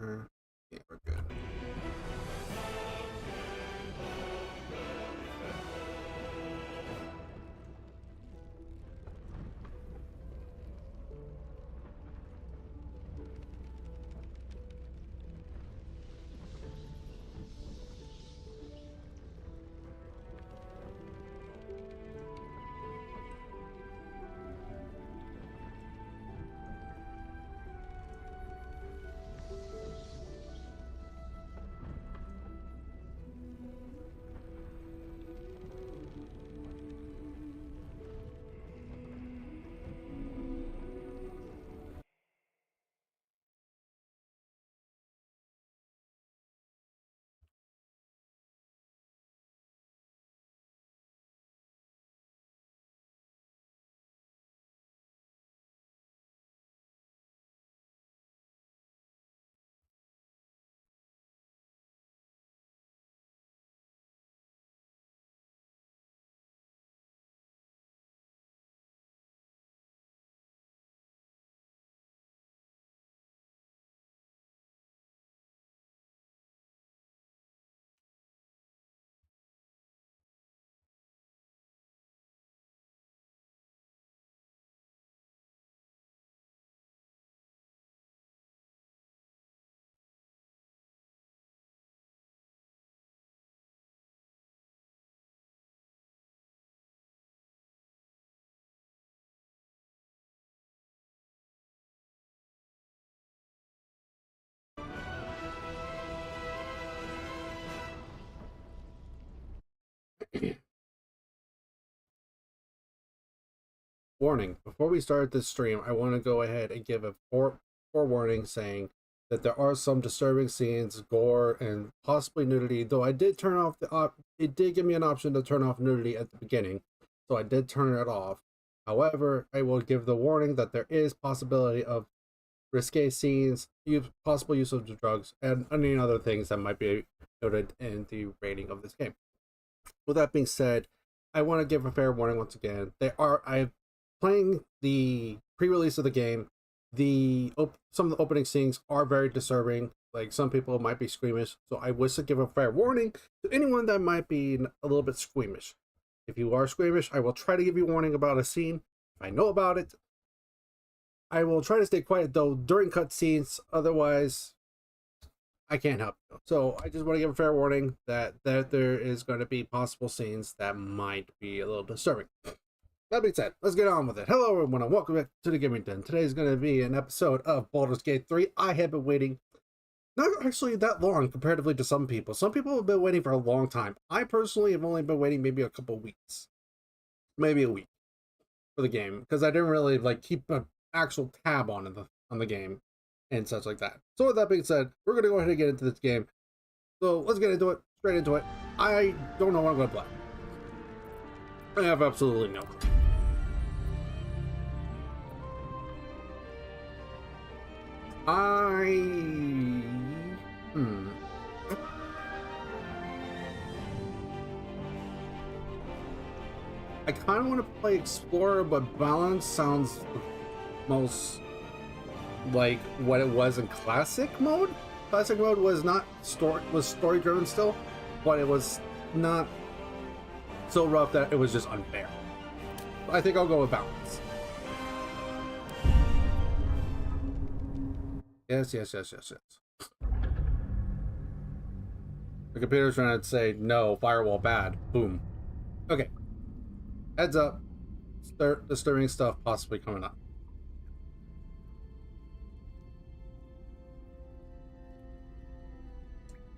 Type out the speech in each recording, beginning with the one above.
Yeah, we're good. Warning, before we start this stream, I want to go ahead and give a forewarning saying that there are some disturbing scenes, gore, and possibly nudity, though I did turn off it did give me an option to turn off nudity at the beginning, so I did turn it off. However, I will give the warning that there is possibility of risque scenes, possible use of drugs, and any other things that might be noted in the rating of this game. With that being said, I want to give a fair warning once again. I'm playing the pre-release of the game. Some of the opening scenes are very disturbing. Like, some people might be squeamish, so I wish to give a fair warning to anyone that might be a little bit squeamish. If you are squeamish, I will try to give you a warning about a scene. If I know about it, I will try to stay quiet though during cutscenes. Otherwise, I can't help you. So I just want to give a fair warning that there is going to be possible scenes that might be a little disturbing. That being said, let's get on with it. Hello everyone and welcome back to the Gaming Den. Today is going to be an episode of Baldur's Gate 3. I have been waiting not actually that long comparatively to some people. Some people have been waiting for a long time. I personally have only been waiting maybe a couple weeks. Maybe a week for the game because I didn't really keep an actual tab on the game and such like that. So with that being said, we're going to go ahead and get into this game. So let's get into it, straight into it. I don't know what I'm going to play. I have absolutely no clue. I kind of want to play Explorer, but Balance sounds most like what it was in Classic mode. Classic mode was not story driven still, but it was not so rough that it was just unfair. I think I'll go with Balance. Yes. The computer's trying to say no, firewall bad. Boom. Okay. Heads up. Disturbing stuff possibly coming up.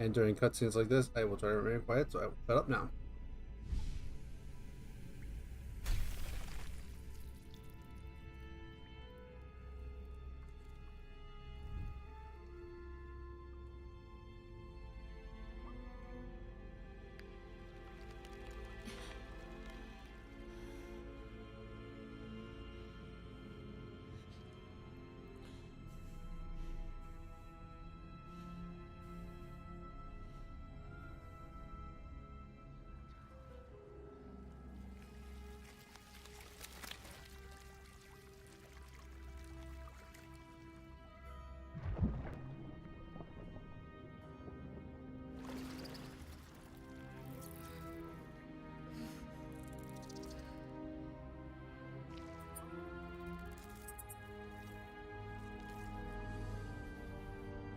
And during cutscenes like this, I will try to remain quiet, so I will shut up now.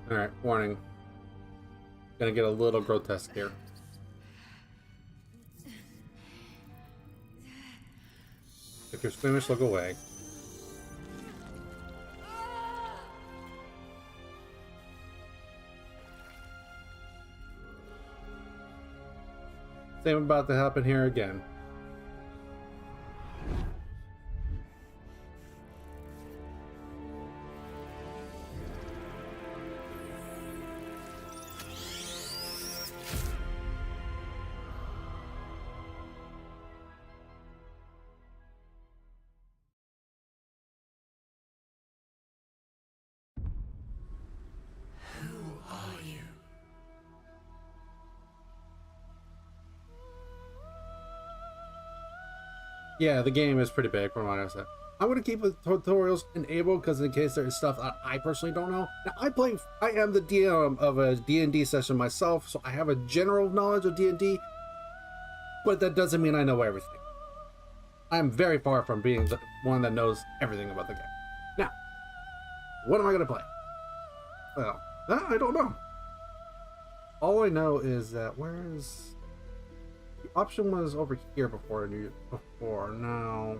Alright, warning. Gonna get a little grotesque here. If you're squeamish, look away. Same about to happen here again. Yeah, the game is pretty big from what I said. I'm gonna keep the tutorials enabled because in case there's stuff that I personally don't know. Now I am the DM of a D&D session myself, so I have a general knowledge of D&D, but that doesn't mean I know everything. I'm very far from being the one that knows everything about the game. Now, what am I gonna play? Well, I don't know. All I know is that where's the option was over here before now.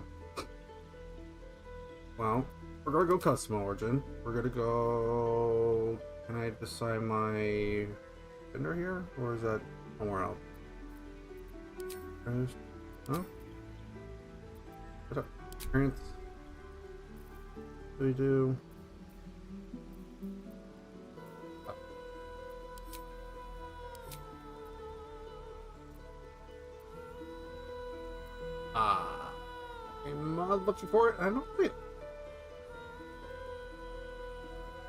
Well, we're gonna go custom origin. We're gonna go. Can I decide my gender here, or is that somewhere else? Oh, what up? Parents. What do we do? I'm not looking for it. I don't see it.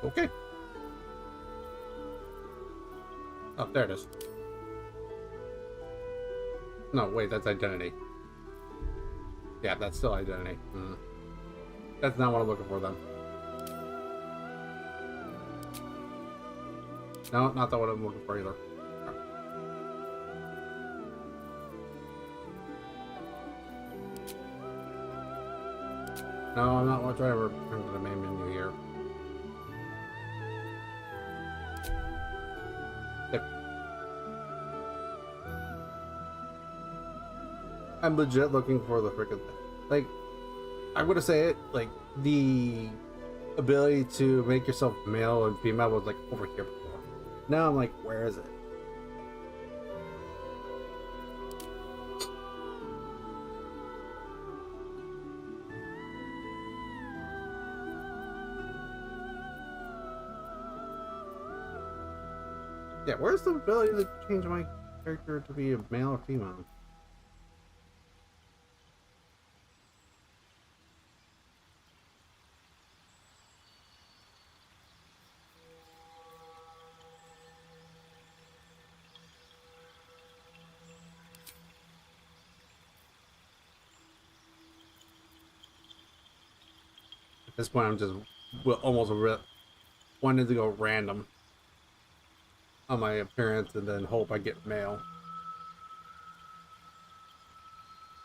Okay. Oh, there it is. No, wait, that's identity. Yeah, that's still identity. That's not what I'm looking for then. No, not that what I'm looking for either. No, I'm not trying to return to the main menu here. There. I'm legit looking for the freaking thing. Like, I'm gonna say it, like, the ability to make yourself male and female was like over here before. Now I'm like, where is it? Yeah, where's the ability to change my character to be a male or female? At this point, I'm just almost wanting to go random on my appearance and then hope I get male.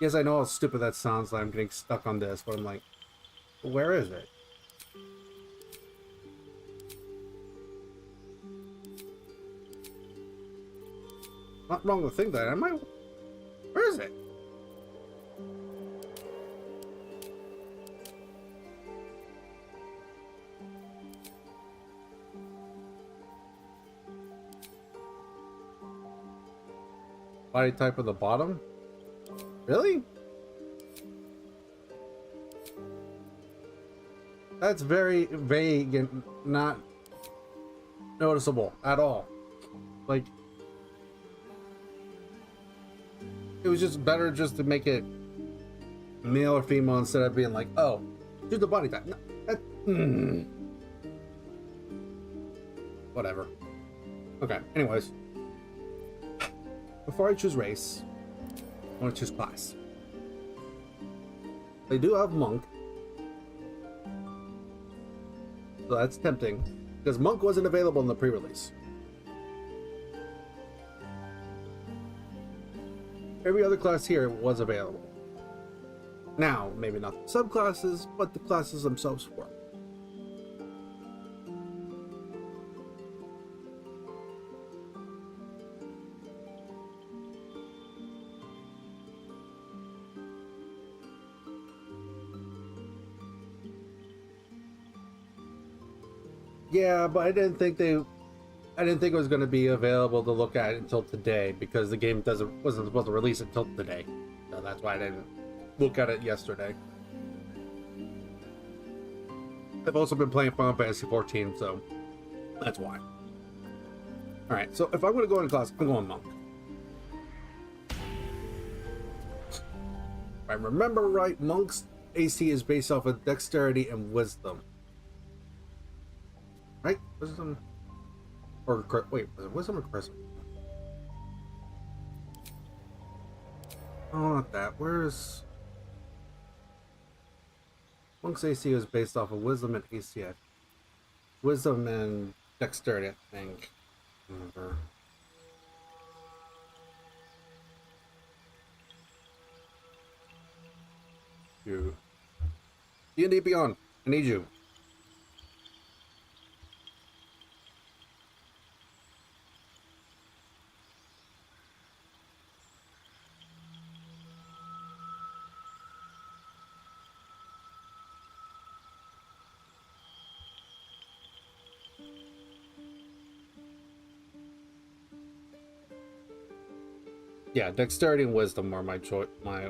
Yes, I know how stupid that sounds like I'm getting stuck on this, but I'm like, where is it? Not wrong to think that, am I? Where is it? Body type of the bottom? Really? That's very vague and not noticeable at all. Like, it was just better just to make it male or female instead of being like, oh, choose the body type. No, whatever. Okay, anyways. Before I choose race, I want to choose class. They do have monk. So that's tempting. Because monk wasn't available in the pre-release. Every other class here was available. Now, maybe not the subclasses, but the classes themselves were. Yeah, but I didn't think it was going to be available to look at until today because the game wasn't supposed to release until today. So that's why I didn't look at it yesterday. I've also been playing Final Fantasy 14, so that's why. All right, so if I'm going to go into class, I'm going monk. If I remember right, monk's AC is based off of dexterity and wisdom. Right? Wisdom or wait, was it wisdom or charisma? Oh, not that. Where's monk's AC is based off of wisdom and AC. Wisdom and dexterity, I think. Remember. You. D&D Beyond. I need you. Yeah, dexterity and wisdom are my choice. My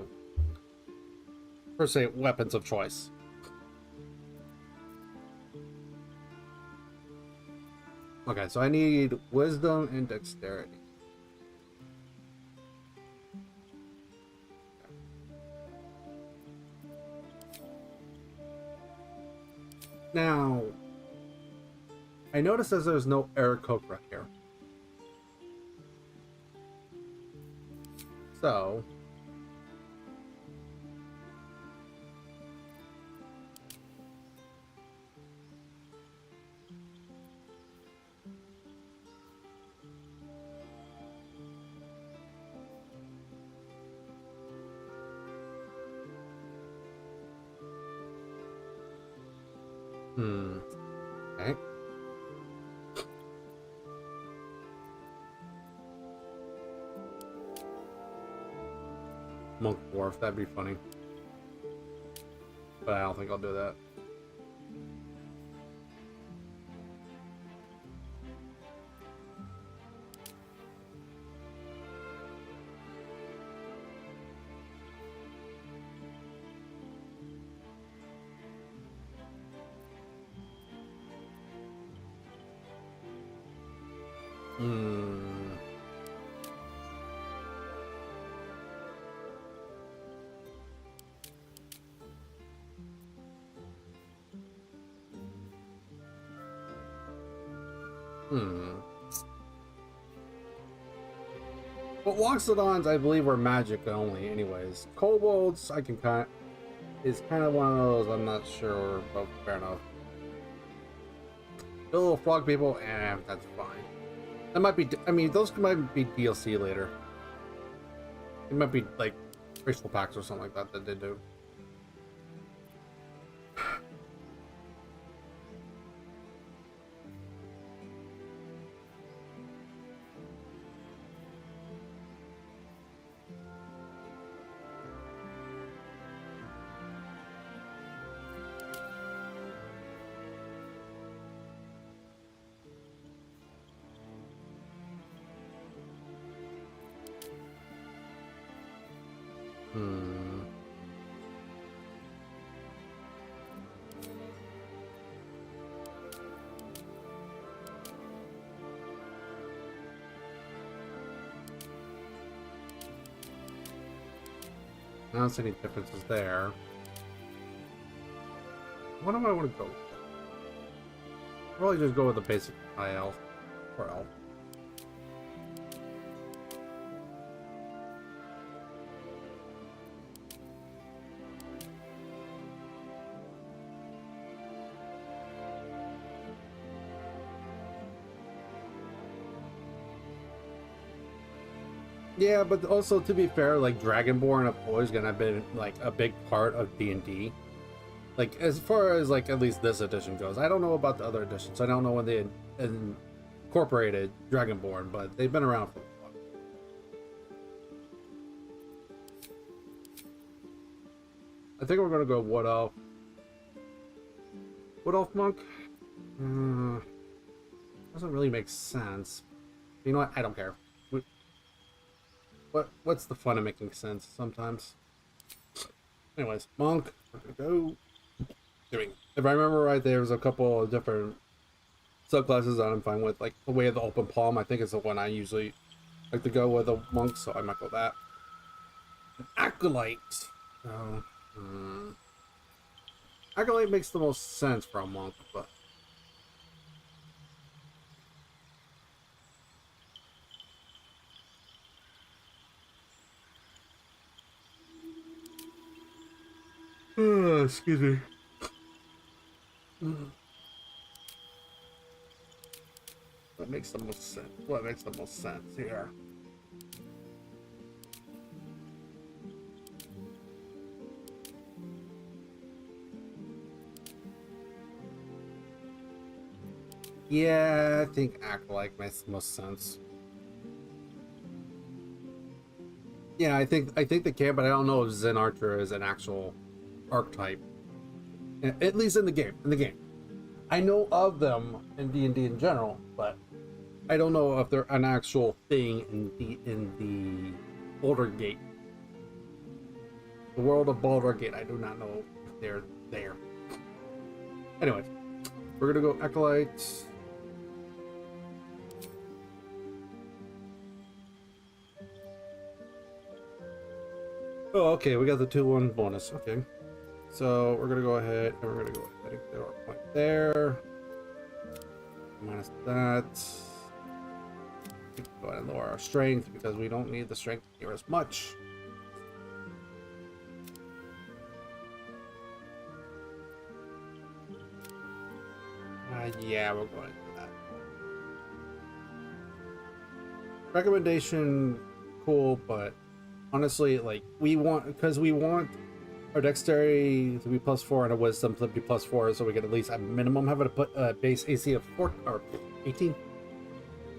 per se weapons of choice. Okay, so I need wisdom and dexterity. Now, I noticed that there's no Aarakocra here. So, okay. Monk dwarf, that'd be funny. But I don't think I'll do that. Hmm. Hmm. But Loxodons, I believe, are magic only, anyways. Kobolds, I can is kind of one of those I'm not sure, but fair enough. The little frog people, that's fine. That might be. I mean, those might be DLC later. It might be like crystal packs or something like that that they do. Hmm. I don't see any differences there. What do I want to go with? Probably just go with the basic high elf or elf. Yeah, but also to be fair, like Dragonborn have always gonna be like a big part of D&D. Like as far as like at least this edition goes, I don't know about the other editions. I don't know when they incorporated Dragonborn, but they've been around for a while. I think we're gonna go Wood Elf. Wood Elf Monk. Doesn't really make sense. You know what? I don't care. What's the fun of making sense sometimes? Anyways, monk. We're gonna go. Doing. If I remember right, there's a couple of different subclasses that I'm fine with. Like the way of the open palm, I think is the one I usually like to go with a monk, so I might go that. An acolyte. So, acolyte makes the most sense for a monk, but excuse me. What makes the most sense? What makes the most sense here? Yeah, I think acolyte makes the most sense. Yeah, I think they can, but I don't know if Zen Archer is an actual archetype. At least in the game. In the game, I know of them in D&D in general, but I don't know if they're an actual thing in the Baldur Gate. The world of Baldur Gate. I do not know if they're there. Anyways, we're gonna go acolyte. Oh, okay, we got the 2-1 bonus. Okay. So we're gonna go ahead and we're gonna go ahead and get our point there. Minus that. Go ahead and lower our strength because we don't need the strength here as much. Yeah, we're going for that. Recommendation, cool, but honestly, like we want our dexterity to be +4 and our wisdom to be +4, so we can at least at minimum have a base AC of 4 or 18.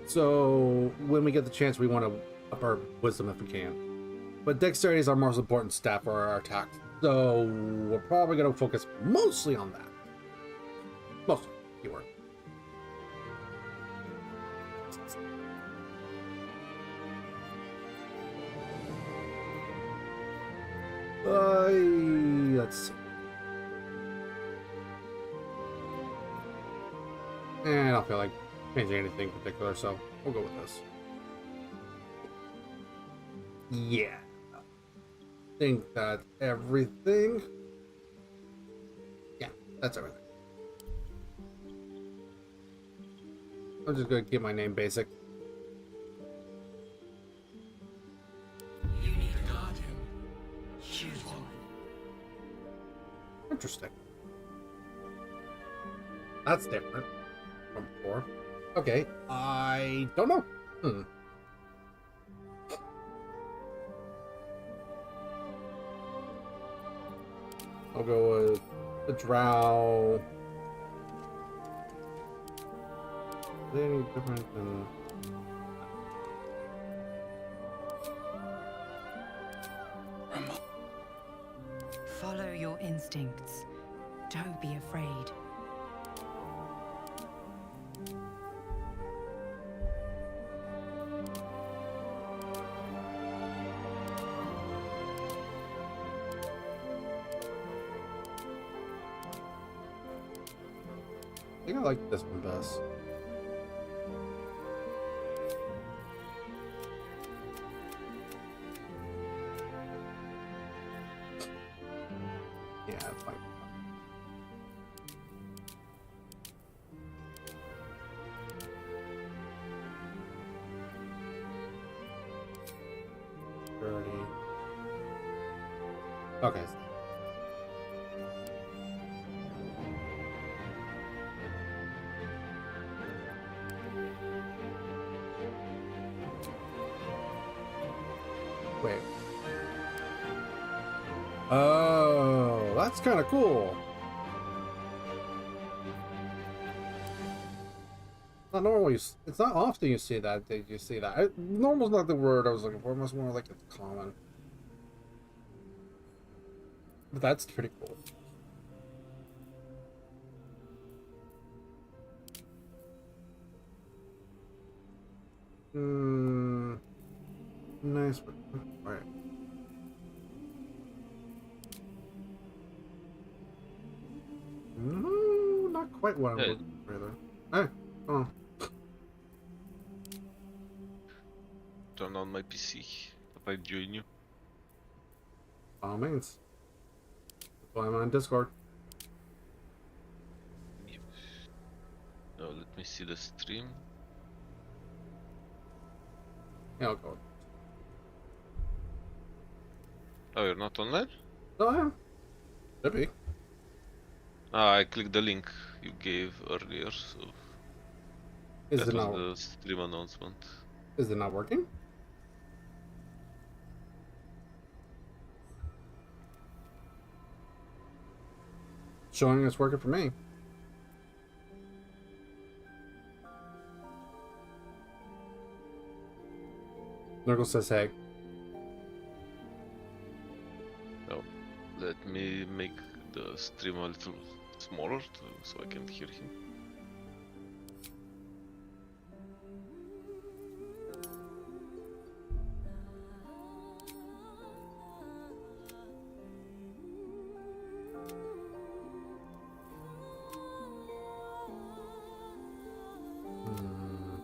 So when we get the chance, we want to up our wisdom if we can. But dexterity is our most important stat for our attack, so we're probably going to focus mostly on that. Mostly, keyword. Let's see. I don't feel like changing anything particular, so we'll go with this. Yeah. I think that's everything. Yeah, that's everything. I'm just gonna keep my name basic. You need a guardian. Choose one. Interesting. That's different from before. Okay, I don't know. I'll go with the drow. Is there any different than... Follow your instincts. Don't be afraid. I think I like this one best. Yeah, it's fine. Okay. Wait. Oh, that's kind of cool. Not normally, it's not often you see that. Did you see that? Normal's not the word I was looking for. It was more like it's common. But that's pretty cool. nice. Alright. No, not quite what I'm Yeah, looking for either. Hey, oh, turn on my PC if I join you. by all means. That's why I'm on Discord. Yep. Now let me see the stream. Yeah, I'll go. Oh, you're not online? Oh, yeah. Should be. Ah, I clicked the link you gave earlier, so Is that it was not? the stream announcement. Is it not working? Showing it's working for me. Nurgle says, hey. Oh, let me make the stream a little smaller so I can hear him. Hmm.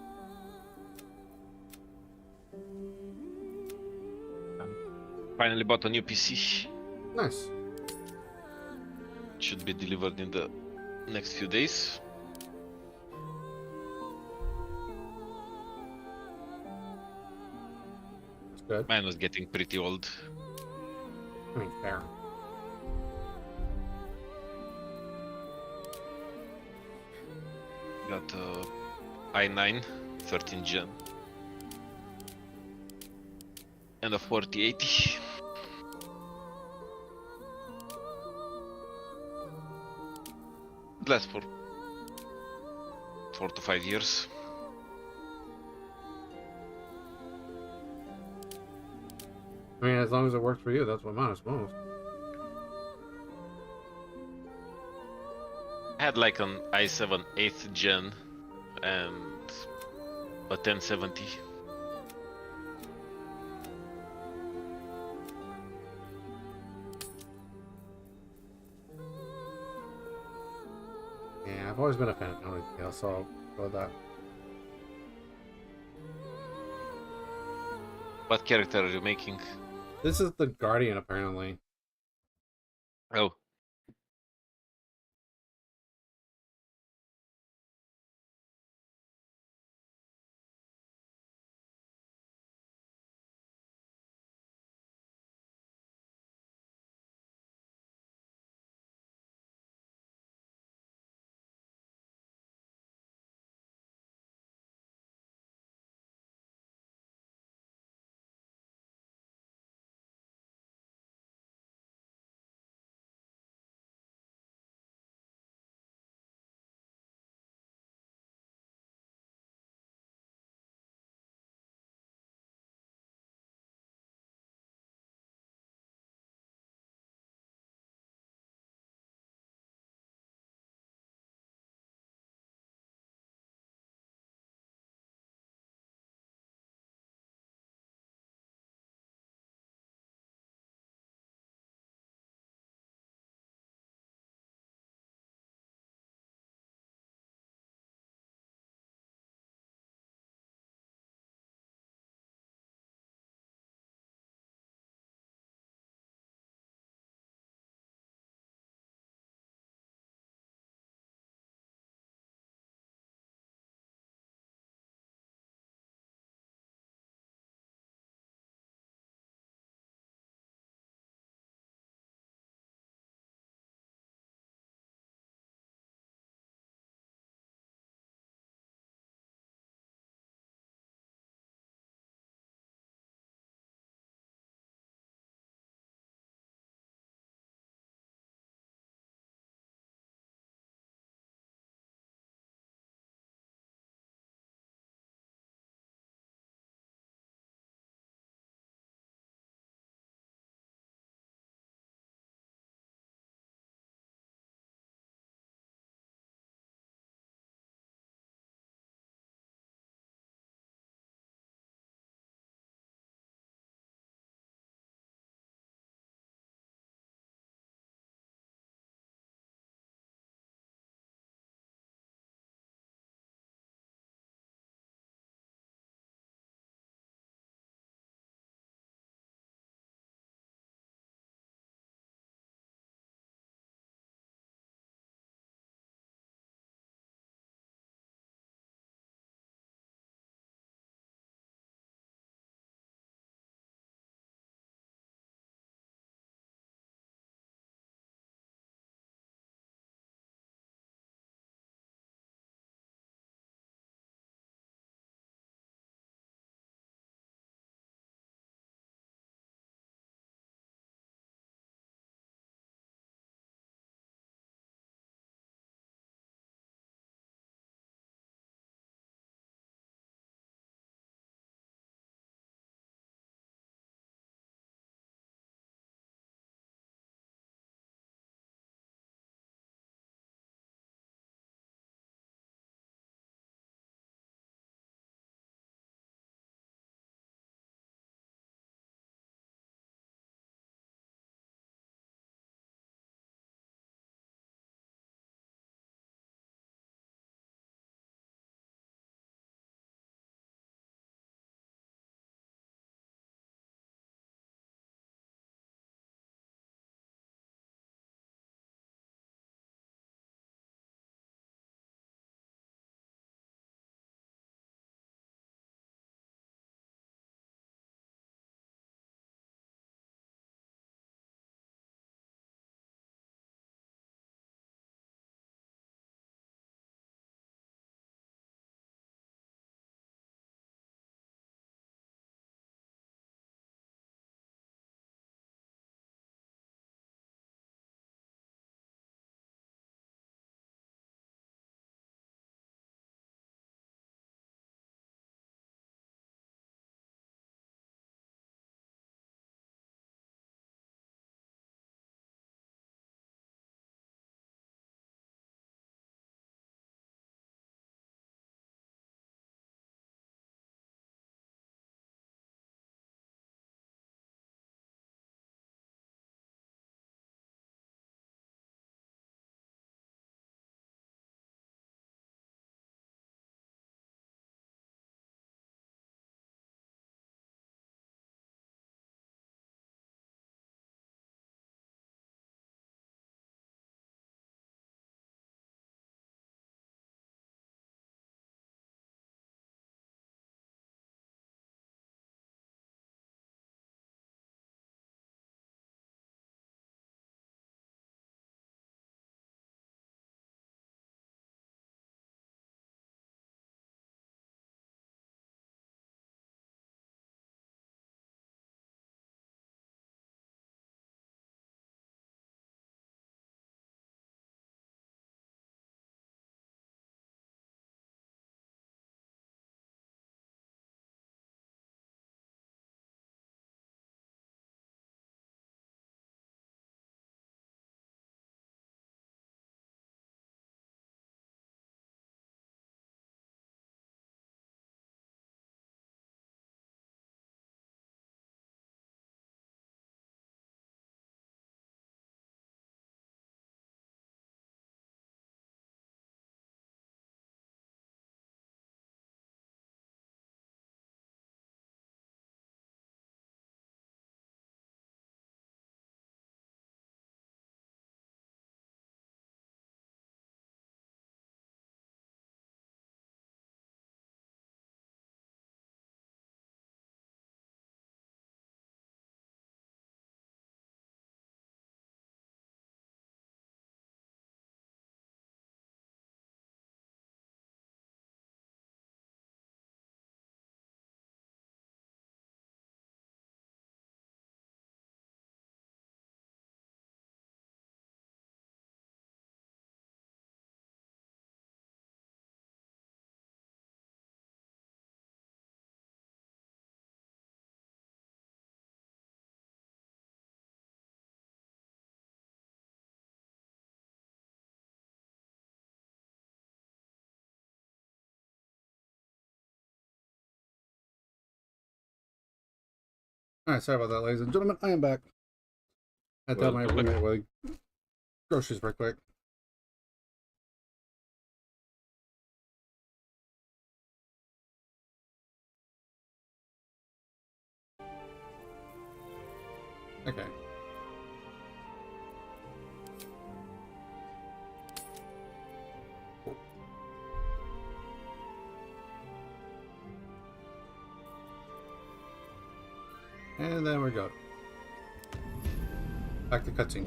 Finally bought a new PC. Nice. Should be delivered in the next few days. That's good. Mine was getting pretty old. I mean, fair. Got a i9 13 gen and a 4080. It lasts for 4 to 5 years. I mean, as long as it works for you, that's what matters most. I had like an i7 8th gen and a 1070. Yeah, I've always been a fan of Tony Gale, so I'll go with that. What character are you making? This is the Guardian, apparently. Oh, Alright, sorry about that, ladies and gentlemen. I am back. I had to help my Welcome back. roommate with groceries real quick. Okay. Cool. And then we go. Back to cutscene.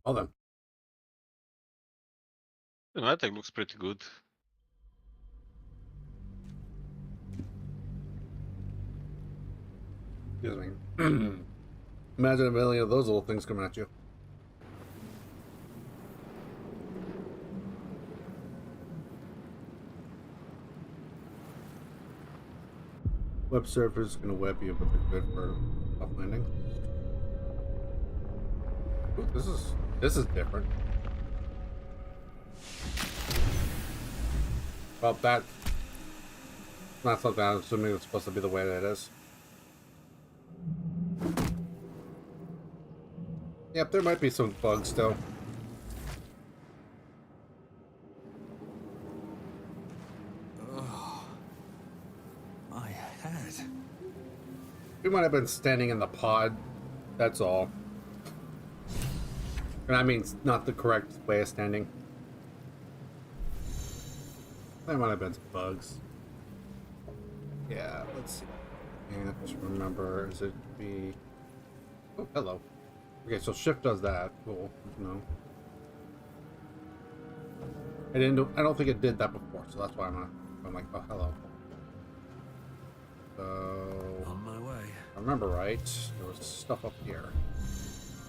Well then. The Nighttime looks pretty good. Excuse me. Imagine a million of those little things coming at you. Web servers gonna web you, but they're good for soft landing. Ooh, this is different. Well, that's not something I'm assuming it's supposed to be the way that it is. Yep, there might be some bugs still. Oh, my head. We might have been standing in the pod, that's all. And I mean, not the correct way of standing. There might have been some bugs. Yeah, let's see. And just remember, is it be... Oh, hello. Okay, so shift does that. Cool. No. I don't think it did that before, so that's why I'm like, oh, hello. So... On my way. If I remember right, there was stuff up here.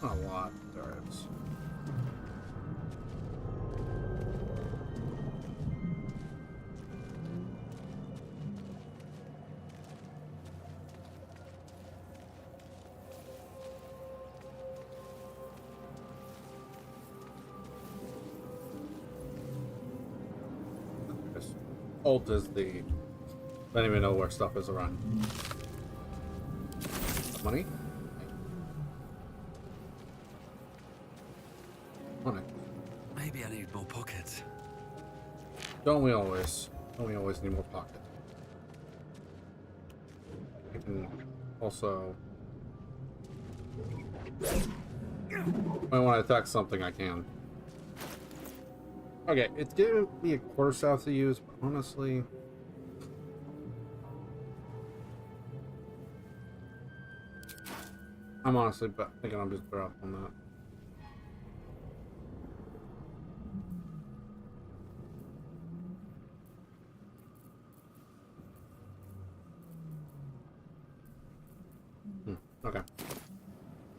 Not a lot, but there is. Alt is the... I don't even know where stuff is around. Money? Money. Maybe I need more pockets. Don't we always? Don't we always need more pockets? I can also... When I want to attack something, I can. Okay, it's giving me a quarter south to use, but honestly... I'm honestly thinking I'm just better off on that. Okay.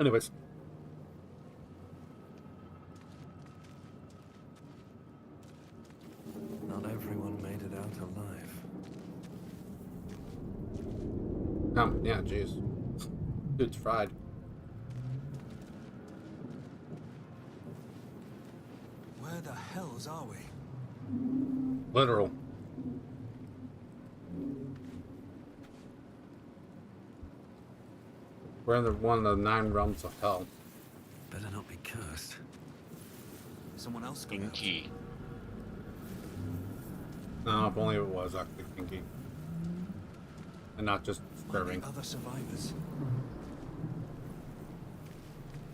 Anyways. Not everyone made it out alive. Yeah, jeez. Dude's fried. Where the hells are we? Literal. We're in one of the 9 realms of hell. Better not be cursed. Someone else got out. Kinky. No, if only it was actually kinky. And not just Might be disturbing. other survivors.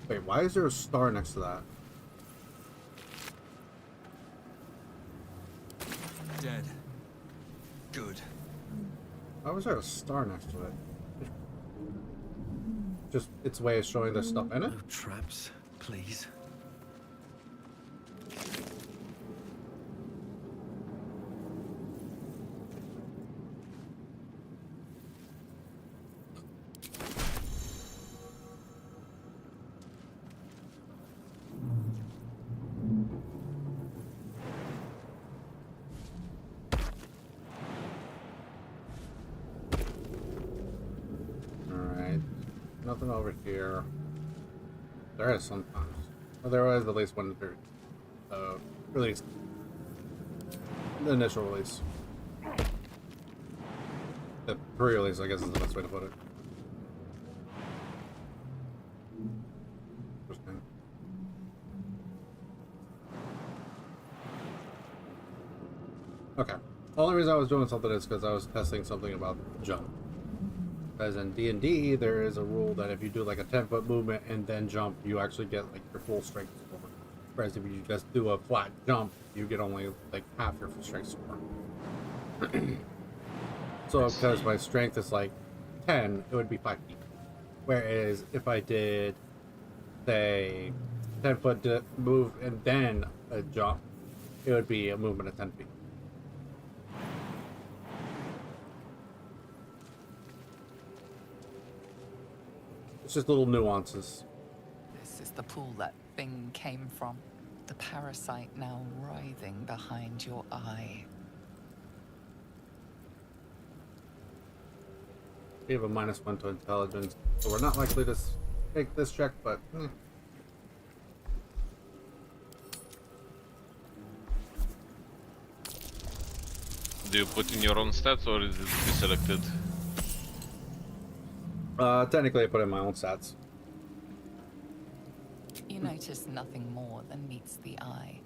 Wait, why is there a star next to that? Dead. Good. Why was there a star next to it? Just its way of showing there's stuff in it? No traps, please. Alright. Nothing over here. There is sometimes. Well, there was at least one release. The initial release. The pre-release, I guess, is the best way to put it. Interesting. Okay. The only reason I was doing something is because I was testing something about jump. As in D&D, there is a rule that if you do like a 10-foot movement and then jump, you actually get like your full strength score. Whereas if you just do a flat jump, you get only like half your full strength score. So because my strength is like 10, it would be 5 feet. Whereas if I did, say, 10-foot move and then a jump, it would be a movement of 10 feet. It's just little nuances. This is the pool that thing came from. The parasite now writhing behind your eye. We have a -1 to intelligence, so we're not likely to take this check, but Do you put in your own stats or is it pre-selected? Technically I put in my own stats. You notice nothing more than meets the eye.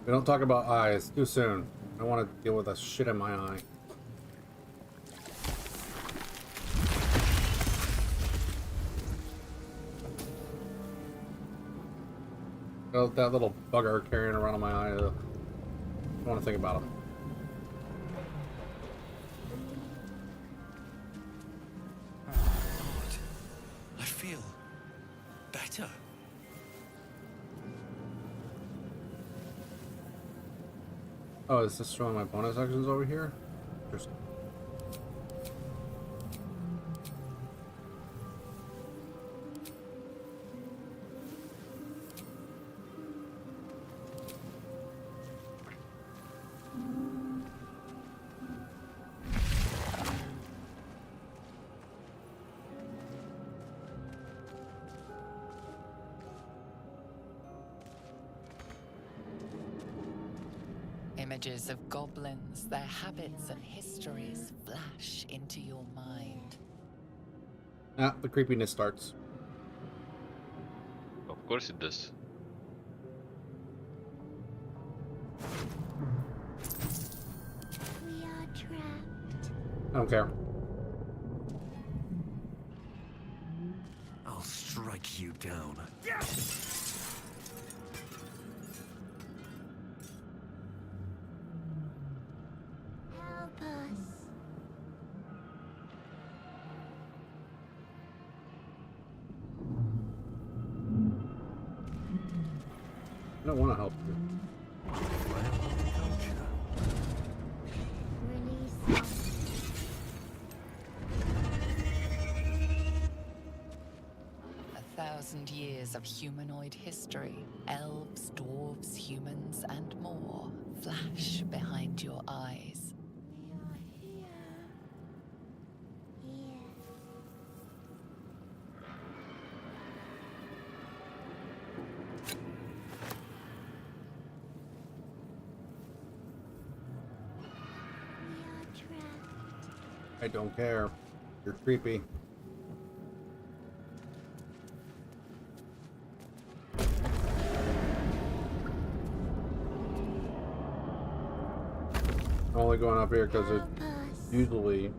We don't talk about eyes too soon. I want to deal with a shit in my eye. Oh, that little bugger carrying around in my eye. Ugh. I don't want to think about him. God, I feel better. Oh, is this showing my bonus actions over here? Interesting. Images of goblins, their habits and histories flash into your mind. Ah, the creepiness starts. Of course it does. We are trapped. I don't care. I'll strike you down. Help us. I don't want to help you. Release us. A 1,000 years of humanoid history, elves, dwarves, humans, and more flash behind your eyes. We are here. Here. We are trapped. I don't care. You're creepy. I'm only going up here because it Help us. usually,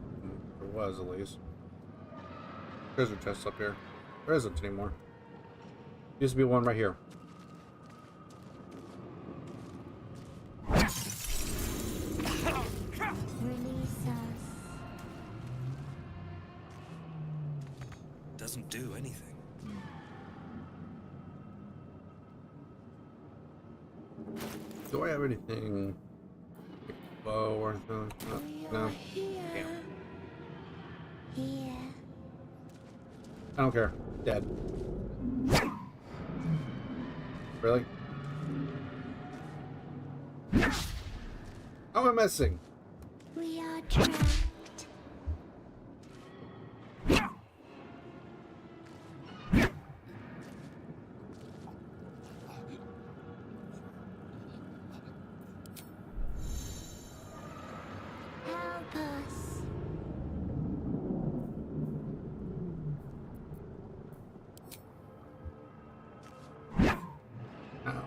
there was at least. There's a chest up here. There isn't anymore. Used to be one right here. Release us. Doesn't do anything. Do I have anything? Like bow or anything like that? We No. are here. Damn. Here. I don't care. Dead. Really? How am I missing? We are trapped. Help us. Ow.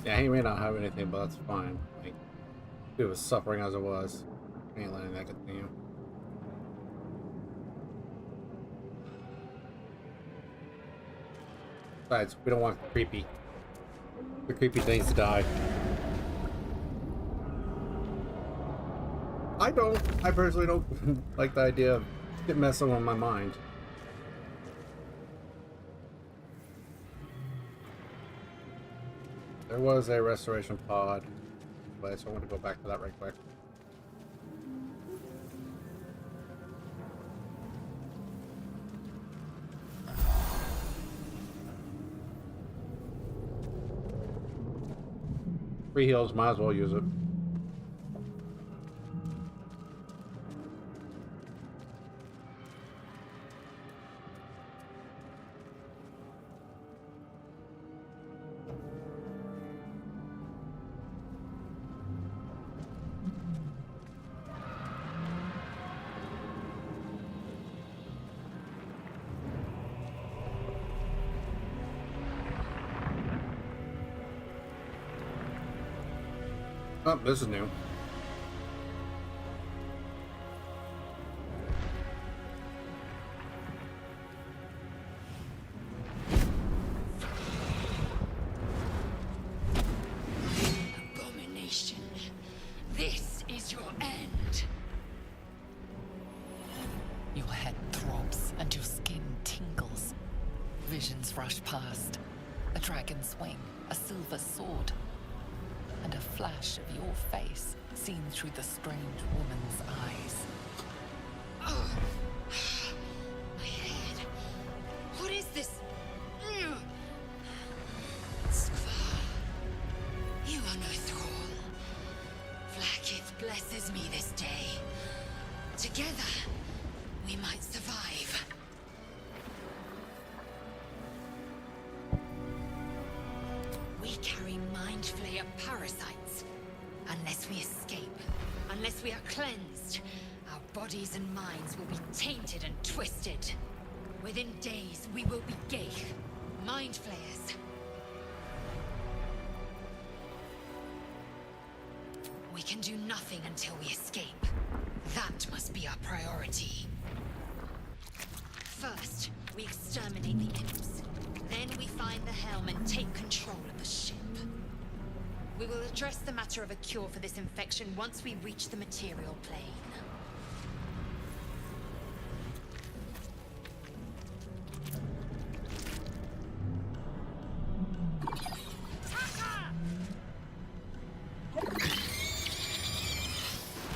Yeah, he may not have anything, but that's fine. Like, he was suffering as it was. Ain't letting that continue. Besides, we don't want creepy. The creepy things to die. I don't. I personally don't like the idea of it messing with my mind. There was a restoration pod, but so I want to go back to that right quick. Free heals, might as well use it. Oh, this is new. Abomination. This is your end. Your head throbs and your skin tingles. Visions rush past. A dragon's wing, a silver sword, and a flash of your face seen through the strange woman's eyes. Oh, my head. What is this? Skvar, you are no thrall. Vlaakith blesses me this day. Together, we might survive. We carry mind flayer parasites. Unless we escape, unless we are cleansed, our bodies and minds will be tainted and twisted. Within days, we will be Geich, mind flayers. We can do nothing until we escape. That must be our priority. First, we exterminate the imps. Then we find the helm and take control of the ship. We will address the matter of a cure for this infection once we reach the material plane.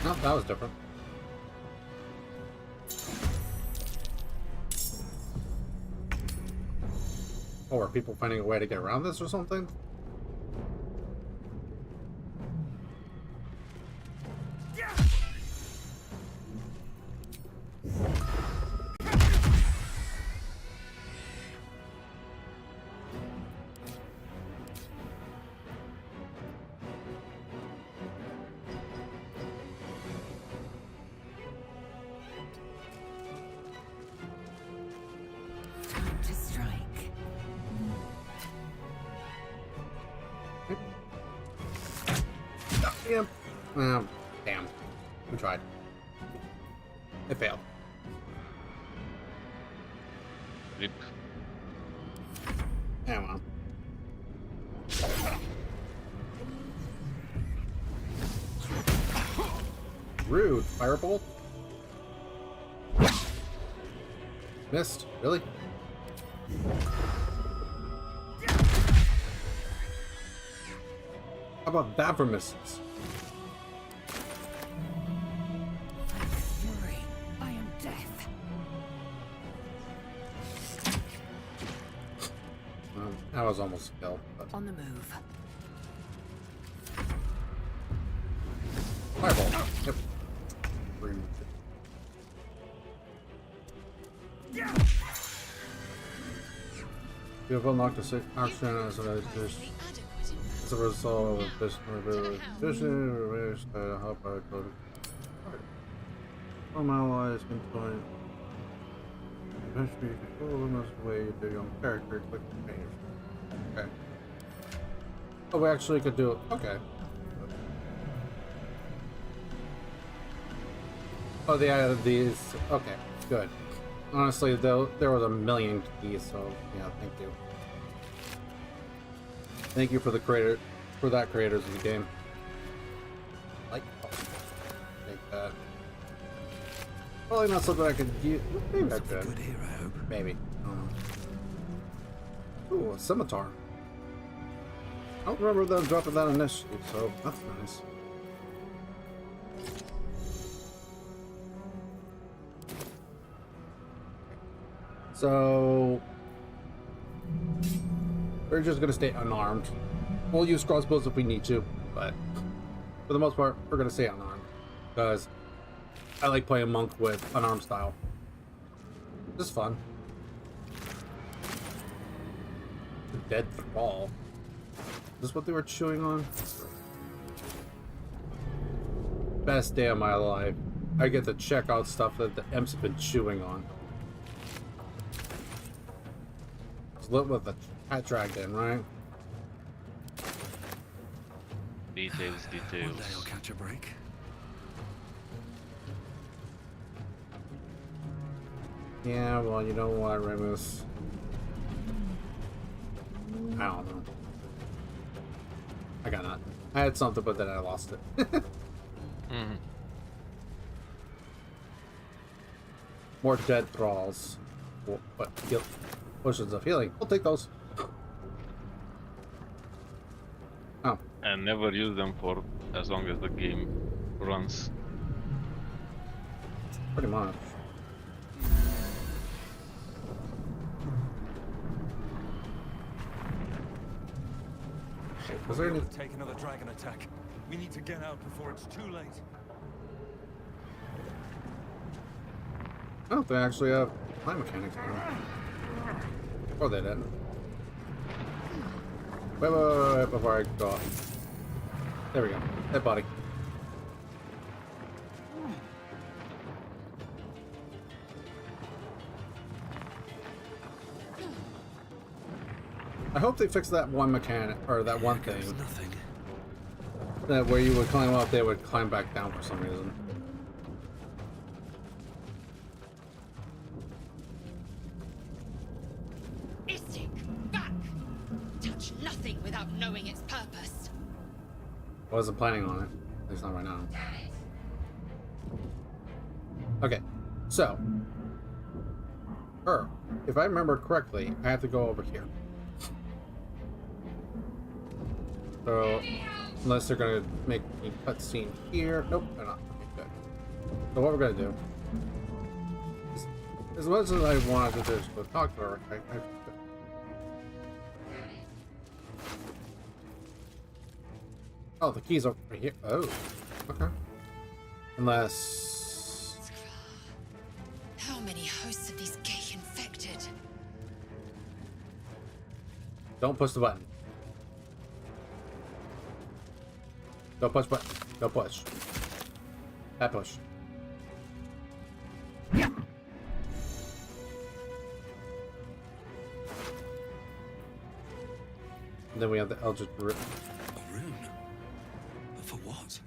Oh, that was different. Oh, are people finding a way to get around this or something? Time to strike. Damn. Damn. We tried. It failed. Rip. Yeah, well. Rude. Firebolt? Missed. Really? How about that for misses? Fury, I am death. That was almost a kill, but On the move. Fireball. Yep. Rude. You have unlocked a sick action as a result of this position, we wish to help our code. Some allies can join. Eventually, control them as a way to your own character. Click the change. Okay. Oh, we actually could do it. Okay. Oh, they added these. Okay, good. Honestly, though, there was a million keys, so yeah, thank you. Thank you for the creator, for that creators of the game. Like, take that. Probably not something I could use. Maybe I Something could. good here, I hope. Maybe. Ooh, a scimitar. I don't remember them dropping that initially, so that's nice. So we're just gonna stay unarmed. We'll use crossbows if we need to. but for the most part, we're gonna stay unarmed because I like playing monk with unarmed style. This is fun. The dead thrall. Is this what they were chewing on? Best day of my life. I get to check out stuff that the imps have been chewing on. It's lit with the cat dragged in, right? Details, One details. day I'll catch a break. Yeah, well, you know what, Remus? I don't know. I got nothing. I had something, but then I lost it. Mhm. More dead thralls. But potions of healing. We'll take those. Oh, And never use them for as long as the game runs. pretty much. Was there any... Take another dragon attack. We need to get out before it's too late. I don't think they actually have my mechanics on. Or they didn't. Wait, before I go off. There we go. Hey, buddy. I hope they fix that one mechanic, or that one There goes thing. nothing. That where you would climb up, they would climb back down for some reason. Istik, back! Touch nothing without knowing its purpose. I wasn't planning on it. At least not right now. Okay, so. If I remember correctly, I have to go over here. So, unless they're gonna make me cutscene here. Nope, they're not. Okay, good. So what we're gonna do, as much as I wanted to just go talk to her, oh, the keys are right here. Oh, okay. Unless... How many hosts of these gay infected? Don't push the button. Don't push button. Don't push. That push. And then we have the Eldritch Rune. A rune? For what?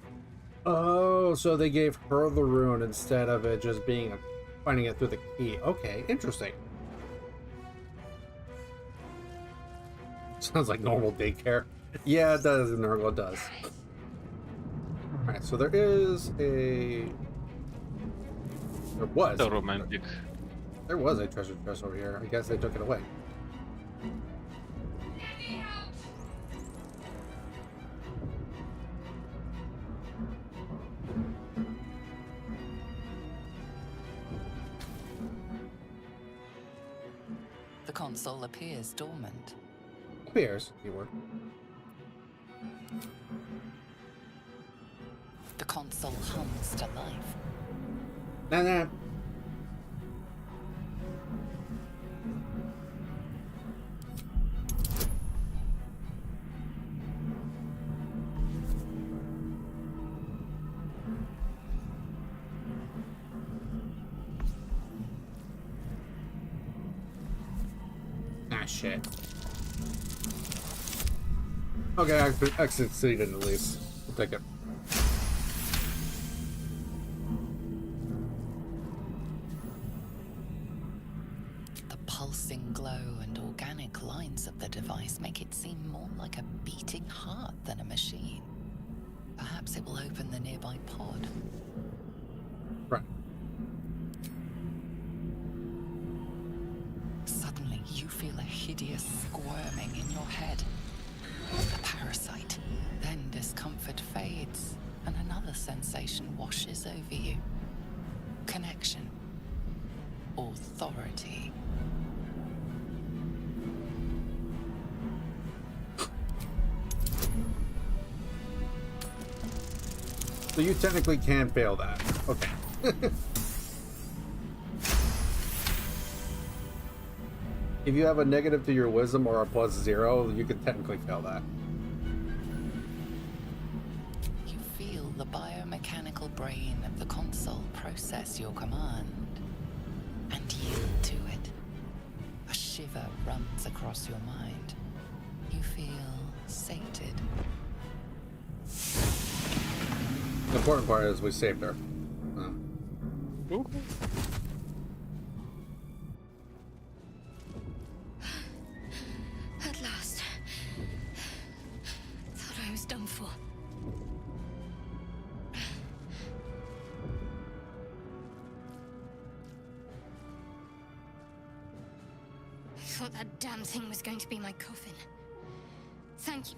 Oh, so they gave her the rune instead of it just being finding it through the key. Okay, interesting. Sounds like normal daycare. Yeah, it does. Nurgle, it does. Alright, so there is a... There was. The romantic. There was a treasure chest over here. I guess they took it away. The console appears dormant. Appears, keyword. The console hums to life. Nah. Ah, shit. Okay, I succeeded at least. We'll take it. The pulsing glow and organic lines of the device make it seem more like a beating heart than a machine. Perhaps it will open the nearby pod. Right. Suddenly, you feel a hideous squirming in your head. A parasite. Then discomfort fades, and another sensation washes over you. Connection. Authority. So you technically can fail that. Okay. If you have a negative to your wisdom or a +0, you can technically fail that. You feel the biomechanical brain of the console process your command and yield to it. A shiver runs across your mind. You feel sated. The important part is we saved her. At last. Thought I was done for. I thought that damn thing was going to be my coffin. Thank you.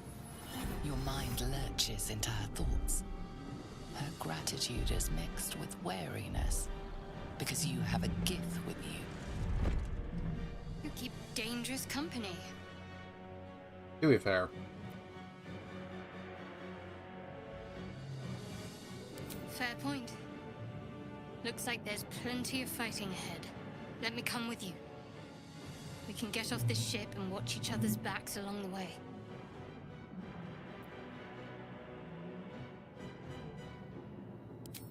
Your mind lurches into her thoughts. Her gratitude is mixed with wariness, because you have a gift with you. You keep dangerous company. To be fair. Fair point. Looks like there's plenty of fighting ahead. Let me come with you. We can get off this ship and watch each other's backs along the way.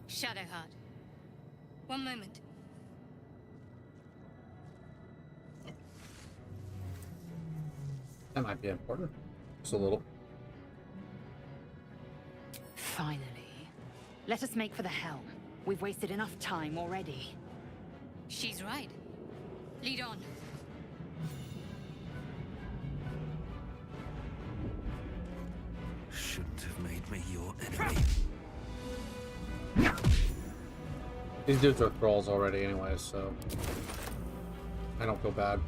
Shadowheart. One moment. That might be important. Just a little. Finally. Let us make for the helm. We've wasted enough time already. She's right. Lead on. Shouldn't have made me your enemy. These dudes are thralls already anyway, so I don't feel bad.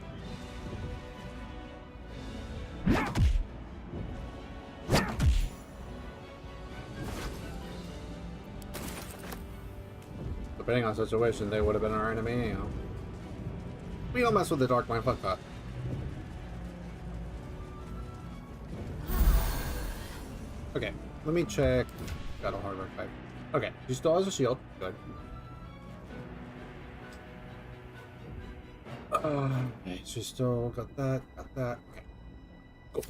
Depending on the situation, they would have been our enemy, you know. We don't mess with the Dark Mind, fuck that. Okay, let me check. Got a hardware type. Okay, she still has a shield. Good. Okay, she still got that, Okay, cool.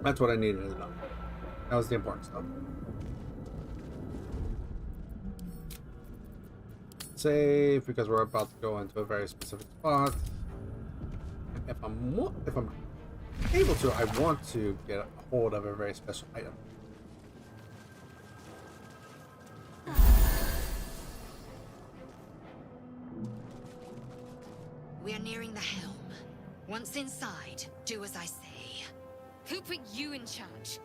That's what I needed to know. That was the important stuff. Save, because we're about to go into a very specific spot. If I'm able to, I want to get a hold of a very special item. We are nearing the helm. Once inside, do as I say. Who put you in charge?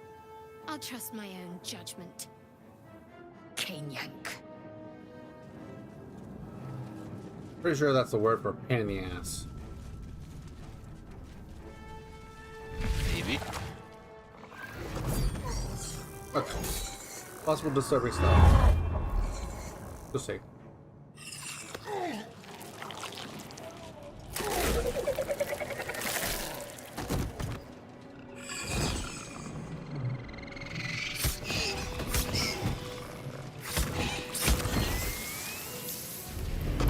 I'll trust my own judgment. Kanyank. Pretty sure that's the word for pain in the ass. Maybe. Okay. Possible disturbing stuff. Just see.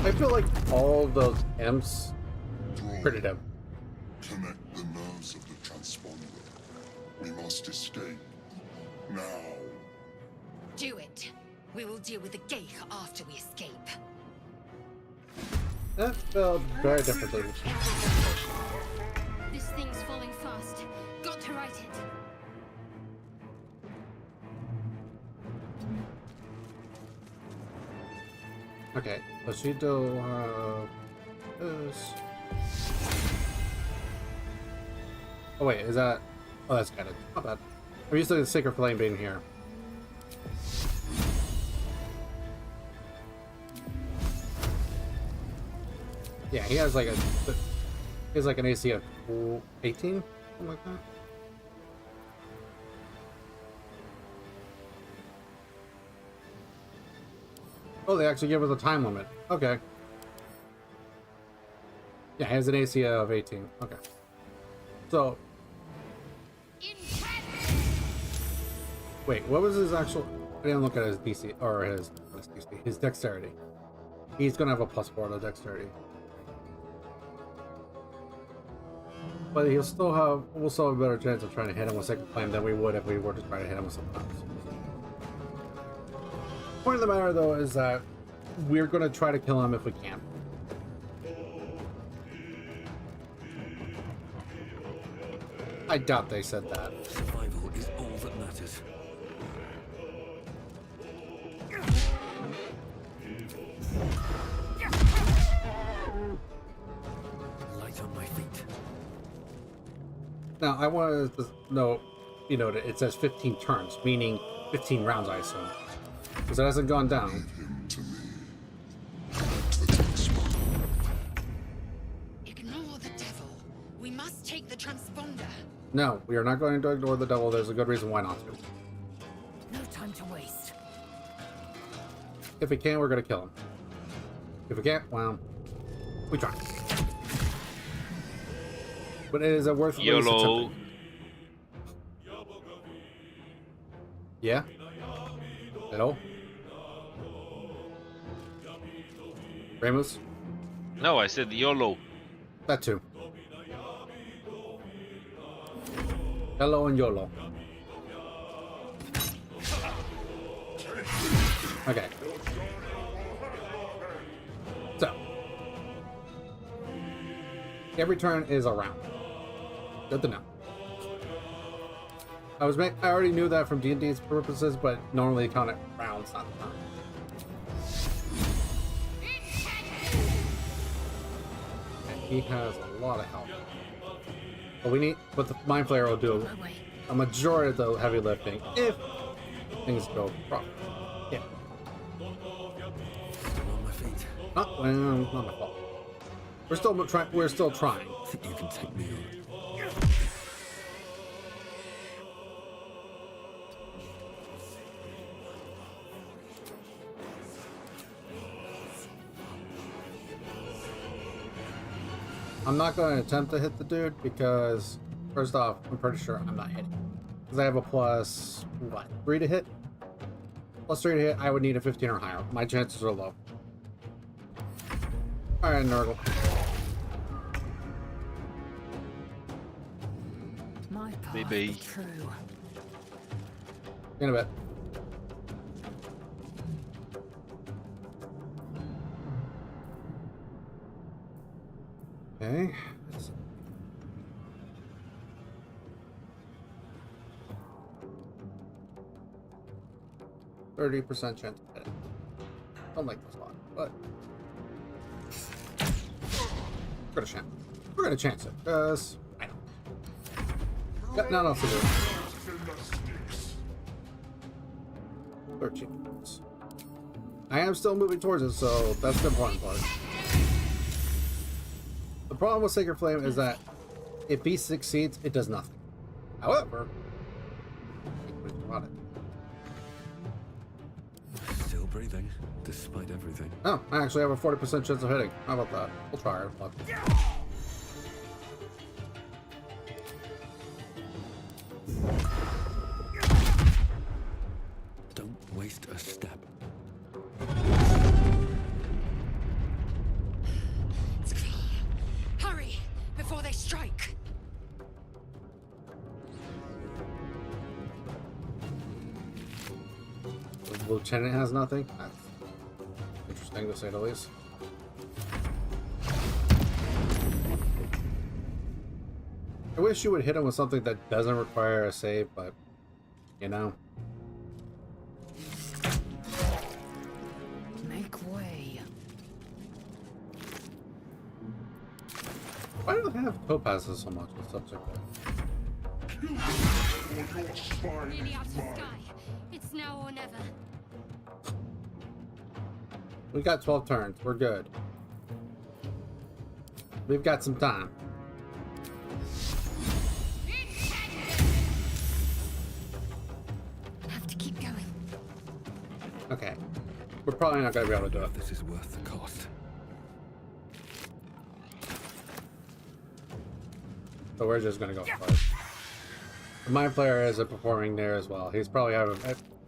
I feel like all of those imps pretty dumb. Connect the nerves of the transponder. We must escape. Now. Do it. We will deal with the Geich after we escape. That felt very differently. This thing's falling fast. Got to right it. Okay, so she do this. Oh wait, is that? Oh, that's kind of not bad. I'm used to the Sacred Flame being here. Yeah, he has like an AC of 18, something like that. Oh, they actually give us a time limit. Okay. Yeah, he has an AC of 18. Okay. So, wait, what was his actual? I didn't look at his DC or his dexterity. He's gonna have a +4 to dexterity. But we'll still have a better chance of trying to hit him with Sacred Flame than we would if we were to try to hit him with something else. Point of the matter, though, is that we're going to try to kill him if we can. I doubt they said that. Survival is all that matters. Light on my feet. Now, I wanted to note, it says 15 turns, meaning 15 rounds, I assume. Because it hasn't gone down. Him to me. The transponder. Ignore the devil. We must take the transponder. No, we are not going to ignore the devil. There's a good reason why not to. No time to waste. If we can, we're going to kill him. If we can't, well, we try. But it is a worth YOLO. Yeah? Hello? Ramos? No, I said YOLO. That too. Hello and YOLO. Okay. So. Every turn is a round. Good to know. I already knew that from D&D's purposes, but normally they count it rounds, not turns. And he has a lot of health. But the Mind Flayer will do a majority of the heavy lifting if things go properly. Yeah. Still on my feet. Not my fault. We're still trying. Think you can take me on? I'm not going to attempt to hit the dude because, first off, I'm pretty sure I'm not hitting. Because I have a plus, 3 to hit? Plus 3 to hit, I would need a 15 or higher. My chances are low. Alright, Nurgle. My path Maybe. is true. In a bit. Okay. 30% chance of hitting. Don't like this lot, but we're gonna chance. We're gonna chance it, because I don't. Got nothing else to do. 13 points. I am still moving towards it, so that's the important part. The problem with Sacred Flame is that if he succeeds, it does nothing. However, we can run it. Still breathing, despite everything. Oh, I actually have a 40% chance of hitting. How about that? We'll try our luck. Don't waste a step. Hurry, before they strike. The lieutenant has nothing? That's interesting to say the least. I wish you would hit him with something that doesn't require a save, but, you know. Make way. Why do they have topazes so much and stuff like that? Really out of sky. It's now or never. We got 12 turns. We're good. We've got some time. Have to keep going. Okay. We're probably not going to be able to do it. This is worth the cost. So we're just going to go for it. The Mind Flayer isn't performing there as well. He's probably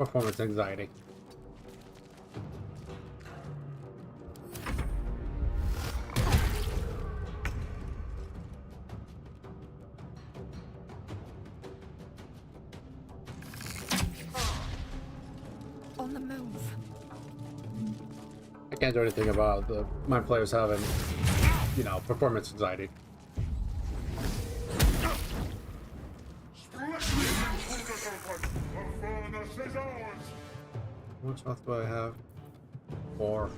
performance anxiety. On the move. I can't do anything about my players having, you know, performance anxiety. How much health do I have? 4.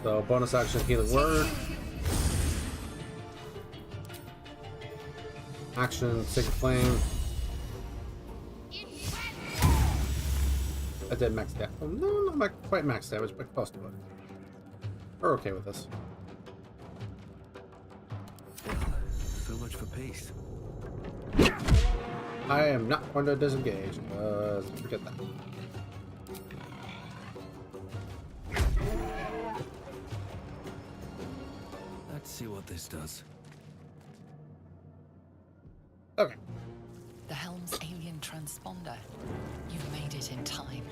So bonus action healing word. Action Sacred Flame. I did max damage. Oh, no, not quite max damage, but close to it. We're okay with this. So much for peace. I am not going to disengage. Forget that. Let's see what this does. Okay. The helm's alien transponder. You've made it in time.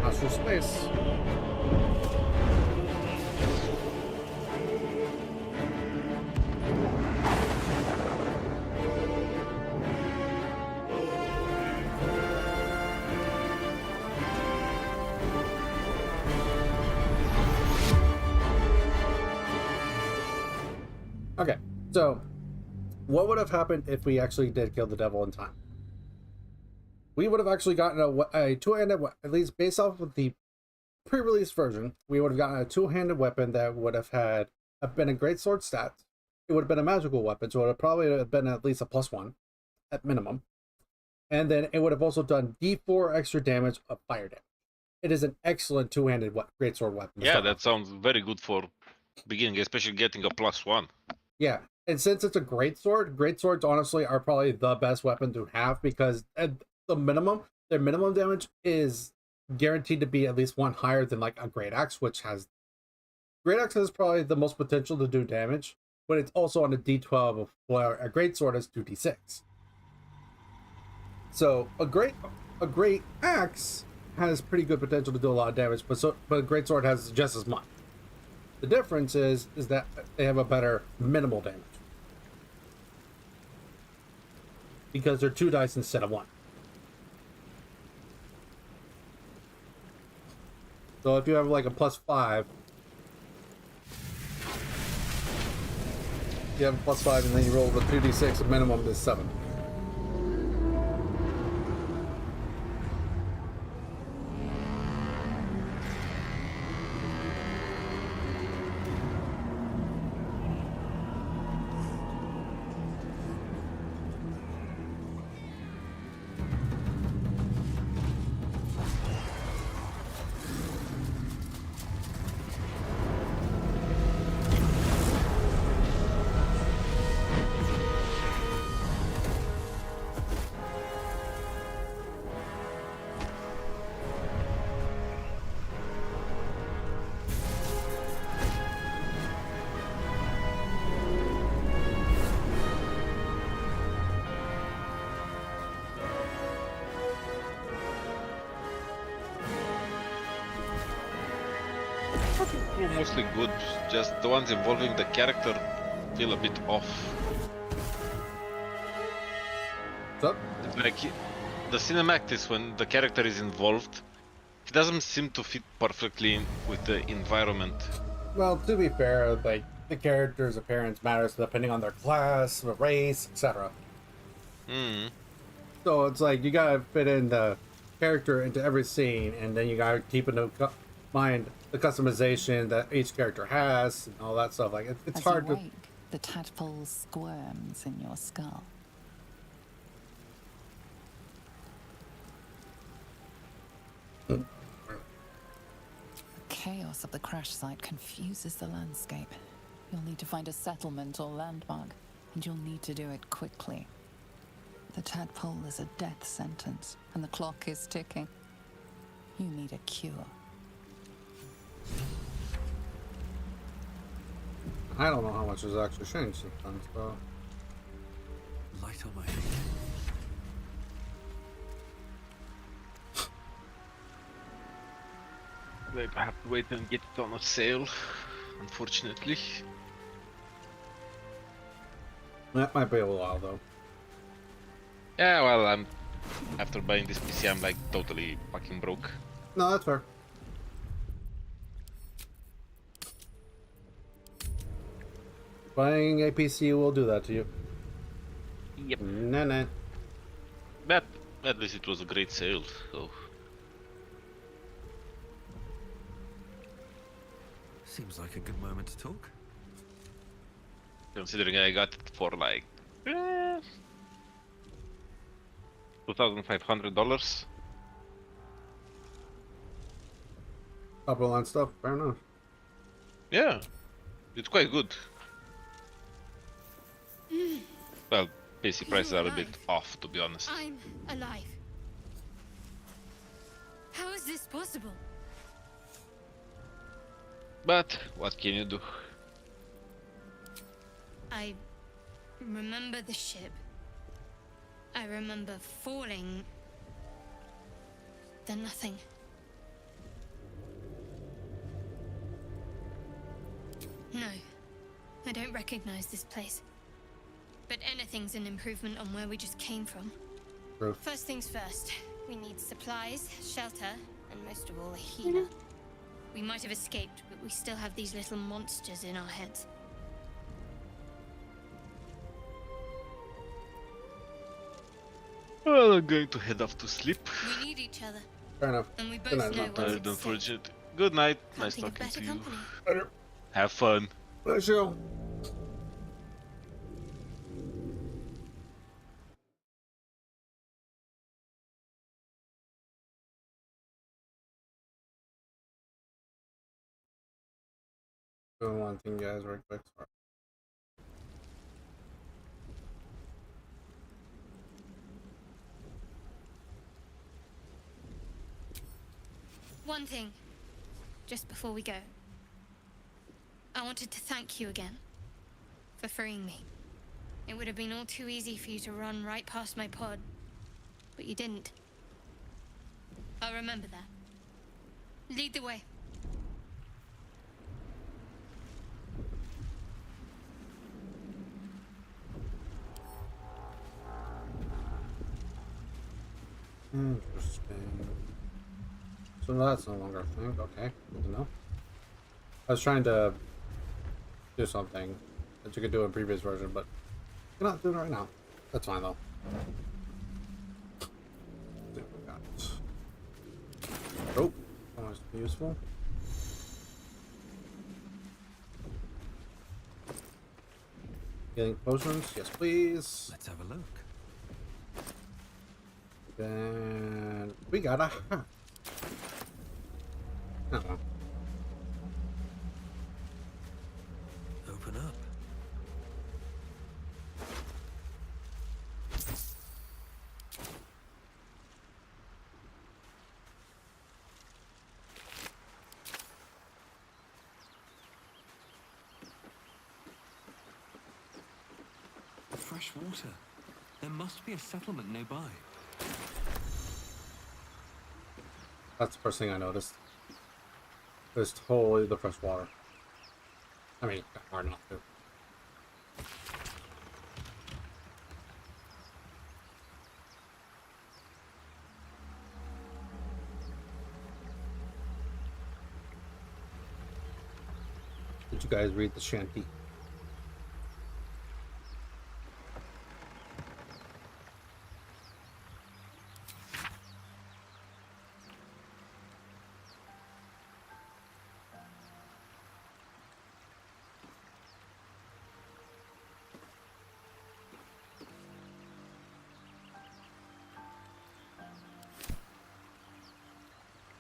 Astral space. Okay, so what would have happened if we actually did kill the devil in time? We would have actually gotten a two-handed, at least based off of the pre-release version, we would have gotten a two-handed weapon that would have been a great sword stat. It would have been a magical weapon, so it would have probably been at least a +1 at minimum. And then it would have also done D4 extra damage of fire damage. It is an excellent two-handed greatsword weapon. Yeah, that sounds very good for beginning, especially getting a +1. Yeah, and since it's a greatswords honestly are probably the best weapon to have because at their minimum damage is guaranteed to be at least 1 higher than like a great axe, which has probably the most potential to do damage, but it's also on a D12 where a greatsword is 2d6. So a great axe has pretty good potential to do a lot of damage, but a greatsword has just as much. The difference is that they have a better minimal damage because they're 2 dice instead of 1. So if you have like a +5, you have a +5 and then you roll the 2d6, the minimum is 7. Mostly good, just the ones involving the character feel a bit off. What's up? Like the cinematics when the character is involved, it doesn't seem to fit perfectly in with the environment. Well, to be fair, like the character's appearance matters depending on their class, their race, etc. So it's like you gotta fit in the character into every scene, and then you gotta keep in mind the customization that each character has and all that stuff. Like it's As hard you to. wake, the tadpole squirms in your skull. The chaos of the crash site confuses the landscape. You'll need to find a settlement or landmark, and you'll need to do it quickly. The tadpole is a death sentence, and the clock is ticking. You need a cure. I don't know how much has actually changed since then. So Light on my head. I have to wait and get it on a sale, unfortunately. that might be a while though. Yeah, well, after buying this PC, I'm like totally fucking broke. No, that's fair. Buying a PC will do that to you. Yep. Nah. But at least it was a great sale, so. Seems like a good moment to talk. Considering I got it for like $2,500. Top of the line stuff, fair enough. Yeah, it's quite good. Well, PC prices are a bit off, to be honest. I'm alive. How is this possible? But what can you do? I remember the ship. I remember falling. Then nothing. No, I don't recognize this place. But anything's an improvement on where we just came from. True. First things first, we need supplies, shelter, and most of all, a healer. We might have escaped, but we still have these little monsters in our heads. Well, I'm going to head off to sleep. We need each other, Fair enough. and we both Good night, know not what's Tired, at stake. unfortunate. Good night. Can't Nice think of talking better to you. company. Later. Have fun. Let's go. Doing one thing, guys, right quick. Sorry. One thing, just before we go. I wanted to thank you again for freeing me. It would have been all too easy for you to run right past my pod, but you didn't. I'll remember that. Lead the way. Interesting. So that's no longer a thing. Okay, good to know. I was trying to do something that you could do in previous version, but you're not doing it right now. That's fine though. See what we got. Oh, that was useful. Healing potions, yes please. Let's have a look. Then we got a hat. Oh. Open up. Fresh water. There must be a settlement nearby. That's the first thing I noticed. It's totally the fresh water. I mean, hard not to. Did you guys read the shanty?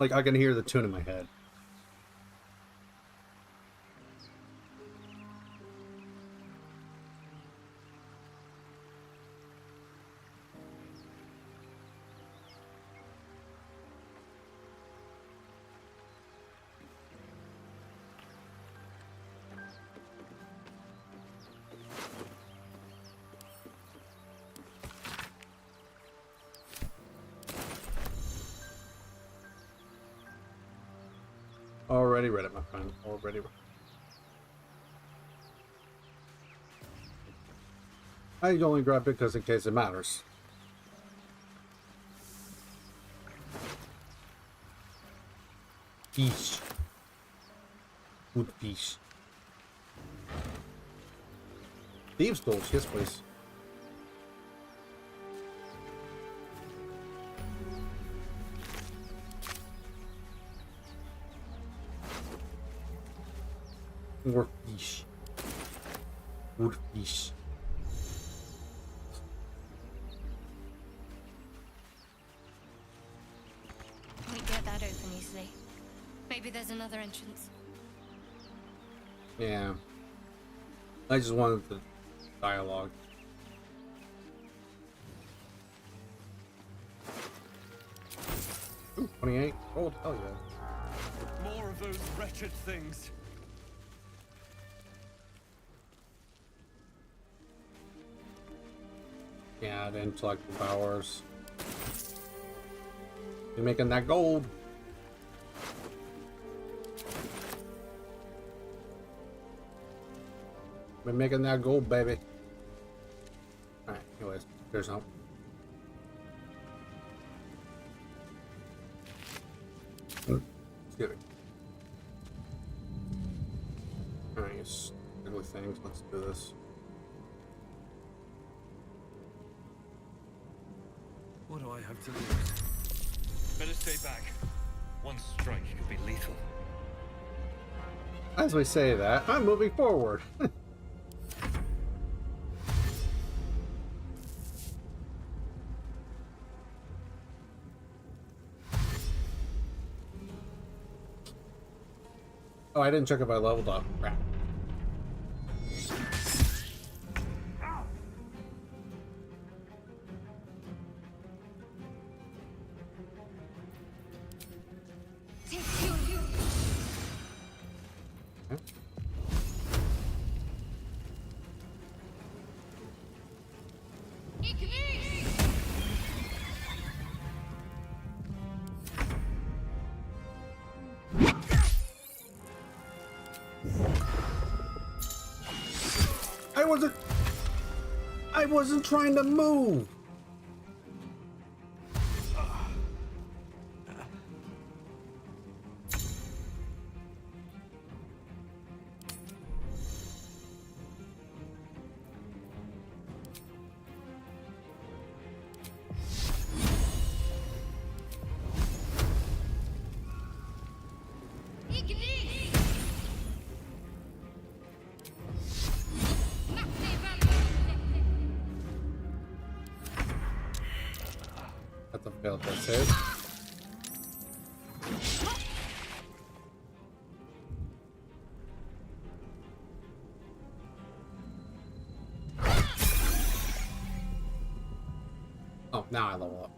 Like, I can hear the tune in my head. Already read it, my friend. Already read it. I only grabbed it because in case it matters. Fish. Good fish. Thieves' tools, yes please. More fish. Good fish. We get that open easily. Maybe there's another entrance. Yeah. I just wanted the dialogue. Ooh, 28 gold. Hell yeah. More of those wretched things. Yeah, the intellectual powers. You're making that gold. We're making that gold, baby. Alright, anyways, there's no. Excuse me. Alright, ugly things. Let's do this. What do I have to lose? Better stay back. One strike could be lethal. As we say that, I'm moving forward. Oh, I didn't check if I leveled up. Crap. I wasn't trying to move. That's a failed that save. Oh, now I level up.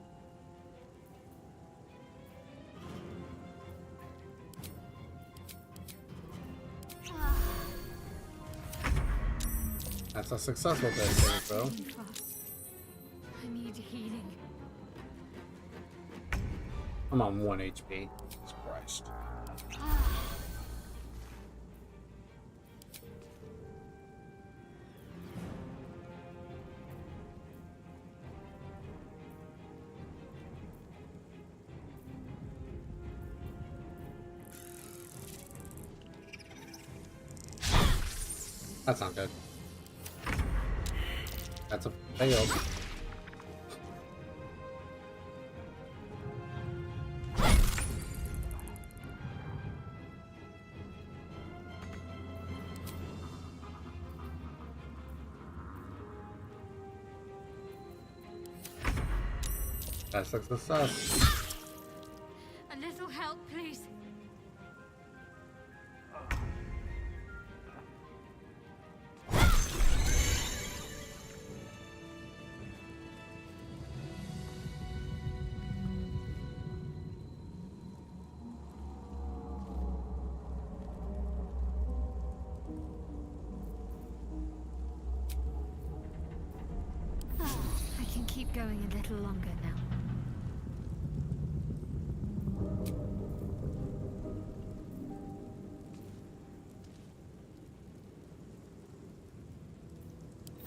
That's a successful death save, though. I need healing. I'm on 1 HP. Jesus Christ. That's not good. That's a fail. That's a success. A little help. keep going a little longer now.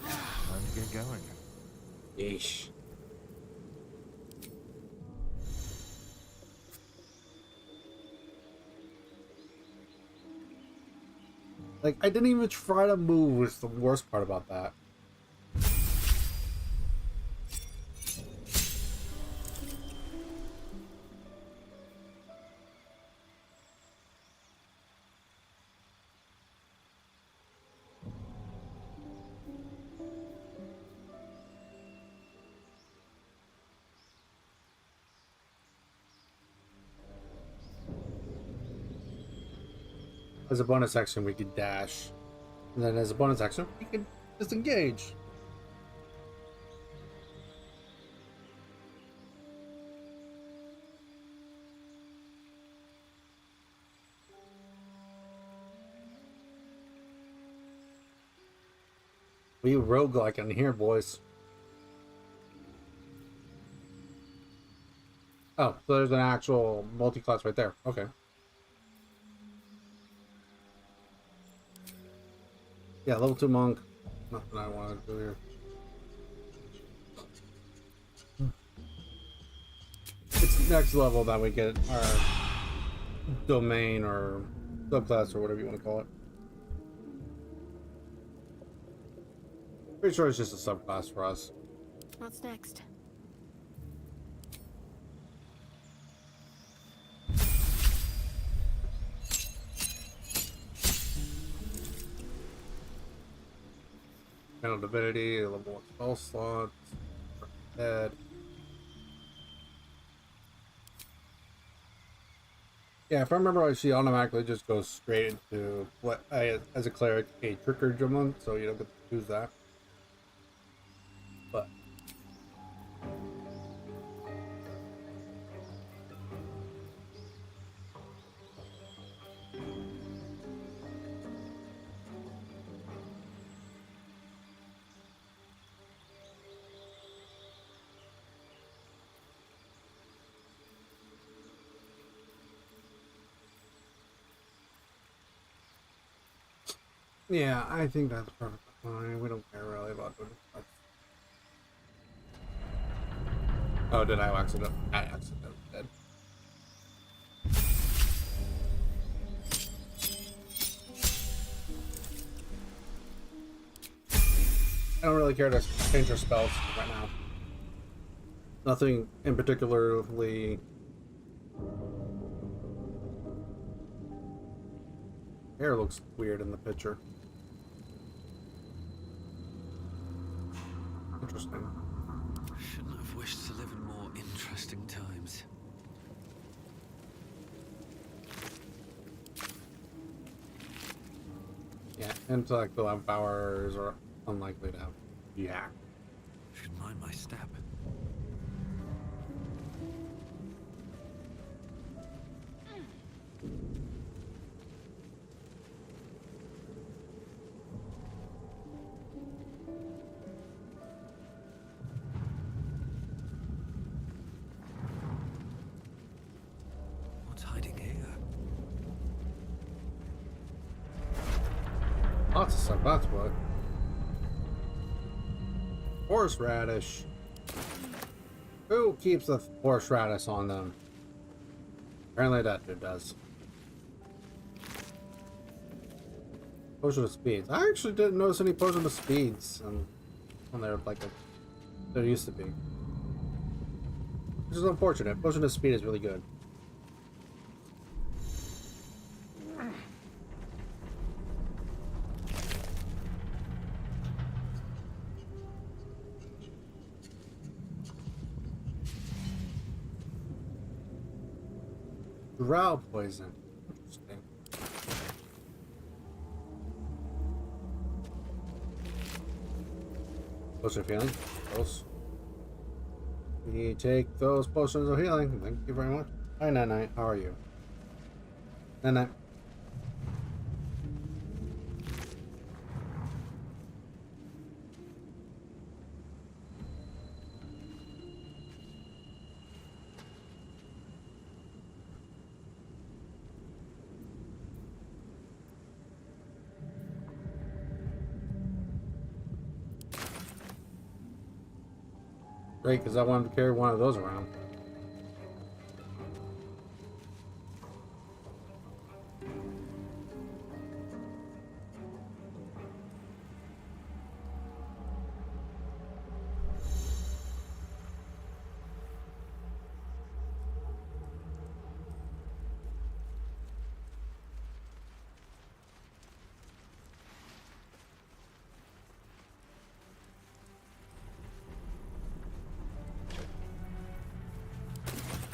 Time to get going. Yeesh. Like, I didn't even try to move, was the worst part about that. As a bonus action, we could dash. And then as a bonus action, we could disengage. We roguelike in here, boys. Oh, so there's an actual multi-class right there. Okay. Yeah, level 2 monk. Nothing I want to do here. It's next level that we get our domain or subclass or whatever you want to call it. Pretty sure it's just a subclass for us. What's next? Channel divinity, level 1 spell slots, head. Yeah, if I remember right, she automatically just goes straight into what I, as a cleric, a trigger jumping, so you don't get to choose that. But yeah, I think that's perfectly fine. We don't care really about doing it. Oh, did I accident? I accidentally did. I don't really care to change her spells right now. Nothing in particularly. Hair looks weird in the picture. Interesting. Shouldn't have wished to live in more interesting times. Yeah, intellectual powers are unlikely to have. Yeah. Should mind my step. What's hiding here? Lots of stuff, that's what. Horseradish. Who keeps the horseradish on them? Apparently that dude does. Potion of speeds. I actually didn't notice any potion of speeds on there like there used to be. Which is unfortunate. Potion of speed is really good. Drow poison. Interesting. Potion of healing. Those. We take those potions of healing. Thank you very much. Hi, Night. How are you? Night. Great, because I wanted to carry one of those around.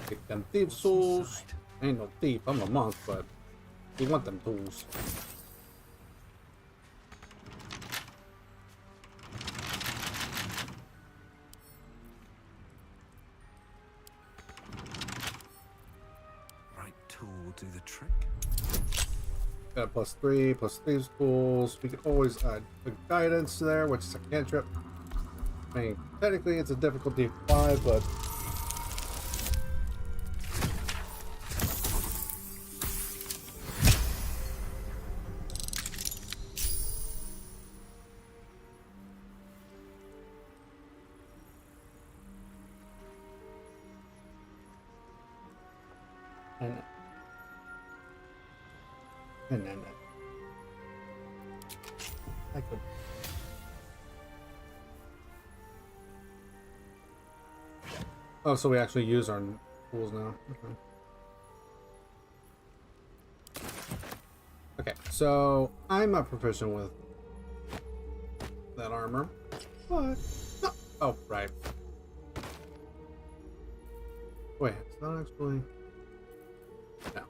Get them thief souls. Ain't no thief, I'm a monk, but you want them tools. Right tool will do the trick. Got a +3, +3 schools. We can always add the guidance there, which is a cantrip. I mean, technically it's a difficulty 5, but and I could. Oh, so we actually use our tools now. Okay, so I'm not proficient with that armor, but no. Oh, right. Wait, it's not actually. No.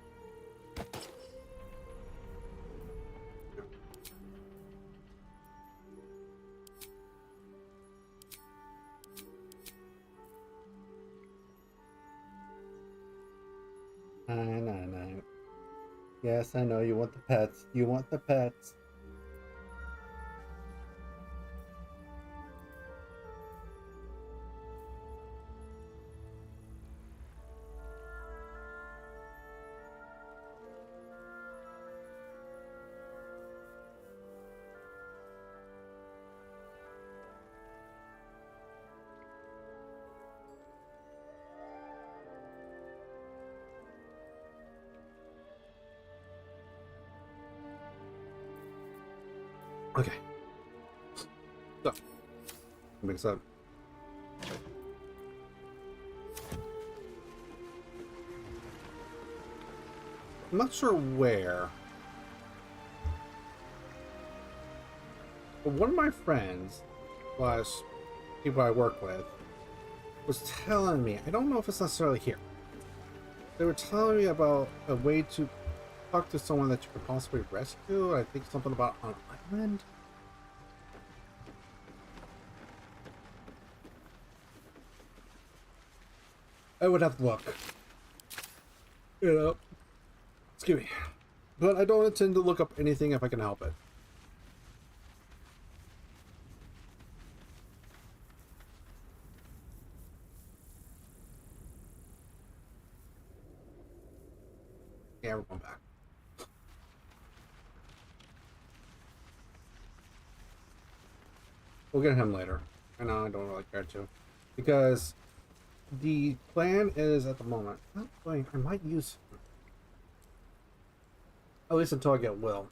No. Yes, I know you want the pets. You want the pets. Okay. So, mix up. I'm not sure where. But one of my friends, slash people I work with, was telling me, I don't know if it's necessarily here. They were telling me about a way to talk to someone that you could possibly rescue. I think something about on an island. I would have to look. You know. Excuse me. But I don't intend to look up anything if I can help it. Yeah, we're going back. We'll get him later. I know I don't really care to. Because the plan is at the moment. Actually, I might use him. At least until I get Will.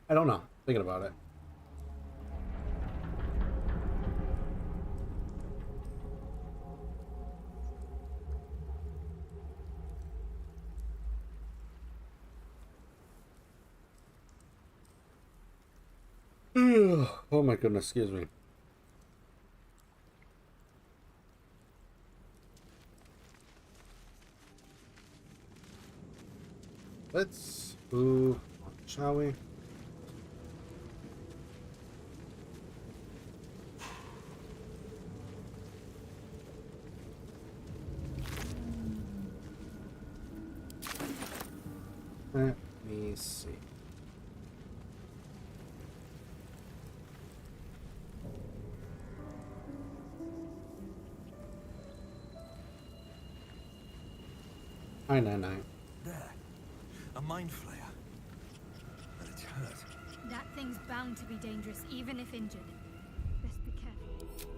I don't know. Thinking about it. Oh my goodness, excuse me. Let's move on, shall we? Let me see. Nine. There. A mind flayer. But it's hurt. That thing's bound to be dangerous, even if injured. Best be careful.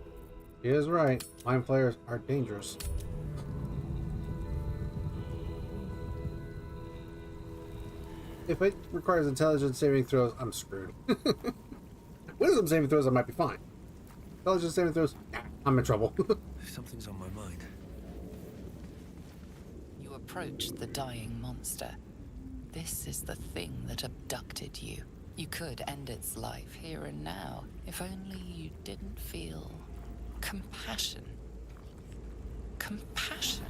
He is right. Mind flayers are dangerous. If it requires intelligence saving throws, I'm screwed. Wisdom saving throws, I might be fine. Intelligence saving throws, nah, I'm in trouble. Something's on my mind. You approach the dying monster. This is the thing that abducted you. You could end its life here and now, if only you didn't feel compassion. Compassion.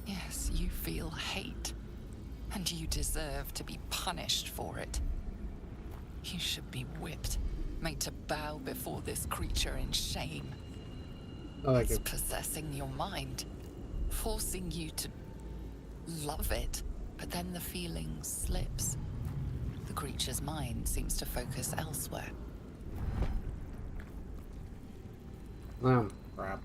Yes, you feel hate, and you deserve to be punished for it. You should be whipped, made to bow before this creature in shame. I like It's it. possessing your mind, forcing you to love it, but then the feeling slips. The creature's mind seems to focus elsewhere. Oh, crap.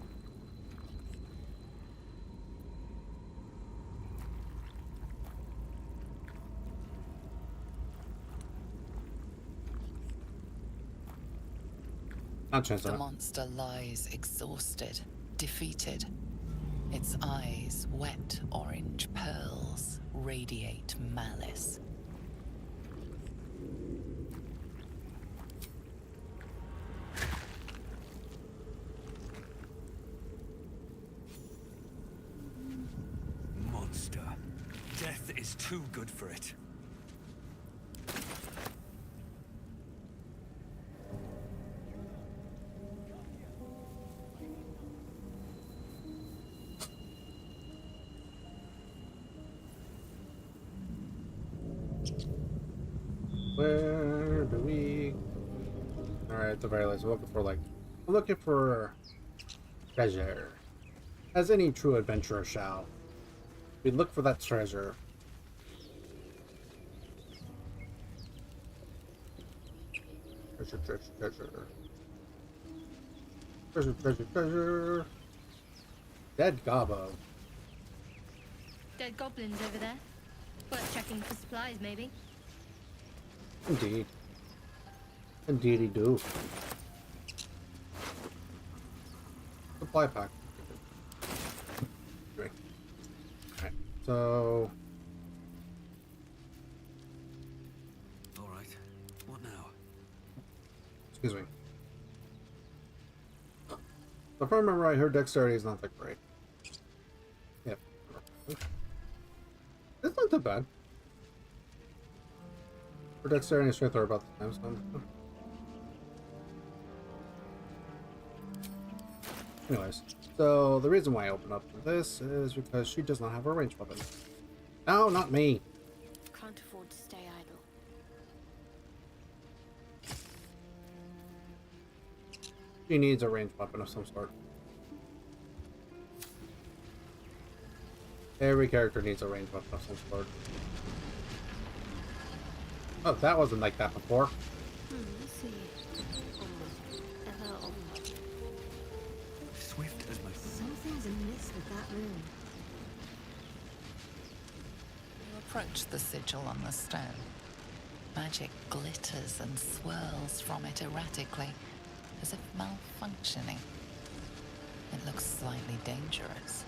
Not chance The on it. monster lies exhausted, defeated. Its eyes, wet orange pearls, radiate malice. Monster. Death is too good for it. Where do we... Alright, at the very least, I'm looking for treasure. As any true adventurer shall. We look for that treasure. Treasure, treasure, treasure. Treasure, treasure, treasure. Dead gobbo. Dead goblins over there. Worth checking for supplies, maybe. Indeed. Indeedy do. Supply pack. Great. Alright, so... All right. What now? Excuse me. So if I remember right, her dexterity is not that great. Yep. It's not that bad. Her dexterity and strength are about the same, so... Anyways, so the reason why I opened up this is because she does not have a ranged weapon. No, not me. Can't afford to stay idle. She needs a ranged weapon of some sort. Every character needs a ranged weapon of some sort. Oh, that wasn't like that before. Let's see. Almost. Ever almost. Swift as my... Something's amiss with that room. You approach the sigil on the stone. Magic glitters and swirls from it erratically, as if malfunctioning. It looks slightly dangerous.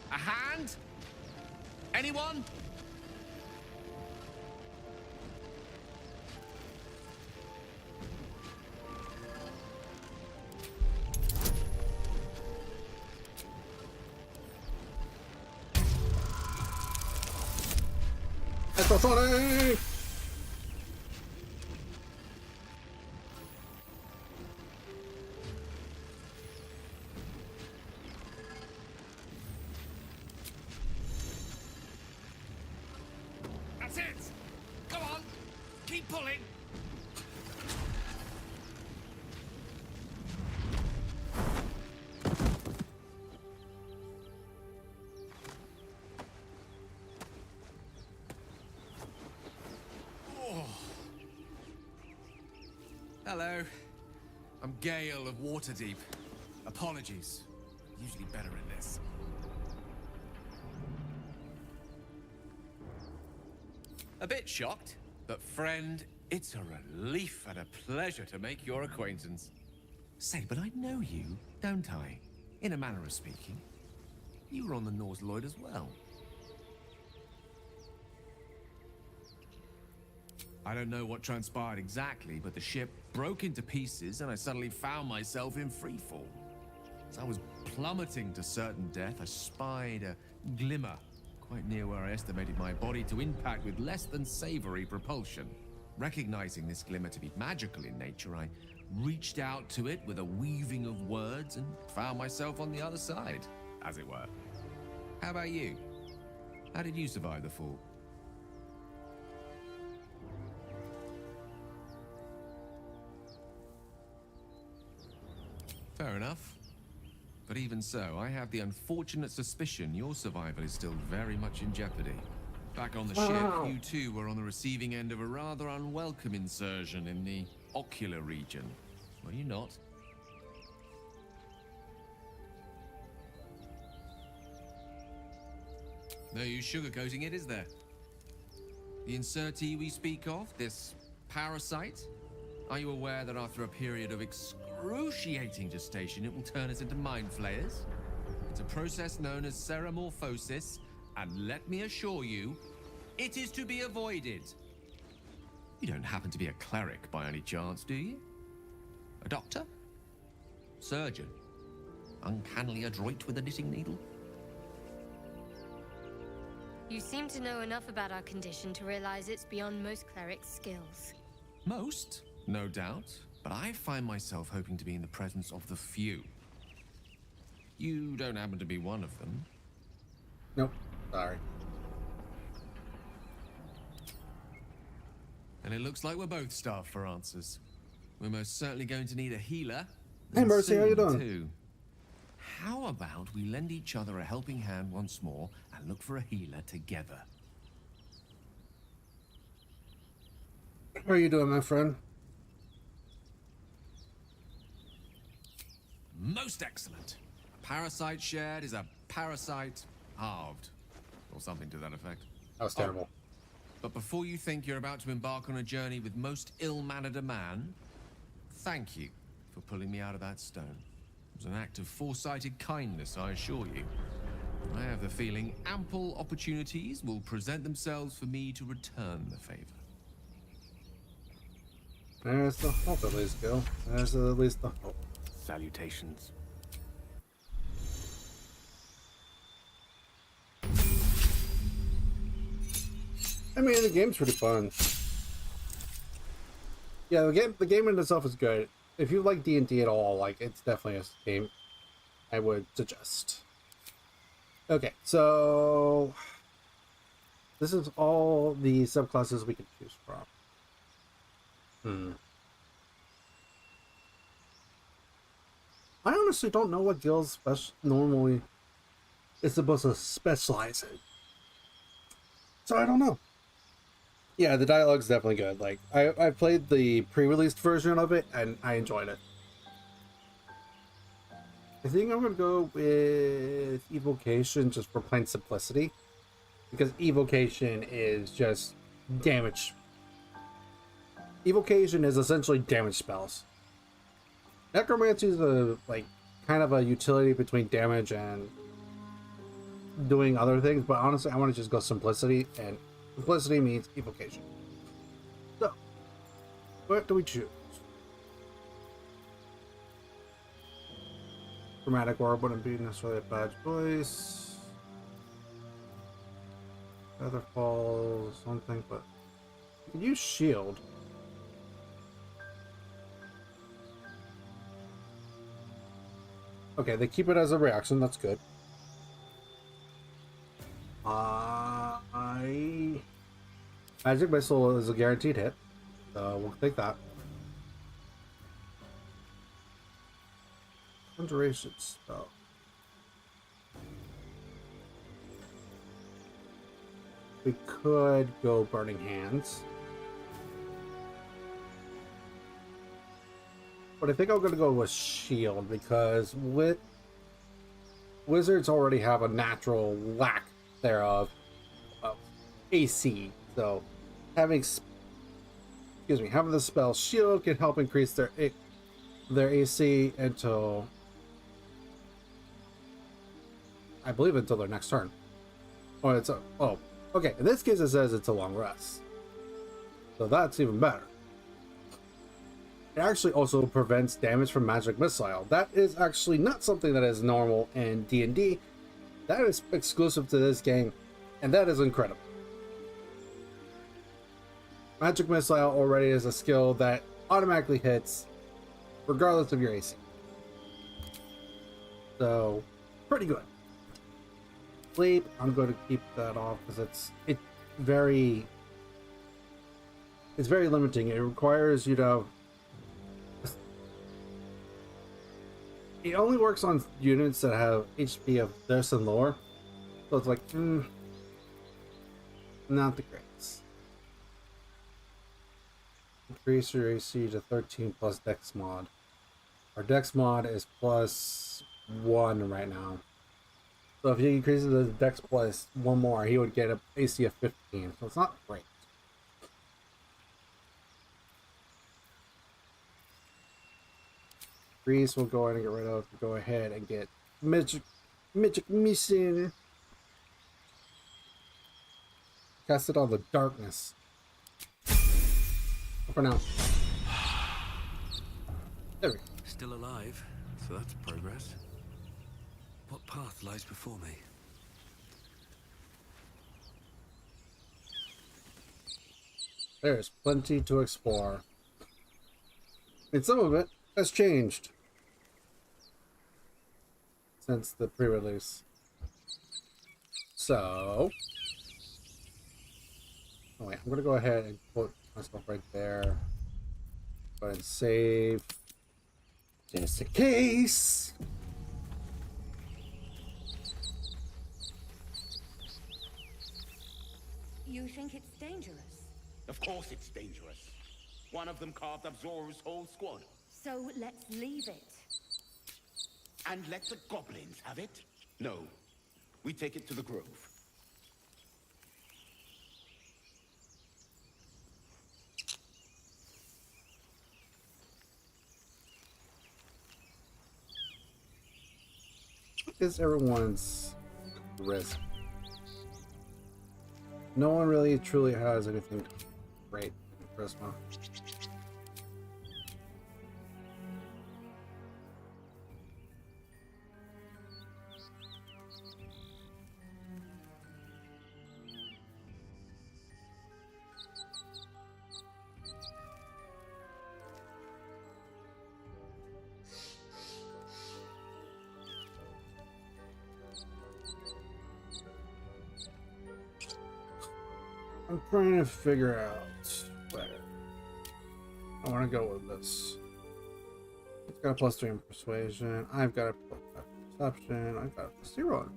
A hand? Anyone? Electrosonic! That's it! Go on! Keep pulling! Hello. I'm Gale of Waterdeep. Apologies. Usually better at this. A bit shocked, but friend, it's a relief and a pleasure to make your acquaintance. Say, but I know you, don't I? In a manner of speaking. You were on the Norse Lloyd as well. I don't know what transpired exactly, but the ship broke into pieces and I suddenly found myself in freefall. As I was plummeting to certain death, I spied a glimmer quite near where I estimated my body to impact with less than savory propulsion. Recognizing this glimmer to be magical in nature, I reached out to it with a weaving of words and found myself on the other side, as it were. How about you? How did you survive the fall? Fair enough. But even so, I have the unfortunate suspicion your survival is still very much in jeopardy. Back on the ship, you too were on the receiving end of a rather unwelcome insertion in the ocular region. Were you not? No use sugarcoating it, is there? The insertee we speak of, this parasite, are you aware that after a period of excruciating gestation, it will turn us into mind flayers? It's a process known as ceramorphosis, and let me assure you, it is to be avoided. You don't happen to be a cleric by any chance, do you? A doctor? Surgeon? Uncannily adroit with a knitting needle? You seem to know enough about our condition to realize it's beyond most clerics' skills. Most, no doubt, but I find myself hoping to be in the presence of the few. You don't happen to be one of them. Nope. Sorry. And it looks like we're both starved for answers. We're most certainly going to need a healer. Hey, and Mercy, how you soon, doing? too. How about we lend each other a helping hand once more and look for a healer together? How are you doing, my friend? Most excellent. A parasite shared is a parasite halved. Or something to that effect. That was terrible. But before you think you're about to embark on a journey with most ill-mannered a man, thank you for pulling me out of that stone. It was an act of foresighted kindness, I assure you. I have the feeling ample opportunities will present themselves for me to return the favor. There's the hope, at least, Gil. There's at least the hope. Salutations. I mean, the game's pretty fun. Yeah, the game in itself is good. If you like D&D at all, like, it's definitely a game I would suggest. Okay, so this is all the subclasses we can choose from. I honestly don't know what guilds normally is supposed to specialize in. So I don't know. Yeah, the dialogue's definitely good. Like, I played the pre-released version of it, and I enjoyed it. I think I'm gonna go with Evocation just for plain simplicity. Because Evocation is just damage. Evocation is essentially damage spells. Necromancy is kind of a utility between damage and doing other things, but honestly, I want to just go simplicity, and simplicity means evocation. So, what do we choose? Chromatic orb wouldn't be necessarily a bad choice. Feather falls, something, but you can use shield. Okay, they keep it as a reaction, that's good. Magic Missile is a guaranteed hit, so we'll take that. Conjuration spell. We could go Burning Hands. but I think I'm gonna go with shield because with wizards already have a natural lack thereof of AC. So having having the spell shield can help increase their AC until, I believe, until their next turn. Or it's a, oh, okay. In this case, it says it's a long rest, so that's even better. It actually also prevents damage from magic missile. That is actually not something that is normal in D&D. That is exclusive to this game, and that is incredible. Magic missile already is a skill that automatically hits regardless of your AC. So, pretty good. Sleep, I'm going to keep that off because it's very limiting. It requires you to. It only works on units that have HP of this and lower, so it's like not the greatest. Increase your AC to 13 plus Dex mod. Our Dex mod is +1 right now. So if he increases the Dex plus 1 more, he would get an AC of 15. So it's not great. Grease will go ahead and get rid of. Go ahead and get Magic Mission. Cast it on the darkness. For now. There we go. Still alive, so that's progress. What path lies before me? There's plenty to explore. And some of it has changed since the pre-release. So, oh wait, I'm gonna go ahead and put myself right there. Go ahead and save, just in case. You think it's dangerous? Of course it's dangerous. One of them carved up Zoru's whole squad. So let's leave it. And let the goblins have it? No. We take it to the grove. Is everyone's risk? No one really truly has anything great in charisma. I'm trying to figure out where I want to go with this. It's got a +3 in persuasion. I've got a +5 perception. I've got a +0 in.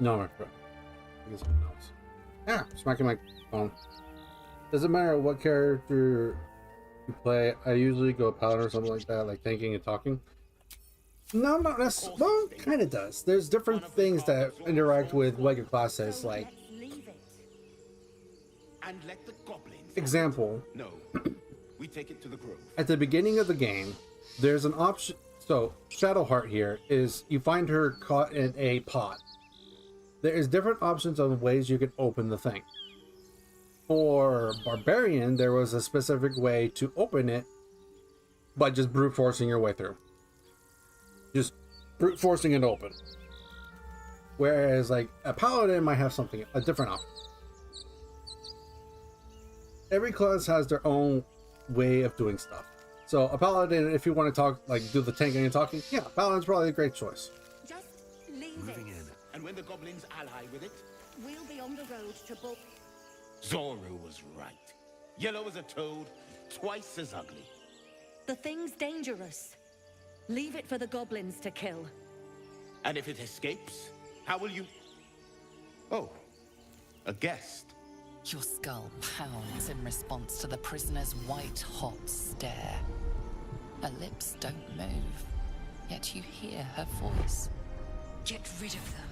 No, I'm correct. I think it's something else. Yeah, smacking my phone. Doesn't matter what character you play. I usually go paladin or something like that, like thinking and talking. No, not necessarily. Well, kind of does. There's different things that interact with what your class says. Like, And let the goblins. example. No. We take it to the grove. At the beginning of the game, there's an option. So Shadowheart here is you find her caught in a pot. There is different options of ways you can open the thing. For Barbarian, there was a specific way to open it by just brute forcing your way through. Just brute forcing it open. Whereas, like, a Paladin might have something, a different option. Every class has their own way of doing stuff. So, a Paladin, if you want to talk, like, do the tanking and talking, yeah, Paladin's probably a great choice. Just leave Moving it. in. And when the goblins ally with it, We'll be on the road to Baldur. Zoru was right. Yellow as a toad, twice as ugly. The thing's dangerous. Leave it for the goblins to kill. And if it escapes, how will you... Oh, a guest. Your skull pounds in response to the prisoner's white-hot stare. Her lips don't move, yet you hear her voice. Get rid of them.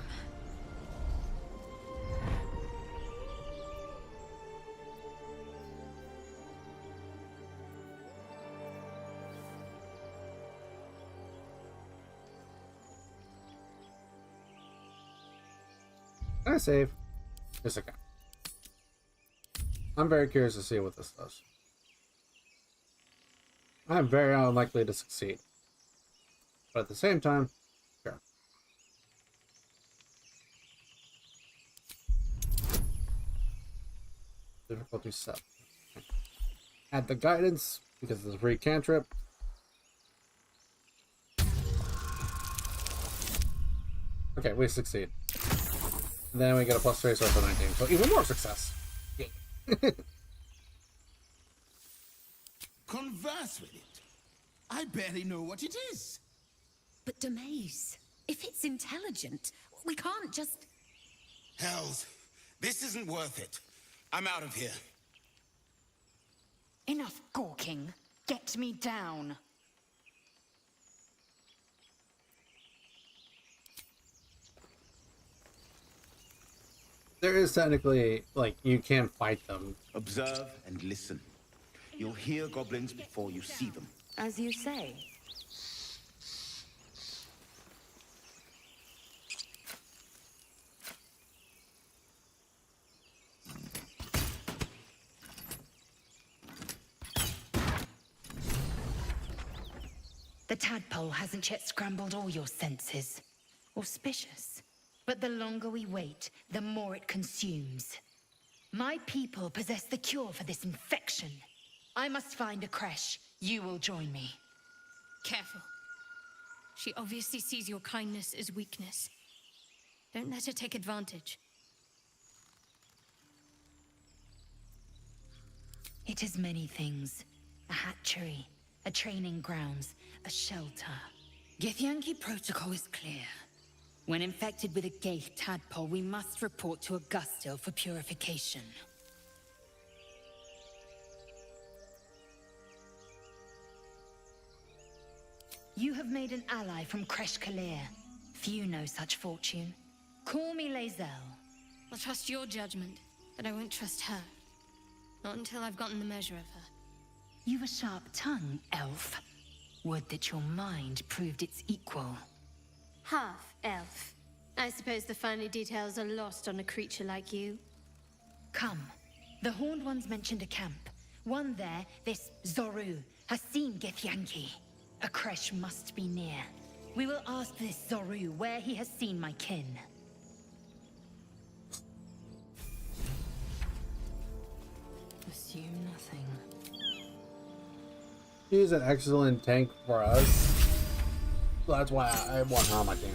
Can I save? Yes, I can. I'm very curious to see what this does. I'm very unlikely to succeed. But at the same time, sure. Difficulty 7. Okay. Add the guidance because it's a free cantrip. Okay, we succeed. And then we get a plus 3 for 19, so even more success. Converse with it. I barely know what it is. But Demaze, if it's intelligent, we can't just... Hells, this isn't worth it. I'm out of here. Enough gawking. Get me down. There is technically, like, you can fight them. Observe and listen. You'll hear goblins before you see them. As you say. The tadpole hasn't yet scrambled all your senses. Auspicious. But the longer we wait, the more it consumes. My people possess the cure for this infection. I must find a creche. You will join me. Careful. She obviously sees your kindness as weakness. Don't let her take advantage. It is many things. A hatchery, a training grounds, a shelter. Githyanki protocol is clear. When infected with a Gaith tadpole, we must report to Augustil for purification. You have made an ally from Kresh Kalir. Few know such fortune. Call me Lae'zel. I'll trust your judgment, but I won't trust her. Not until I've gotten the measure of her. You've a sharp tongue, elf. Would that your mind proved its equal. Half-elf. I suppose the finer details are lost on a creature like you. Come. The Horned Ones mentioned a camp. One there, this Zoru, has seen Githyanki. A creche must be near. We will ask this Zoru where he has seen my kin. Assume nothing. He's an excellent tank for us. So that's why I want her on my team.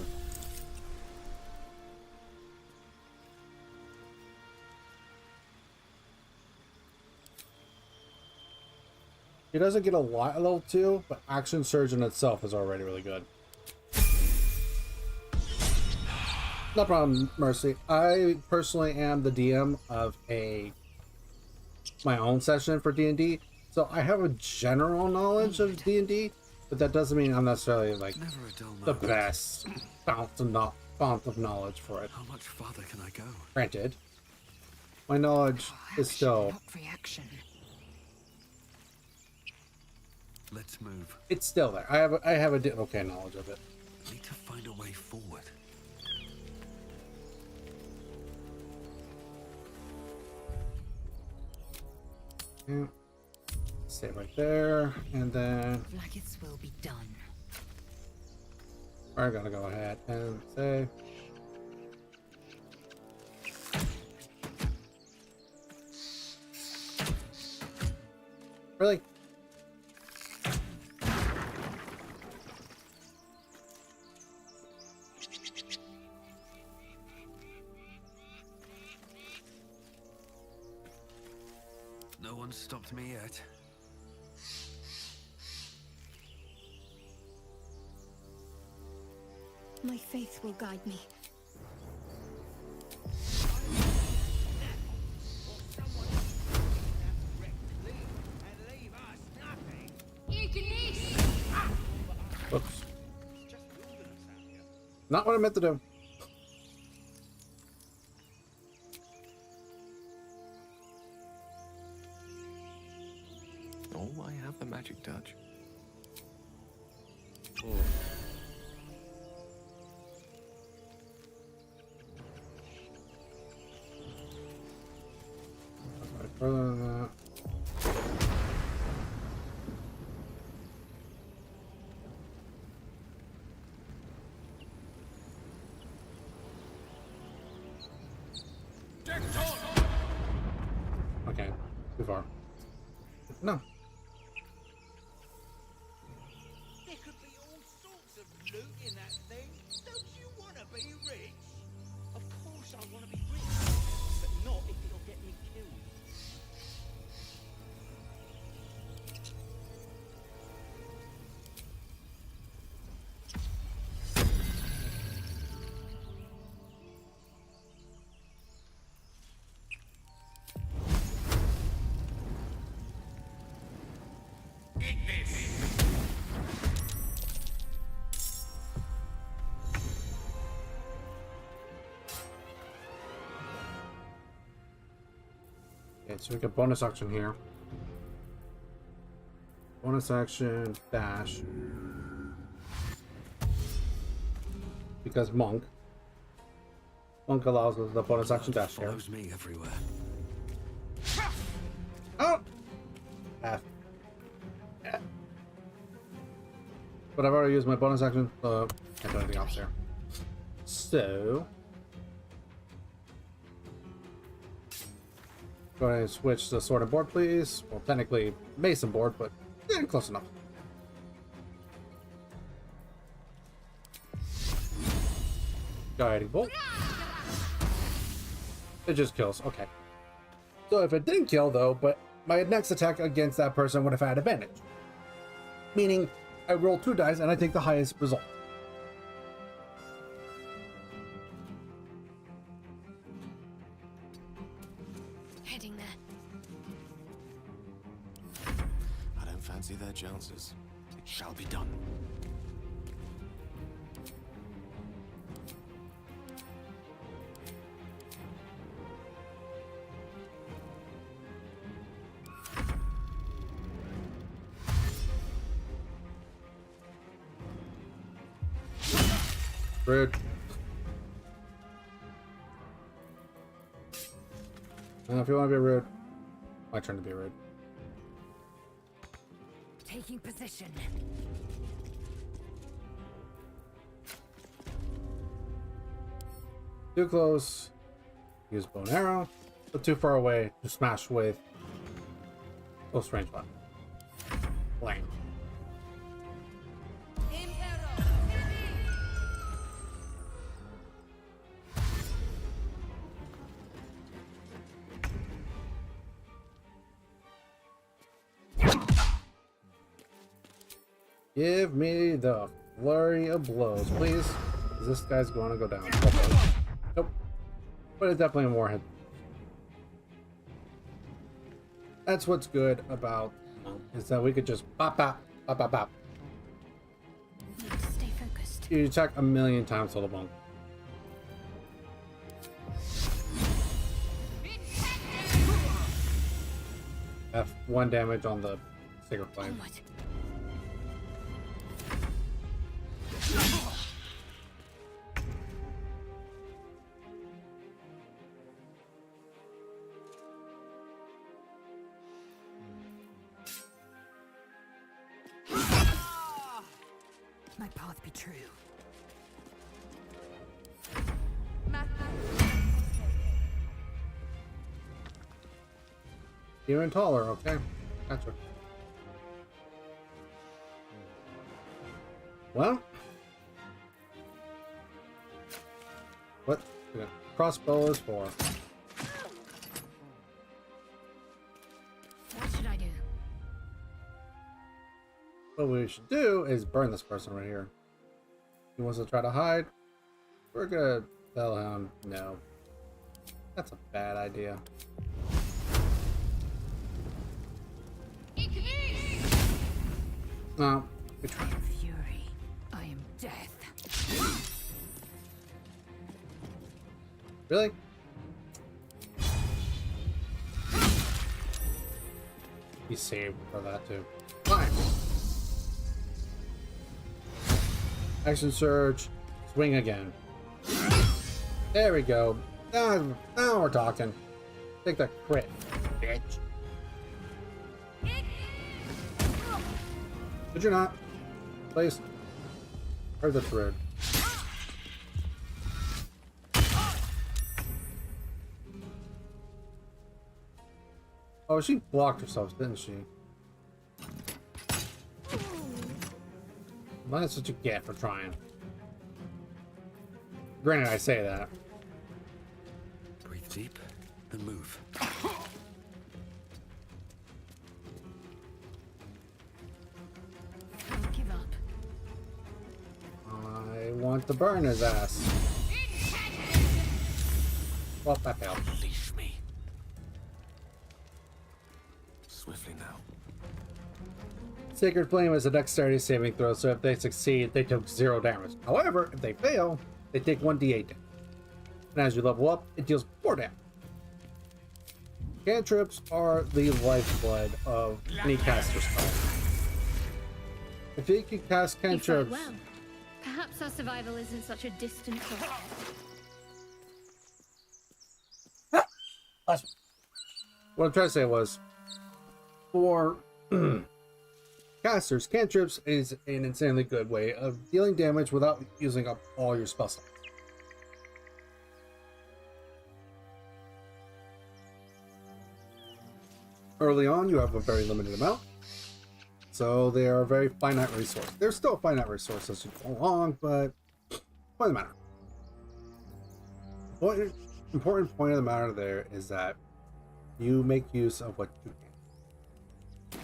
He doesn't get a lot at level 2, but Action Surge in itself is already really good. No problem, Mercy. I personally am the DM of my own session for D&D, so I have a general knowledge of D&D, but that doesn't mean I'm necessarily like the best fount of knowledge for it. How much farther can I go? Granted, my knowledge is still... Not reaction. Let's move. It's still there. I have a okay knowledge of it. Need to find a way forward. Yeah. Stay right there, and then Like its will be done. we're gonna go ahead and say really? No one's stopped me yet. My faith will guide me. Whoops. Not what I meant to do. Oh, I have the magic touch. Further than that. Okay, too far. No. There could be all sorts of loot in that thing. Don't you want to be rich? Of course I want to be rich, but not if it'll get me killed. Okay, so we get bonus action here. Bonus action, dash. Because Monk allows us the bonus action dash here. Follows me everywhere. Oh! F. F. But I've already used my bonus action, so can't do anything else here. So go ahead and switch the sword and board, please. Well, technically mason board, but close enough. Guiding bolt. It just kills. Okay. So if it didn't kill, though, but my next attack against that person would have had advantage. Meaning, I roll 2 dice and I take the highest result. Heading there. I don't fancy their chances. It shall be done. Rude. If you want to be rude, my turn to be rude. Taking position. Too close. Use bow and arrow. But too far away to smash with close range weapon. Lame. Give me the flurry of blows, please. This guy's going to go down. Okay. Nope. But it's definitely a warhead. That's what's good about is that we could just pop, pop, pop, pop, pop. Need to stay focused. You attack a million times with a monk. F1 damage on the Sacred Flame. Onward. My path be true. Even taller, okay. Gotcha. Well. What? Crossbow is for. What should I do? What we should do is burn this person right here. He wants to try to hide. We're gonna tell him no. That's a bad idea. No, we tried. Fury, I am death. Really? He's saved for that too. Fine. Action surge. Swing again. There we go. Now we're talking. Take the crit, bitch. Did you not? Please. Heard that's rude. Oh, she blocked herself, didn't she? Well, that's what you get for trying. Granted, I say that. Breathe deep and move. Don't give up. I want to burn his ass. Well, that failed. Unleash me. Swiftly now. Sacred Flame is a dexterity saving throw, so if they succeed, they take 0 damage. However, if they fail, they take 1d8 damage. And as you level up, it deals 4 damage. Cantrips are the lifeblood of any caster spell. If you can cast You fight cantrips, well. Perhaps our survival isn't such a distant thought. what I'm trying to say was, for casters, cantrips is an insanely good way of dealing damage without using up all your spell slots. Early on, you have a very limited amount, so they are a very finite resource. They're still a finite resource as you go along, but point of the matter. What important point of the matter there is that you make use of what you can.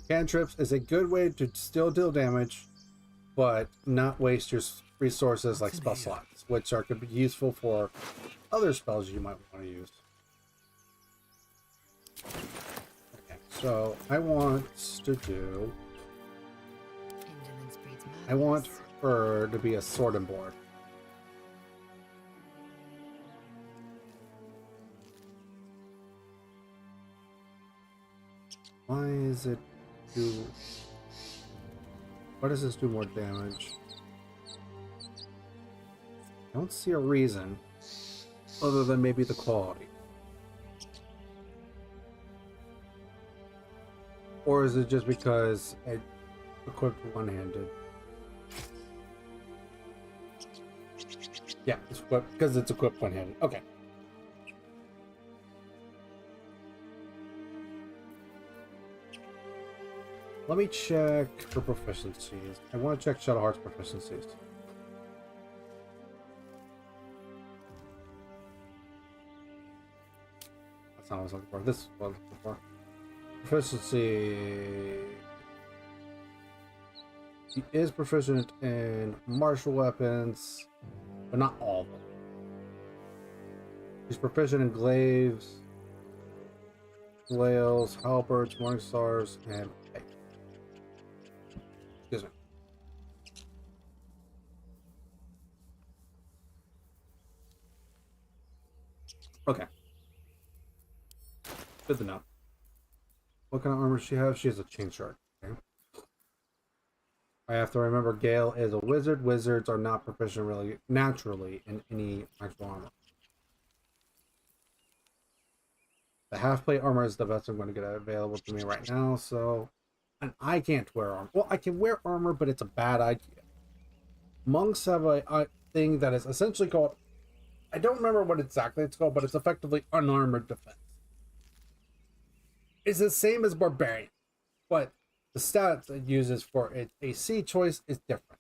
Cantrips is a good way to still deal damage, but not waste your resources like spell slots, which could be useful for other spells you might want to use. Okay, so I want to do. Indolence breeds madness. I want her to be a sword and board. Why is it do? Why does this do more damage? I don't see a reason other than maybe the quality. Or is it just because it equipped one-handed? Yeah, it's equipped because it's equipped one-handed. Okay. Let me check her proficiencies. I want to check Shadowheart's proficiencies. That's not what I was looking for. This is what I was looking for. Proficiency. He is proficient in martial weapons, but not all of them. He's proficient in glaives, flails, halberds, morning stars, and pike. Excuse me. Okay. Good to know. What kind of armor does she have? She has a chain shard. Okay. I have to remember Gale is a wizard. Wizards are not proficient really naturally in any actual armor. The half-plate armor is the best I'm going to get available to me right now, so... And I can't wear armor. Well, I can wear armor, but it's a bad idea. Monks have a thing that is essentially called... I don't remember what exactly it's called, but it's effectively unarmored defense. It's the same as barbarian, but the stats it uses for its AC choice is different.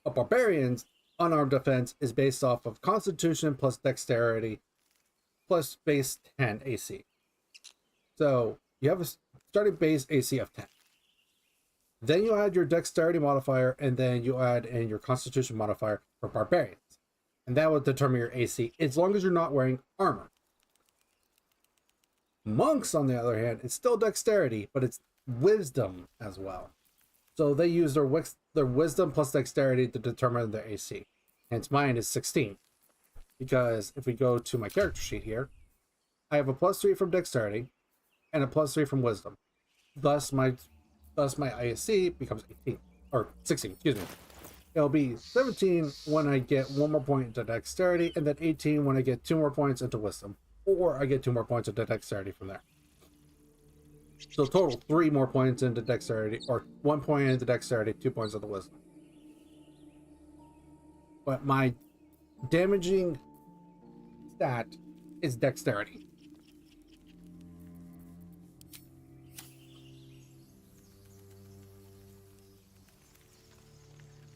A barbarian's unarmed defense is based off of Constitution plus Dexterity plus base 10 AC. So you have a starting base AC of 10. Then you add your Dexterity modifier, and then you add in your Constitution modifier for barbarians. and that will determine your AC as long as you're not wearing armor. Monks, on the other hand, it's still dexterity, but it's wisdom as well. So they use their wisdom plus dexterity to determine their AC. Hence mine is 16. Because if we go to my character sheet here, I have a +3 from dexterity and a +3 from wisdom. Thus my AC becomes 18 or 16, excuse me. It'll be 17 when I get 1 more point into dexterity, and then 18 when I get 2 more points into wisdom. Or I get 2 more points into dexterity from there. So total 3 more points into dexterity, or 1 point into dexterity, 2 points into wisdom. But my damaging stat is dexterity.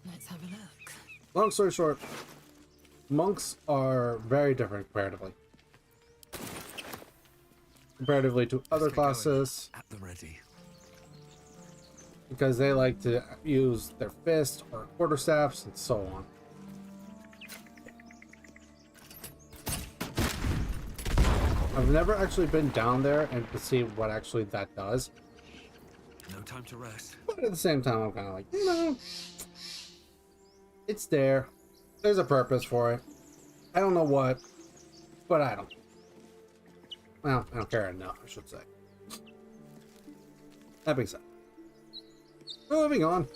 Let's have a look. Long story short, monks are very different comparatively to other classes, At the ready. because they like to use their fists or quarterstaffs and so on. I've never actually been down there and to see what actually that does, No time to rest. but at the same time I'm kind of like, it's there. There's a purpose for it. I don't know what, but I don't. Well, I don't care enough, I should say. That being said, moving on.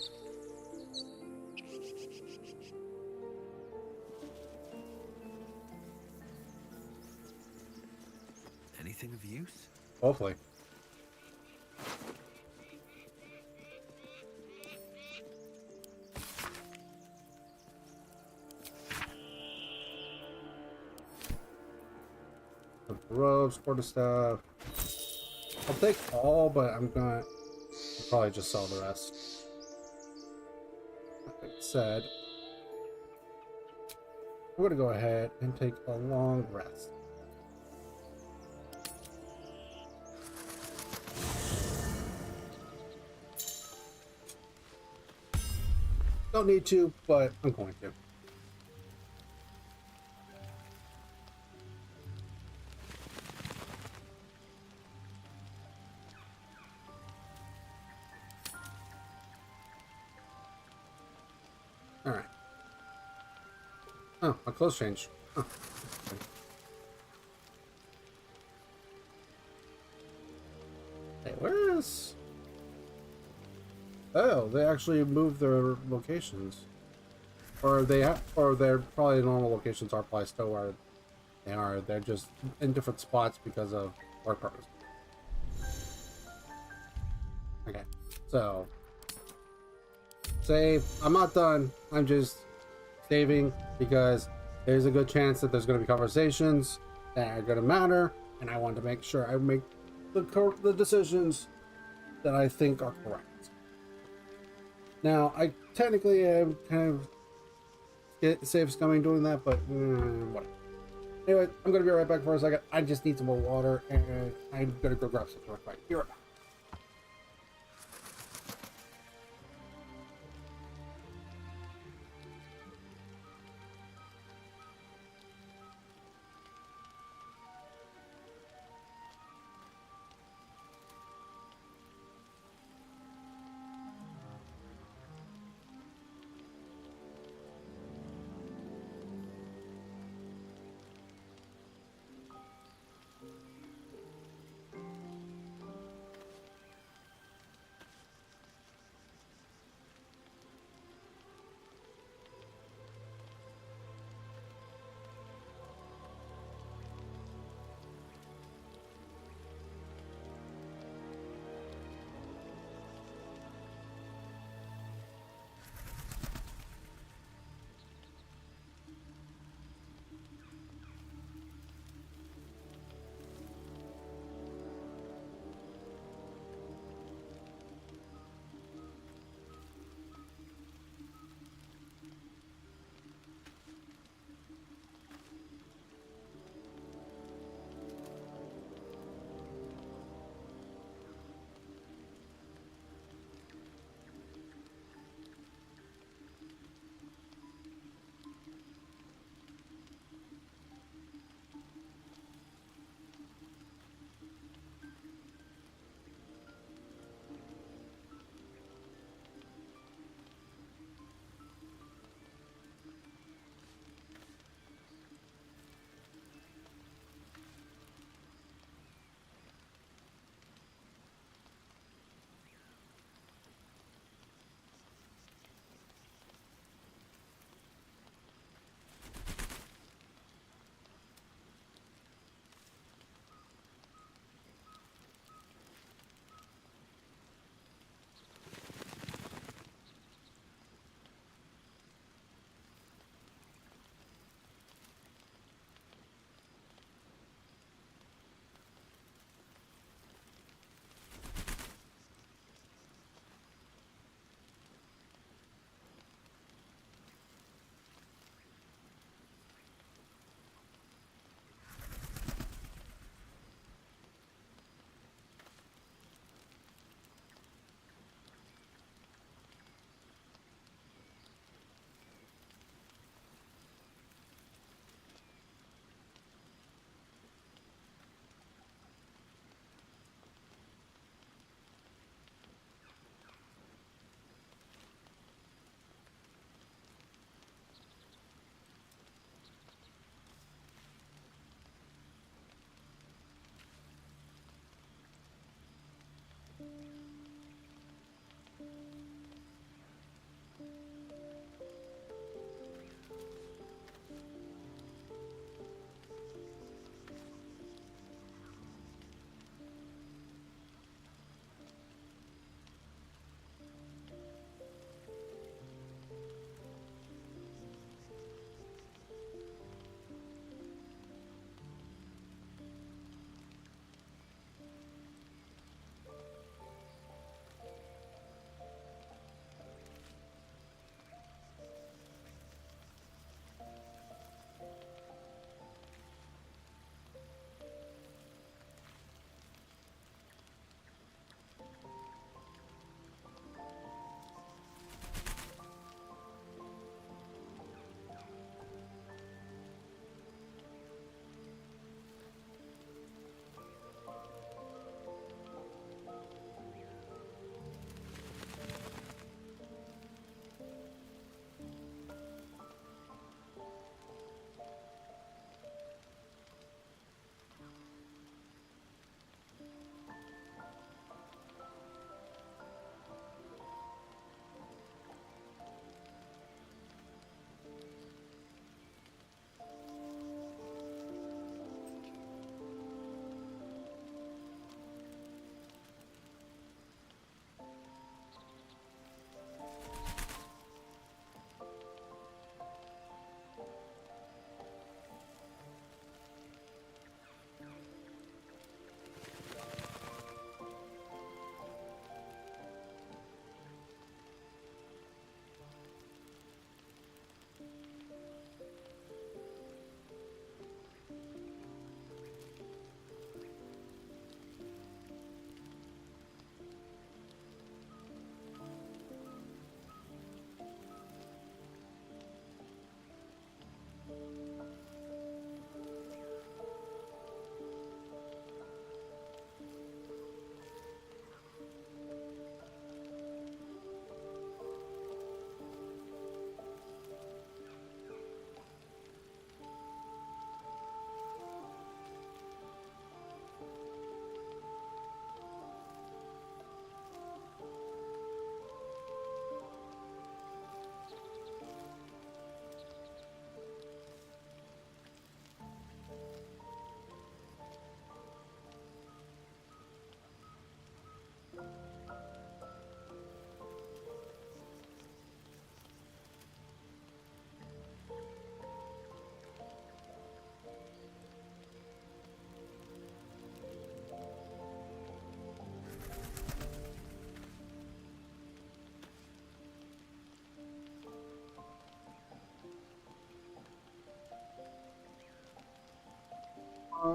Anything of use? Hopefully. Some robes, quarterstaff. I'll take all, but I'll probably just sell the rest. Like I said, we're gonna go ahead and take a long rest. Don't need to, but I'm going to. Alright. Oh, a close change. Oh. Hey, where is... Oh, they actually moved their locations. Or their probably normal locations are probably still where they are. They're just in different spots because of work purpose. Okay, so save. I'm not done. I'm just saving because there's a good chance that there's going to be conversations that are going to matter, and I want to make sure I make the decisions that I think are correct. Now, I technically am kind of safe scumming doing that, but whatever. Anyway, I'm going to be right back for a second. I just need some more water, and I'm going to go grab some real quick. Be right back.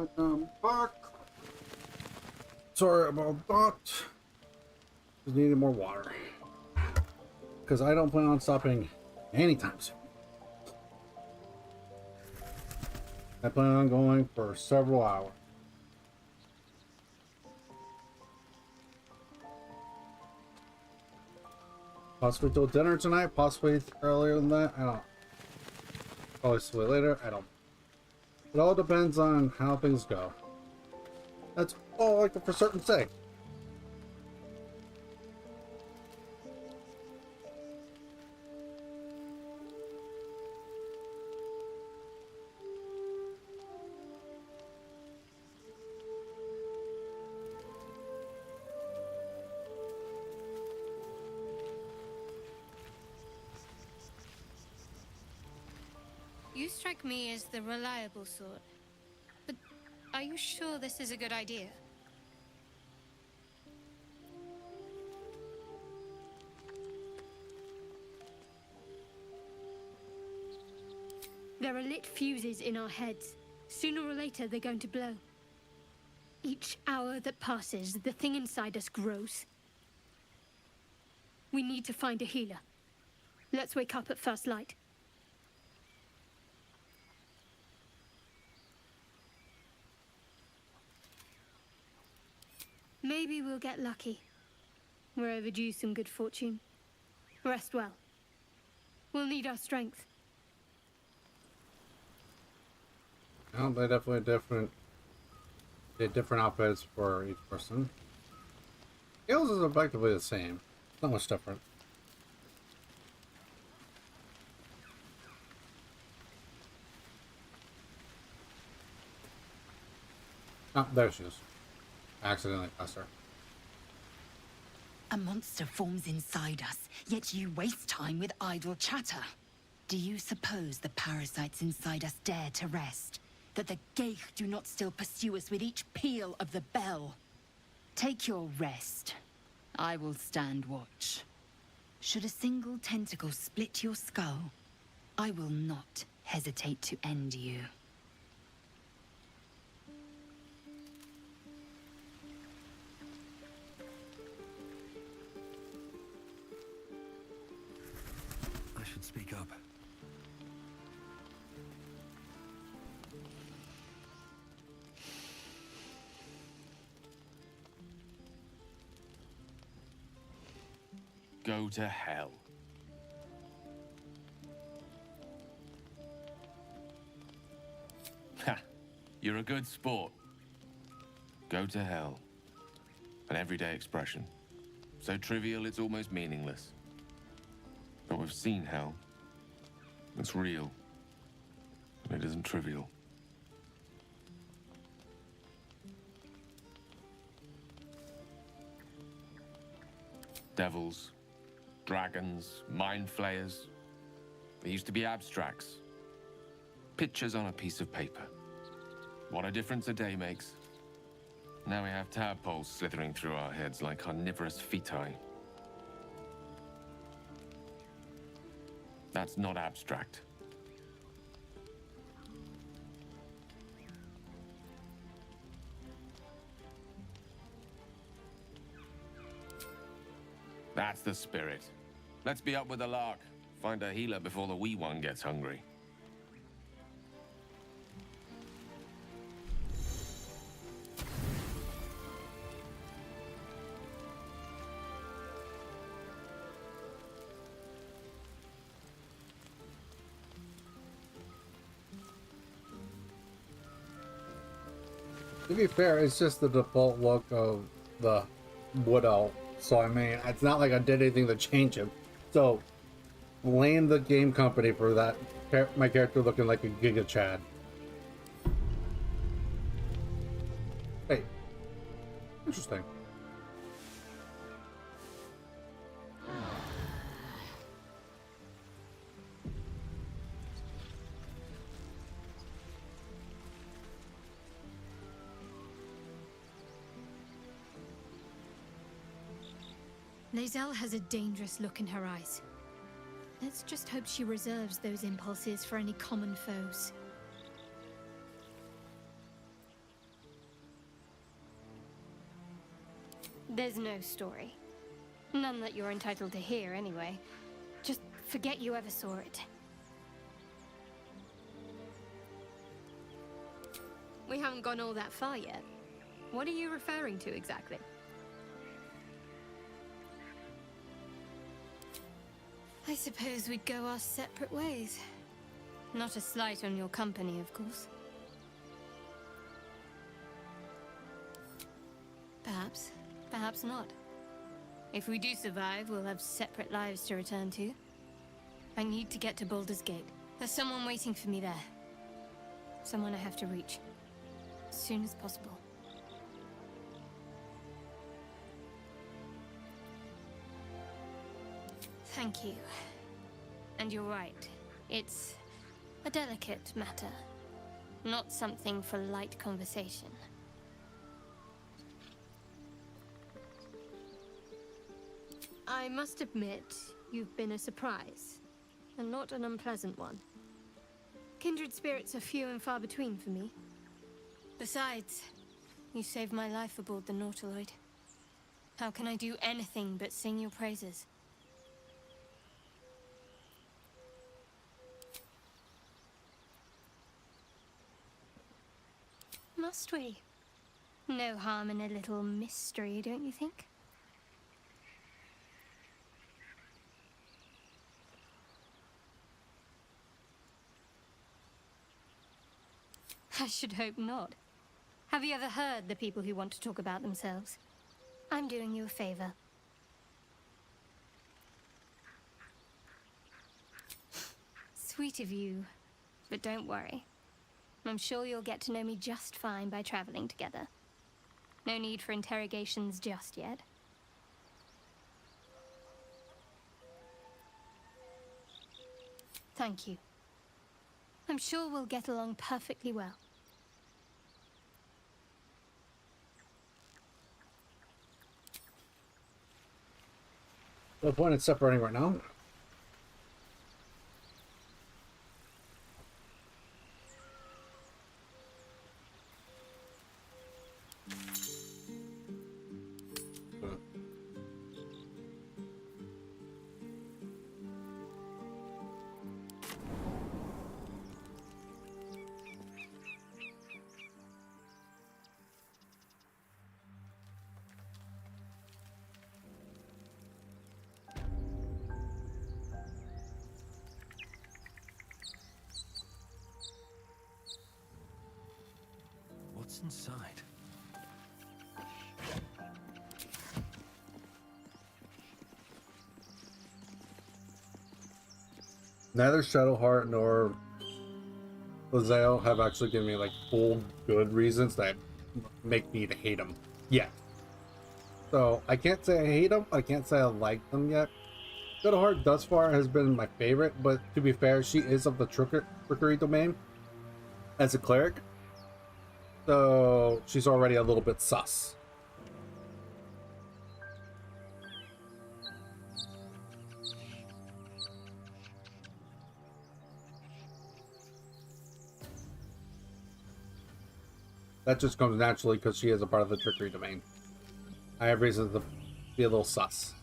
Welcome back. Sorry about that. Just needed more water. Because I don't plan on stopping anytime soon. I plan on going for several hours. Possibly till dinner tonight, possibly earlier than that. I don't know. Probably sleep later. I don't. It all depends on how things go. That's all I can for certain say. You strike me as the reliable sort. But are you sure this is a good idea? There are lit fuses in our heads. Sooner or later, they're going to blow. Each hour that passes, the thing inside us grows. We need to find a healer. Let's wake up at first light. Maybe we'll get lucky. We're overdue some good fortune. Rest well. We'll need our strength. Well, they definitely did different outfits for each person. Skills is effectively the same. Not much different. Ah, there she is. I accidentally passed her. A monster forms inside us, yet you waste time with idle chatter. Do you suppose the parasites inside us dare to rest? That the Geich do not still pursue us with each peal of the bell? Take your rest. I will stand watch. Should a single tentacle split your skull, I will not hesitate to end you. I should speak up. Go to hell. Ha! You're a good sport. Go to hell. An everyday expression. So trivial it's almost meaningless. But we've seen hell. It's real. And it isn't trivial. Devils, dragons, mind flayers. They used to be abstracts. Pictures on a piece of paper. What a difference a day makes. Now we have tadpoles slithering through our heads like carnivorous feti. That's not abstract. That's the spirit. Let's be up with the lark. Find a healer before the wee one gets hungry. To be fair, it's just the default look of the Wood Elf. So, I mean, it's not like I did anything to change him. So, blame the game company for that. My character looking like a Giga Chad. Hey. Interesting. Lae'zel has a dangerous look in her eyes. Let's just hope she reserves those impulses for any common foes. There's no story. None that you're entitled to hear, anyway. Just forget you ever saw it. We haven't gone all that far yet. What are you referring to exactly? I suppose we'd go our separate ways. Not a slight on your company, of course. Perhaps. Perhaps not. If we do survive, we'll have separate lives to return to. I need to get to Baldur's Gate. There's someone waiting for me there. Someone I have to reach. As soon as possible. Thank you. And you're right. It's a delicate matter. Not something for light conversation. I must admit, you've been a surprise. And not an unpleasant one. Kindred spirits are few and far between for me. Besides, you saved my life aboard the Nautiloid. How can I do anything but sing your praises? Must we? No harm in a little mystery, don't you think? I should hope not. Have you ever heard the people who want to talk about themselves? I'm doing you a favor. Sweet of you, but don't worry. I'm sure you'll get to know me just fine by traveling together. No need for interrogations just yet. Thank you. I'm sure we'll get along perfectly well. No point in separating right now. What's inside? Neither Shadowheart nor Lizelle have actually given me like full good reasons that make me to hate them yet. So I can't say I hate them. I can't say I like them yet. Shadowheart thus far has been my favorite, but to be fair, she is of the trickery domain as a cleric. So she's already a little bit sus. That just comes naturally because she is a part of the trickery domain. I have reasons to be a little sus.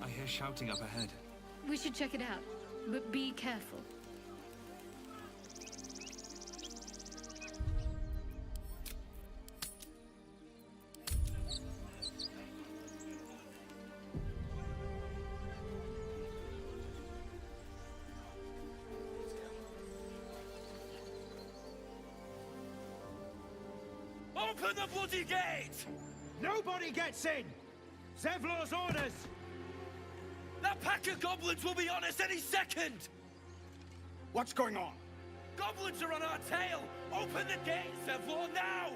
I hear shouting up ahead. We should check it out, but be careful. Open the bloody gate! Nobody gets in! Zevlor's orders! That pack of goblins will be on us any second! What's going on? Goblins are on our tail! Open the gates, Zevlor, now!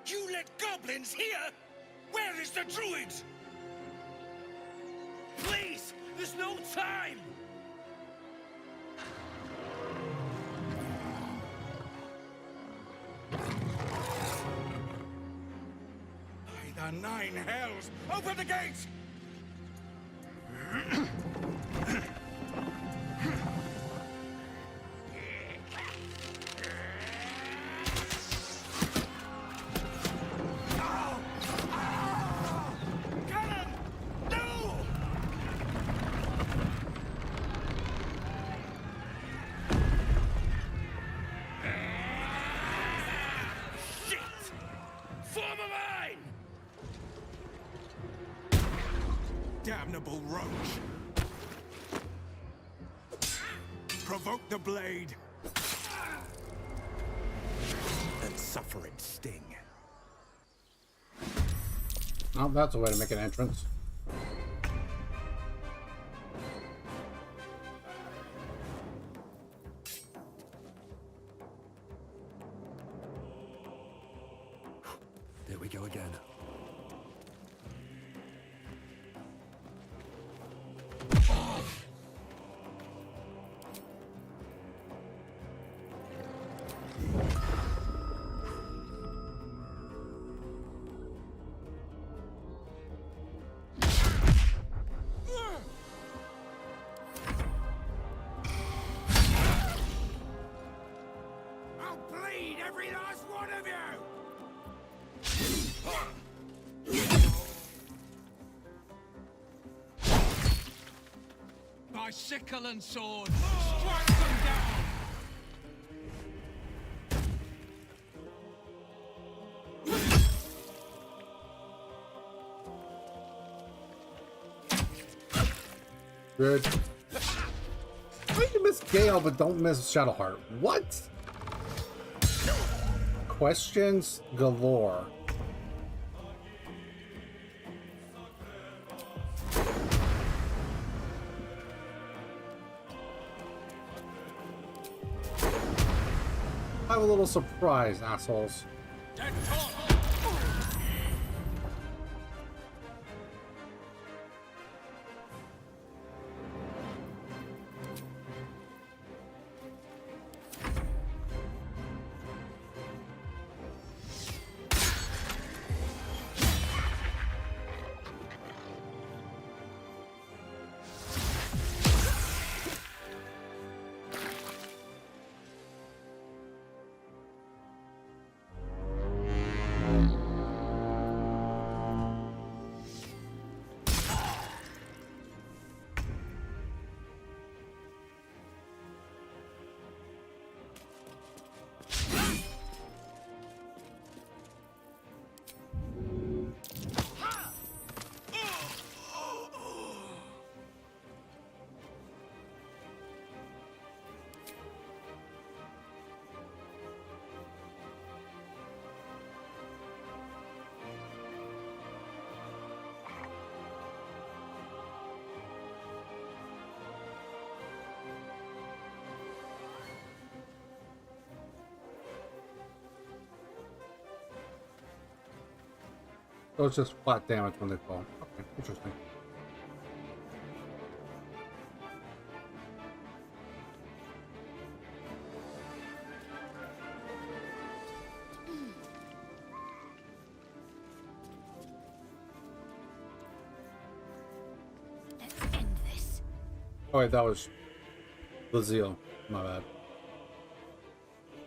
You let goblins here? Where is the druid? Please! There's no time! By the 9 hells! Open the gates! Damnable roach! Provoke the blade! And suffer its sting. Oh, that's a way to make an entrance. There we go again. I'll bleed every last one of you! By sickle and sword, strike them down! Good. Why you miss Gale but don't miss Shadowheart? What? Questions galore. I'm a little surprised, assholes. So it's just flat damage when they fall. Okay, interesting. Let's end this. Oh wait, that was Lazille. My bad.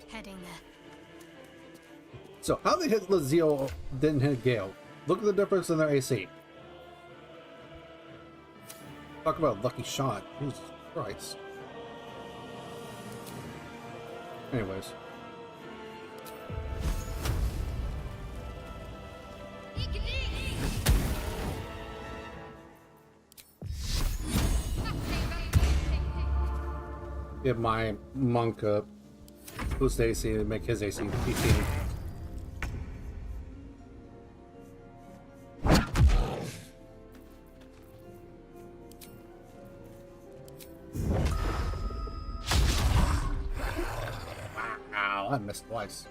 Heading there. So how they hit Lazille didn't hit Gale? Look at the difference in their AC. Talk about lucky shot. Jesus Christ. Anyways. Give my monk a boost AC and make his AC 18. Wow, I missed twice.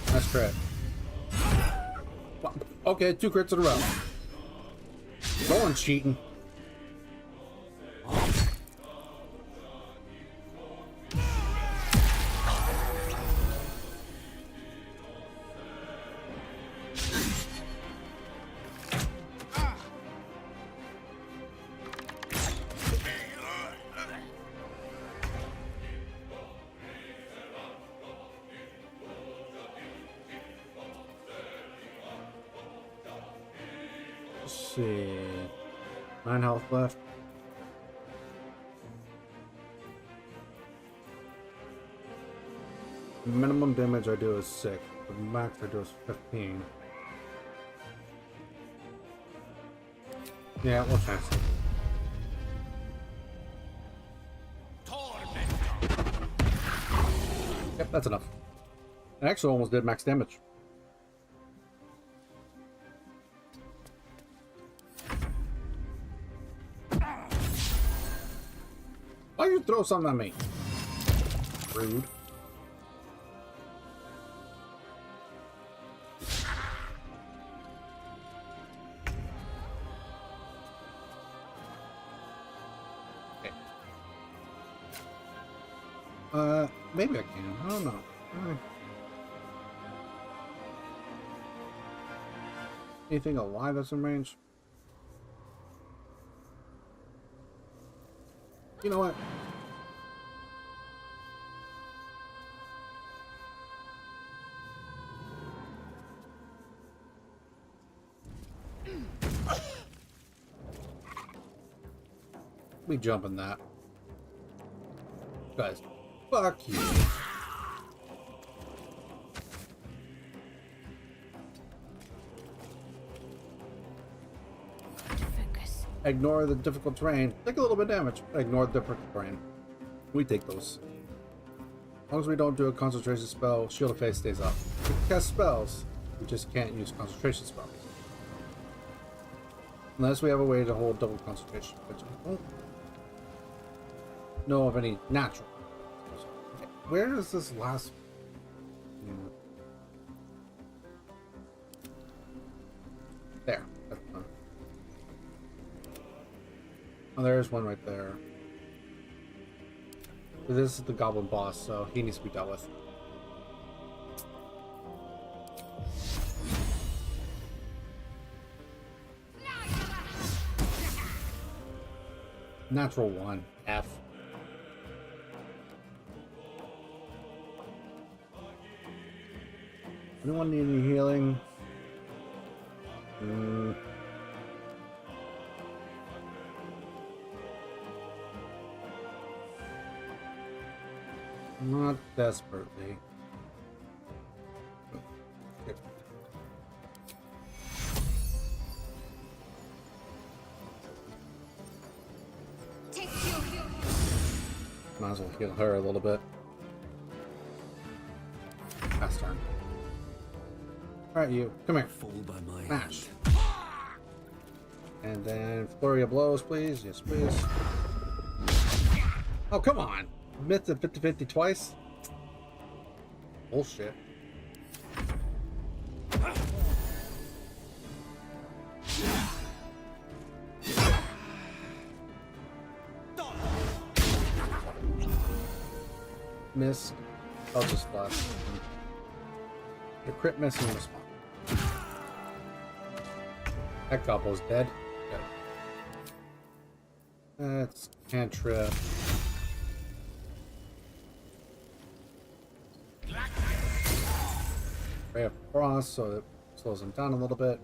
That's crit. Well, okay, 2 crits in a row. No one's cheating. Let's see. 9 health left. The minimum damage I do is 6. The max I do is 15. Yeah, we'll chance it. Yep, that's enough. I actually almost did max damage. Why you throw something at me? Rude. Okay. Maybe I can. I don't know. Anything alive that's in range? You know what? We jump in that. Guys, fuck you. Ignore the difficult terrain. Take a little bit of damage. Ignore the difficult terrain. We take those. As long as we don't do a concentration spell, Shield of Faith stays up. We can cast spells. We just can't use concentration spells. Unless we have a way to hold double concentration, which I don't know of any natural. Okay, where is this last? There. That's fine. Oh, there's one right there. This is the goblin boss, so he needs to be dealt with. Natural 1. F. Anyone need any healing? Not desperately. Okay. Might as well heal her a little bit. Last turn. Alright, you. Come here. Smash. And then flurry of blows, please. Yes, please. Oh, come on. Missed the 50-50 twice? Bullshit. Miss. I'll just splash. The crit missing the spawn. That gobble's dead. Good. That's cantrip. Ray of Frost, so it slows them down a little bit.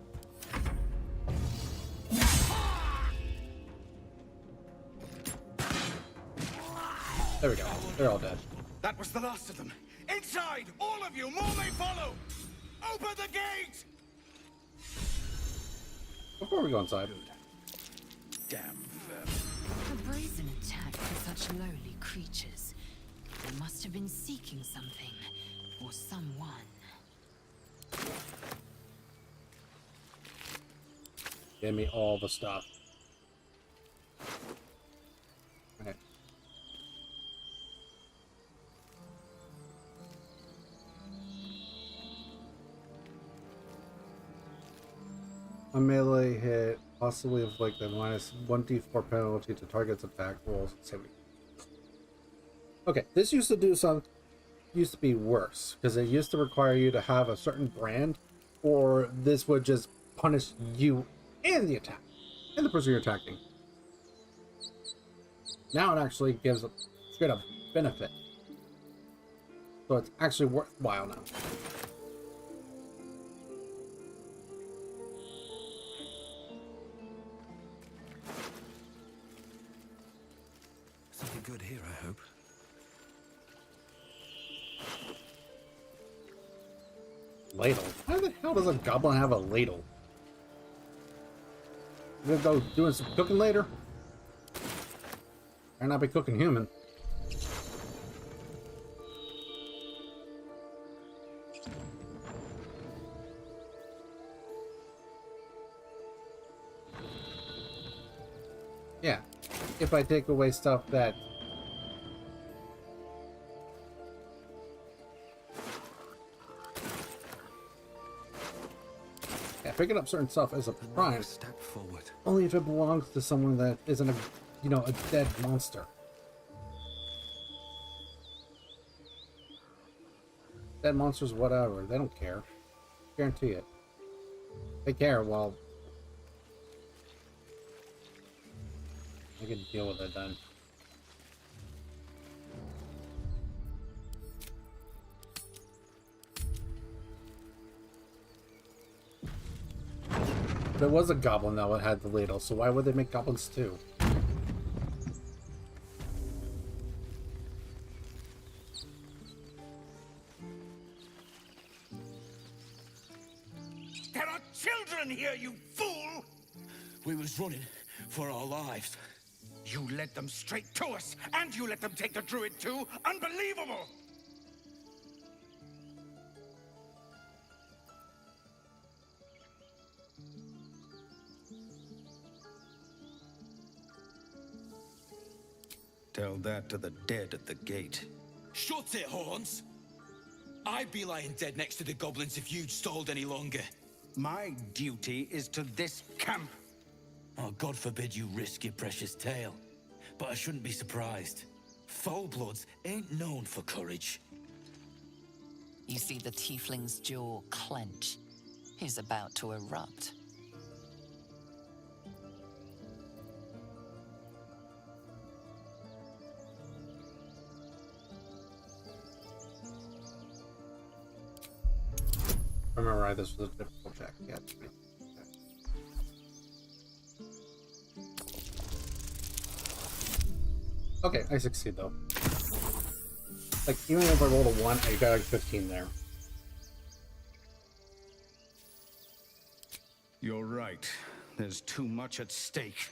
There we go. They're all dead. That was the last of them. Inside! All of you! More may follow! Open the gate! Before we go inside. Damn A brazen attack for such lowly creatures. They must have been seeking something. Or someone. Give me all the stuff. A melee hit possibly inflict a minus 1d4 penalty to target's attack rolls. Okay, this used to be worse because it used to require you to have a certain brand, or this would just punish you and the attack and the person you're attacking. Now it actually gives a straight up benefit, so it's actually worthwhile now. Something good here, I hope. Ladle? How the hell does a goblin have a ladle? You gonna go doing some cooking later? Might not be cooking human. Yeah, if I take away stuff that picking up certain stuff as a prime, Step forward. only if it belongs to someone that isn't a dead monster. Dead monsters, whatever, they don't care. Guarantee it. They care, well, I can deal with it then. There was a goblin that had the ladle, so why would they make goblins too? There are children here, you fool! We was running for our lives. You led them straight to us, and you let them take the druid too? Unbelievable! Tell that to the dead at the gate. Shut it, Horns! I'd be lying dead next to the goblins if you'd stalled any longer. My duty is to this camp. Oh, God forbid you risk your precious tail. But I shouldn't be surprised. Foulbloods ain't known for courage. You see the tiefling's jaw clench. He's about to erupt. Remember, right, this was a difficult check. Yeah. Okay, I succeed though. Like, even if I rolled a 1, I got like 15 there. You're right. There's too much at stake.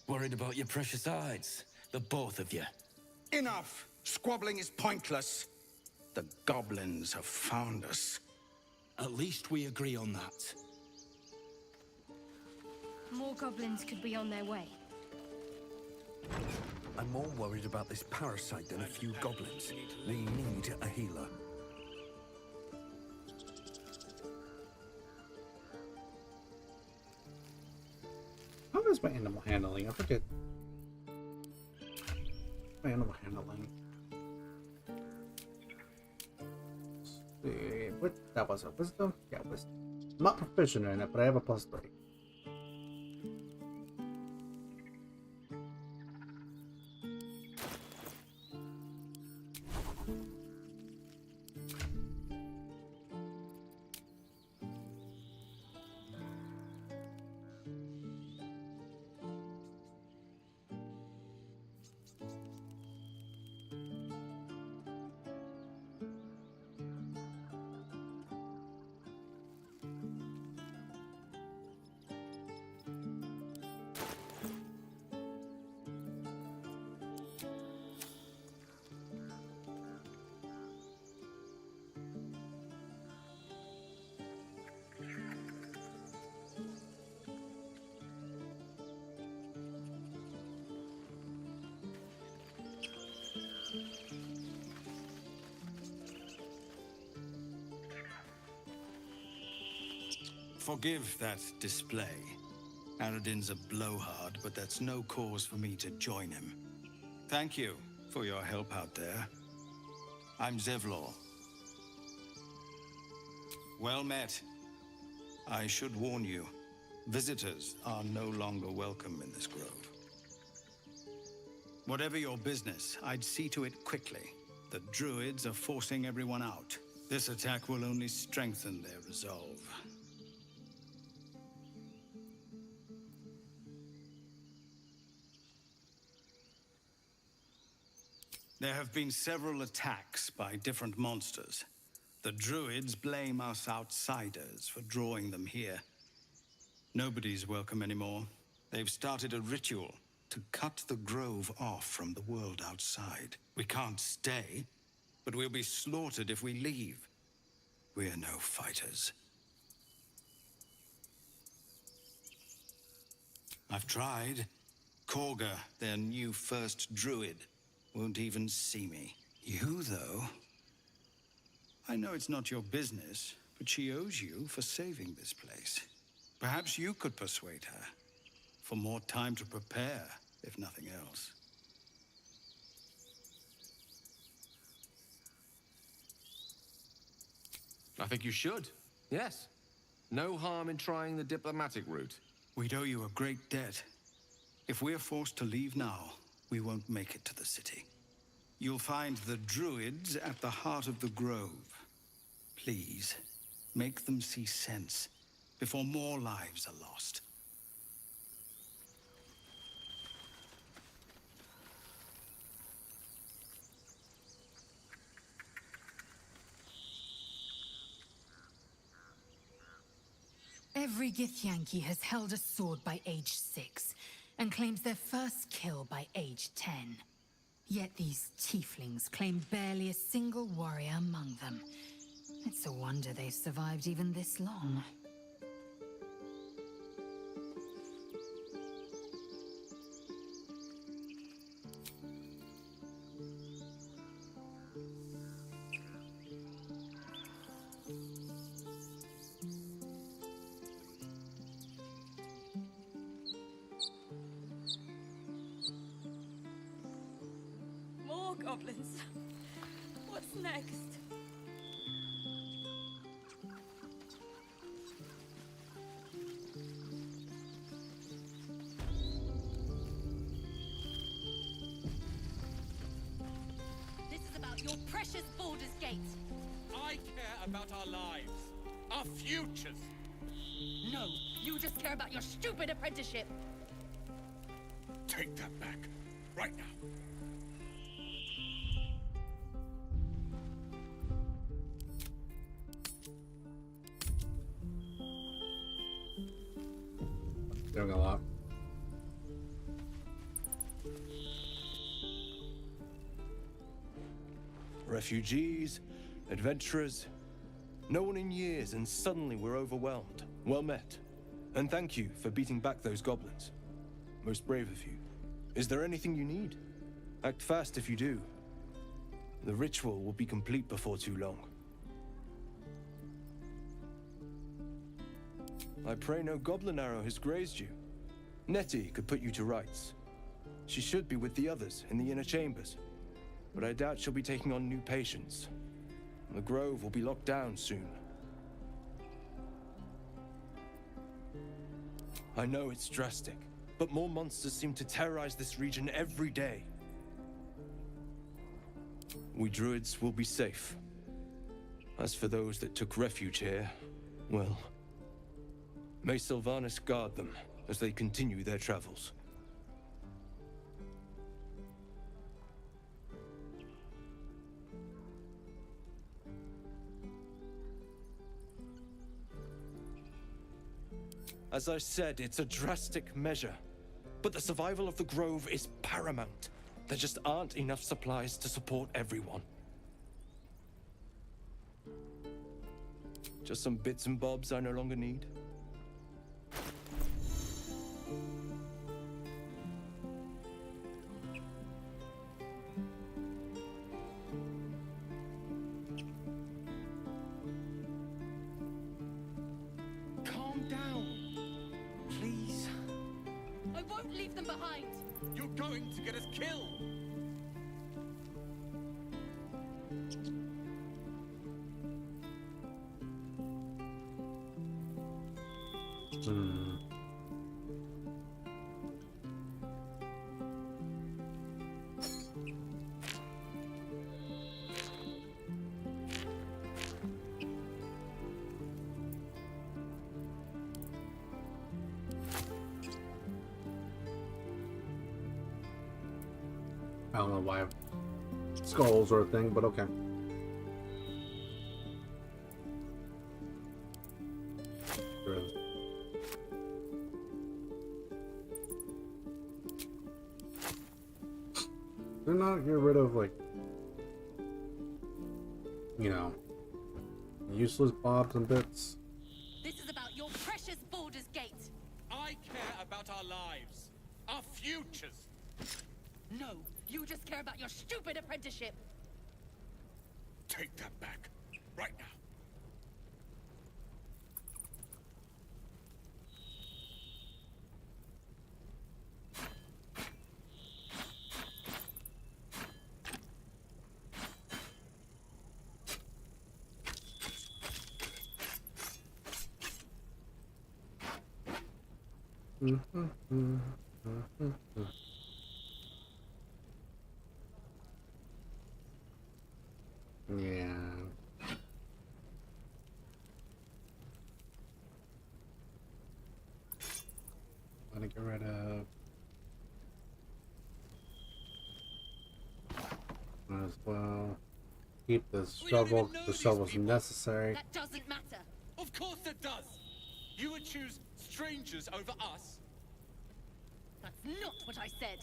Worried about your precious hides? The both of you. Enough! Squabbling is pointless. The goblins have found us. At least we agree on that. More goblins could be on their way. I'm more worried about this parasite than a few goblins. They need a healer. How is my animal handling? I forget. My animal handling. Let's see. What? That was a wisdom? Yeah, wisdom. I'm not proficient in it, but I have a +3. Forgive that display. Aradin's a blowhard, but that's no cause for me to join him. Thank you for your help out there. I'm Zevlor. Well met. I should warn you, visitors are no longer welcome in this grove. Whatever your business, I'd see to it quickly. The druids are forcing everyone out. This attack will only strengthen their resolve. There have been several attacks by different monsters. The druids blame us outsiders for drawing them here. Nobody's welcome anymore. They've started a ritual to cut the grove off from the world outside. We can't stay, but we'll be slaughtered if we leave. We're no fighters. I've tried. Korga, their new first druid, won't even see me. You, though? I know it's not your business, but she owes you for saving this place. Perhaps you could persuade her. For more time to prepare, if nothing else. I think you should. Yes. No harm in trying the diplomatic route. We'd owe you a great debt. If we're forced to leave now, we won't make it to the city. You'll find the druids at the heart of the grove. Please, make them see sense before more lives are lost. Every Githyanki has held a sword by age 6, and claims their first kill by age 10. Yet these tieflings claim barely a single warrior among them. It's a wonder they've survived even this long. More goblins. What's next? This is about your precious Baldur's Gate. I care about our lives, our futures. No, you just care about your stupid apprenticeship. Take that back, right now. Doing a lot. Refugees, adventurers, no one in years, and suddenly we're overwhelmed. Well met. And thank you for beating back those goblins. Most brave of you. Is there anything you need? Act fast if you do. The ritual will be complete before too long. I pray no goblin arrow has grazed you. Nettie could put you to rights. She should be with the others in the inner chambers, but I doubt she'll be taking on new patients. The grove will be locked down soon. I know it's drastic, but more monsters seem to terrorize this region every day. We druids will be safe. As for those that took refuge here, well, may Sylvanas guard them as they continue their travels. As I said, it's a drastic measure, but the survival of the grove is paramount. There just aren't enough supplies to support everyone. Just some bits and bobs I no longer need. Calm won't leave them behind. You're going to get us killed. I don't know why skulls are a thing, but okay. Really. They're not get rid of, like, you know, useless bobs and bits. This is about your precious Baldur's Gate. I care about our lives, our futures. No, you just care about your stupid apprenticeship. Take that back, right now. Yeah. Want to get rid of. Might as well keep this shovel. The shovel's necessary. That doesn't matter. Of course it does. You would choose strangers over us. That's not what I said.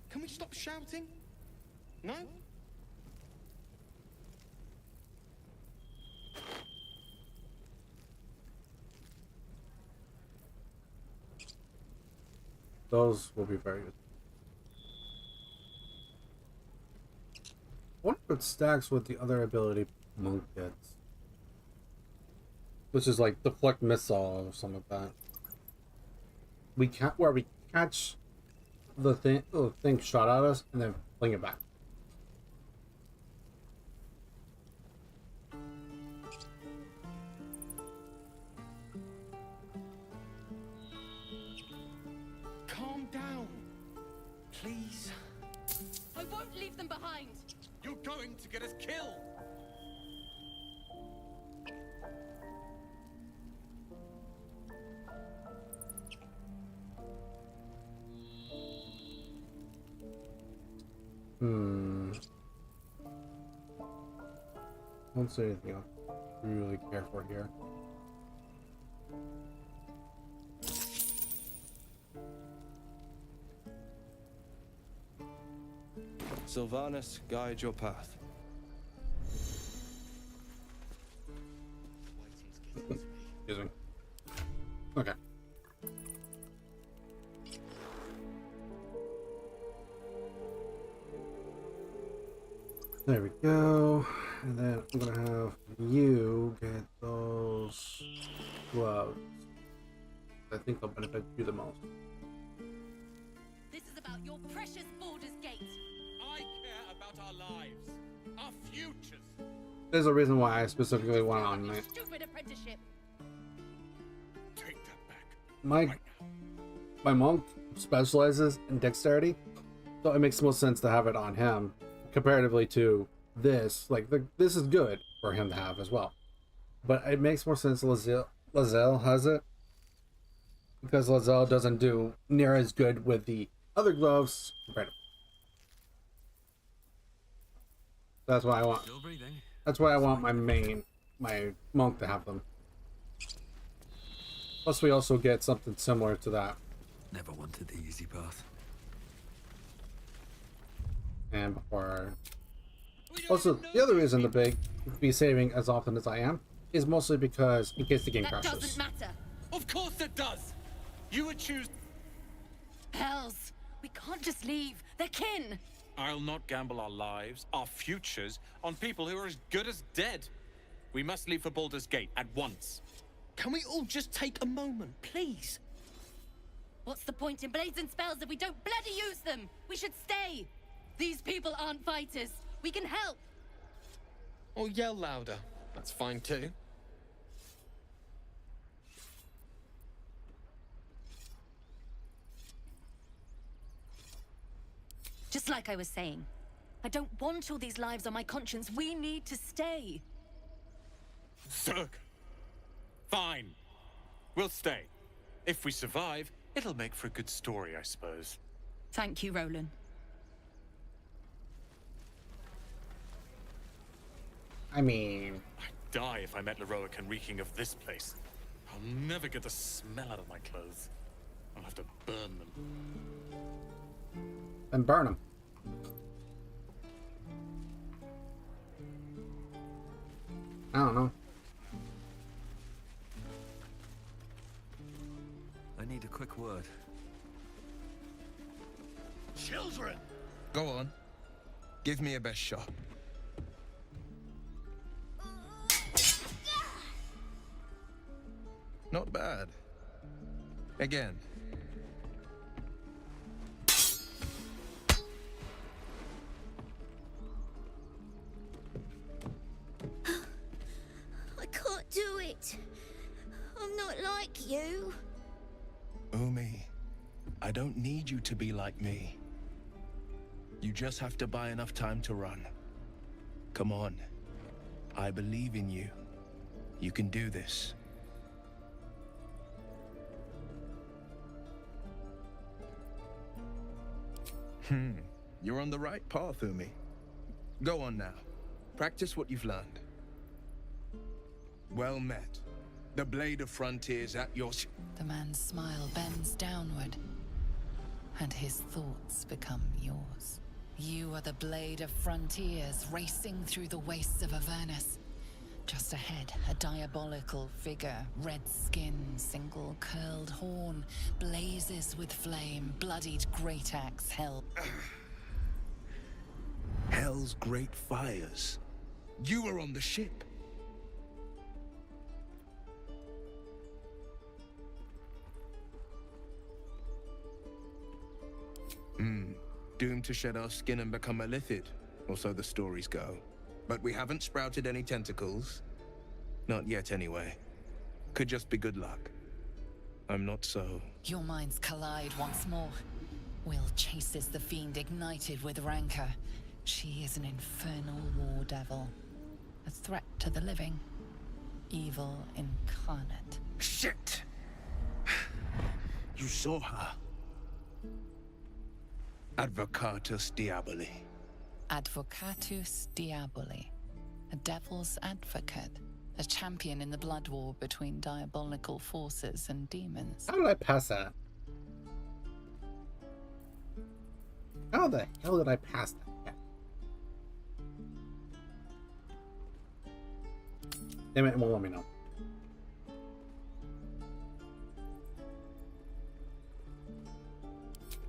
Can we stop shouting? No? Those will be very good. I wonder if it stacks with the other ability Monk gets. Which is like deflect missile or something like that. We catch the thing shot at us and then fling it back. Calm down, please. I won't leave them behind. You're going to get us killed. Don't say anything else. Really care for here. Sylvanus, guide your path. Excuse me. Okay. There we go. And then I'm gonna have you get those gloves. I think they'll benefit you the most. This is about your precious Baldur's Gate. I care about our lives, our futures. There's a reason why I specifically went on Your it. stupid apprenticeship. Take that back. My monk specializes in dexterity, so it makes most sense to have it on him comparatively to this. Like, this is good for him to have as well, but it makes more sense Lae'zel has it, because Lae'zel doesn't do near as good with the other gloves compared to. That's why I want. Still breathing. That's why I want my monk to have them. Plus, we also get something similar to that. Never wanted the easy path. And before. Also, the other reason to be saving as often as I am is mostly because in case the game That crashes. doesn't matter. Of course it does. You would choose. Hells, we can't just leave. They're kin. I'll not gamble our lives, our futures, on people who are as good as dead. We must leave for Baldur's Gate at once. Can we all just take a moment, please? What's the point in blades and spells if we don't bloody use them. We should stay. These people aren't fighters. We can help. Or yell louder. That's fine too. Just like I was saying, I don't want all these lives on my conscience. We need to stay. Zerg! Fine. We'll stay. If we survive, it'll make for a good story, I suppose. Thank you, Roland. I mean... I'd die if I met Leroic and reeking of this place. I'll never get the smell out of my clothes. I'll have to burn them. Then burn them. I don't know. I need a quick word. Children! Go on. Give me your best shot. Not bad. Again. I can't do it. I'm not like you. Umi, I don't need you to be like me. You just have to buy enough time to run. Come on. I believe in you. You can do this. You're on the right path, Umi. Go on now. Practice what you've learned. Well met. The blade of frontiers at your... The man's smile bends downward, and his thoughts become yours. You are the blade of frontiers racing through the wastes of Avernus. Just ahead, a diabolical figure, red skin, single curled horn, blazes with flame, bloodied great axe held. Hell's great fires. You were on the ship. Doomed to shed our skin and become a lithid, or so the stories go. But we haven't sprouted any tentacles. Not yet, anyway. Could just be good luck. I'm not so... Your minds collide once more. Will chases the fiend ignited with rancor. She is an infernal war devil. A threat to the living. Evil incarnate. Shit! You saw her. Advocatus Diaboli. Advocatus Diaboli. A devil's advocate. A champion in the blood war between diabolical forces and demons. How did I pass that? How the hell did I pass that? Damn it, it won't let me know.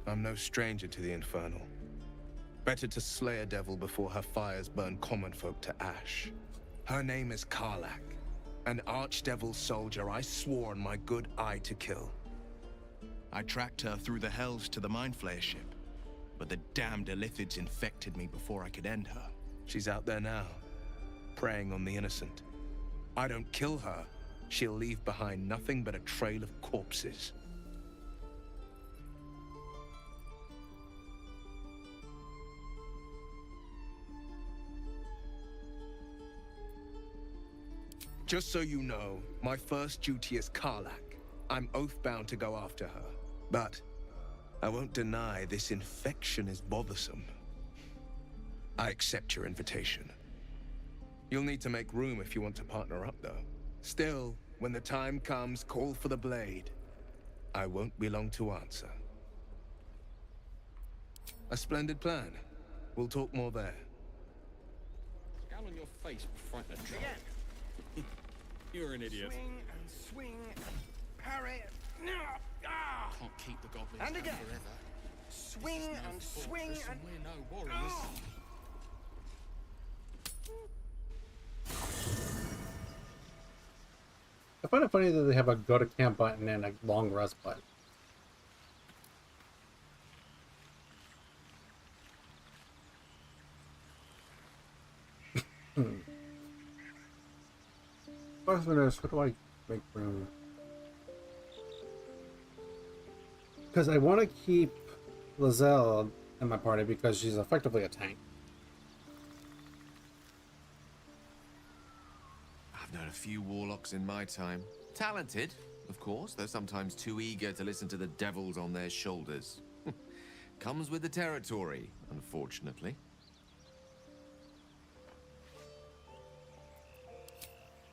I'm no stranger to the infernal. Better to slay a devil before her fires burn common folk to ash. Her name is Karlach, an archdevil soldier I swore on my good eye to kill. I tracked her through the hells to the Mind Flayer ship, but the damned Illithids infected me before I could end her. She's out there now, preying on the innocent. I don't kill her, she'll leave behind nothing but a trail of corpses. Just so you know, my first duty is Karlach. I'm oath-bound to go after her. But I won't deny this infection is bothersome. I accept your invitation. You'll need to make room if you want to partner up, though. Still, when the time comes, call for the blade. I won't be long to answer. A splendid plan. We'll talk more there. Scowl on your face, frightened of trouble. You're an idiot. Swing and swing and parry. Ah! Can't keep the goblins And down again. forever. Swing This is no and fortress swing and... we're no warriors. I find it funny that they have a go to camp button and a long rest button. question is, how do I make room? Because I want to keep Lizelle in my party because she's effectively a tank. I've known a few warlocks in my time. Talented, of course, though sometimes too eager to listen to the devils on their shoulders. Comes with the territory, unfortunately.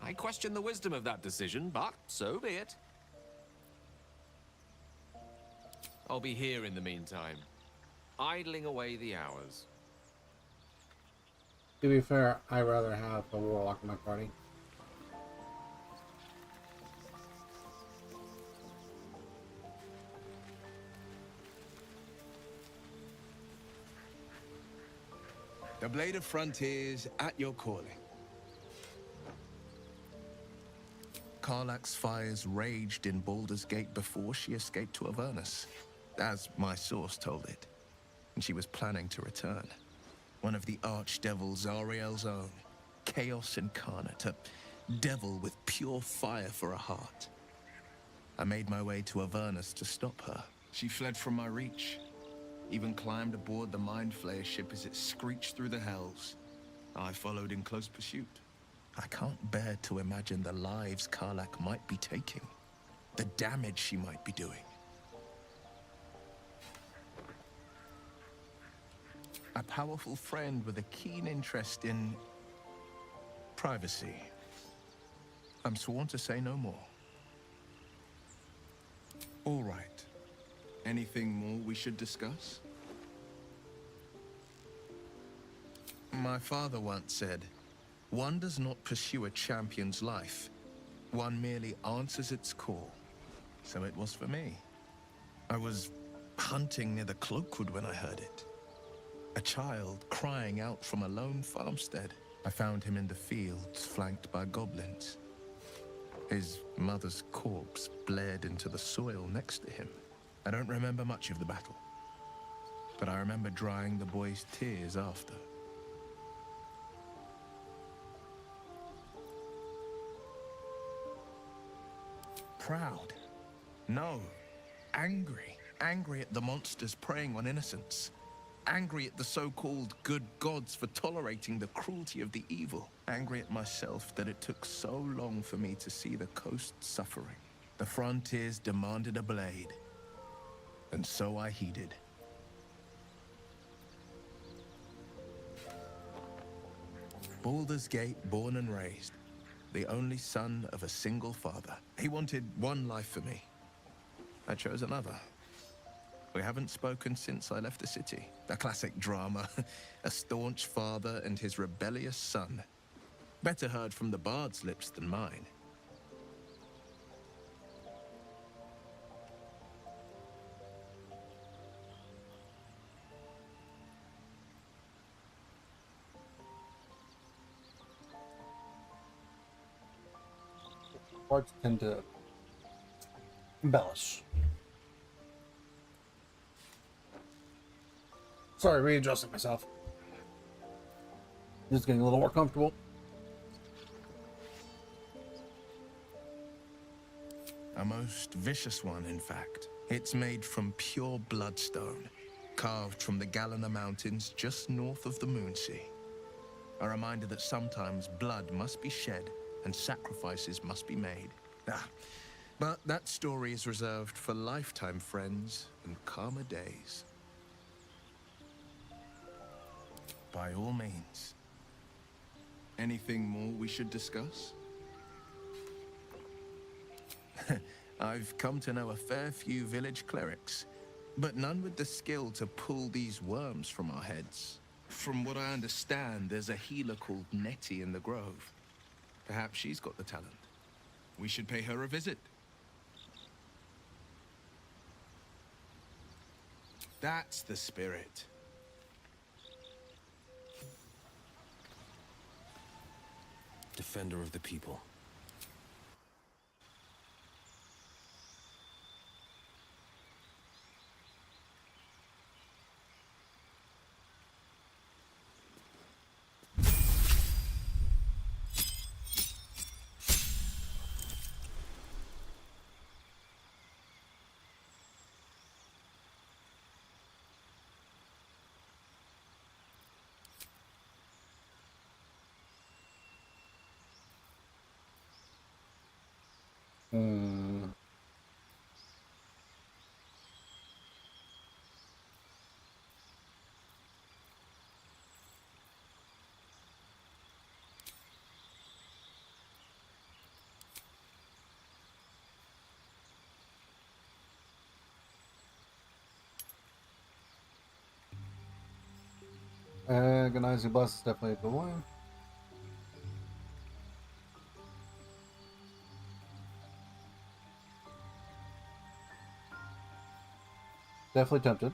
I question the wisdom of that decision, but so be it. I'll be here in the meantime, idling away the hours. To be fair, I'd rather have a warlock in my party. The Blade of Frontiers at your calling. Karlach's fires raged in Baldur's Gate before she escaped to Avernus, as my source told it, and she was planning to return. One of the archdevils Zariel's own, chaos incarnate, a devil with pure fire for a heart. I made my way to Avernus to stop her. She fled from my reach, even climbed aboard the Mind Flayer ship as it screeched through the hells. I followed in close pursuit. I can't bear to imagine the lives Karlach might be taking, the damage she might be doing. A powerful friend with a keen interest in privacy. I'm sworn to say no more. All right. Anything more we should discuss? My father once said, one does not pursue a champion's life. One merely answers its call. So it was for me. I was hunting near the Cloakwood when I heard it. A child crying out from a lone farmstead. I found him in the fields, flanked by goblins. His mother's corpse bled into the soil next to him. I don't remember much of the battle, but I remember drying the boy's tears after. Proud? No. Angry. Angry at the monsters preying on innocents. Angry at the so-called good gods for tolerating the cruelty of the evil. Angry at myself that it took so long for me to see the coast suffering. The frontiers demanded a blade, and so I heeded. Baldur's Gate, born and raised, the only son of a single father. He wanted one life for me. I chose another. We haven't spoken since I left the city. A classic drama. A staunch father and his rebellious son. Better heard from the bard's lips than mine. Bards tend to embellish. Sorry, readjusting myself. Just getting a little more comfortable. A most vicious one, in fact. It's made from pure bloodstone, carved from the Galena Mountains just north of the Moonsea. A reminder that sometimes blood must be shed and sacrifices must be made. But that story is reserved for lifetime friends and calmer days. By all means. Anything more we should discuss? I've come to know a fair few village clerics, but none with the skill to pull these worms from our heads. From what I understand, there's a healer called Nettie in the Grove. Perhaps she's got the talent. We should pay her a visit. That's the spirit. Defender of the people. Hmm. Agonizing Blast is definitely a good one. Definitely tempted.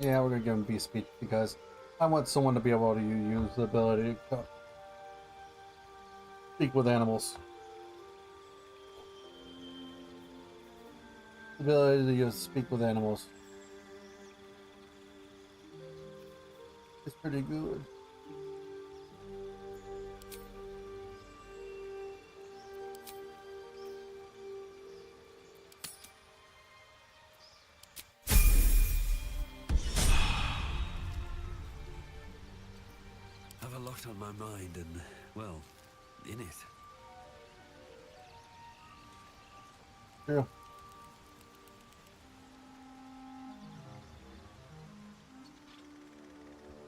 Yeah, we're gonna give him Beast Speech because I want someone to be able to use the ability to speak with animals. The ability to speak with animals. It's pretty good. Have a lot on my mind and, well, in it. True.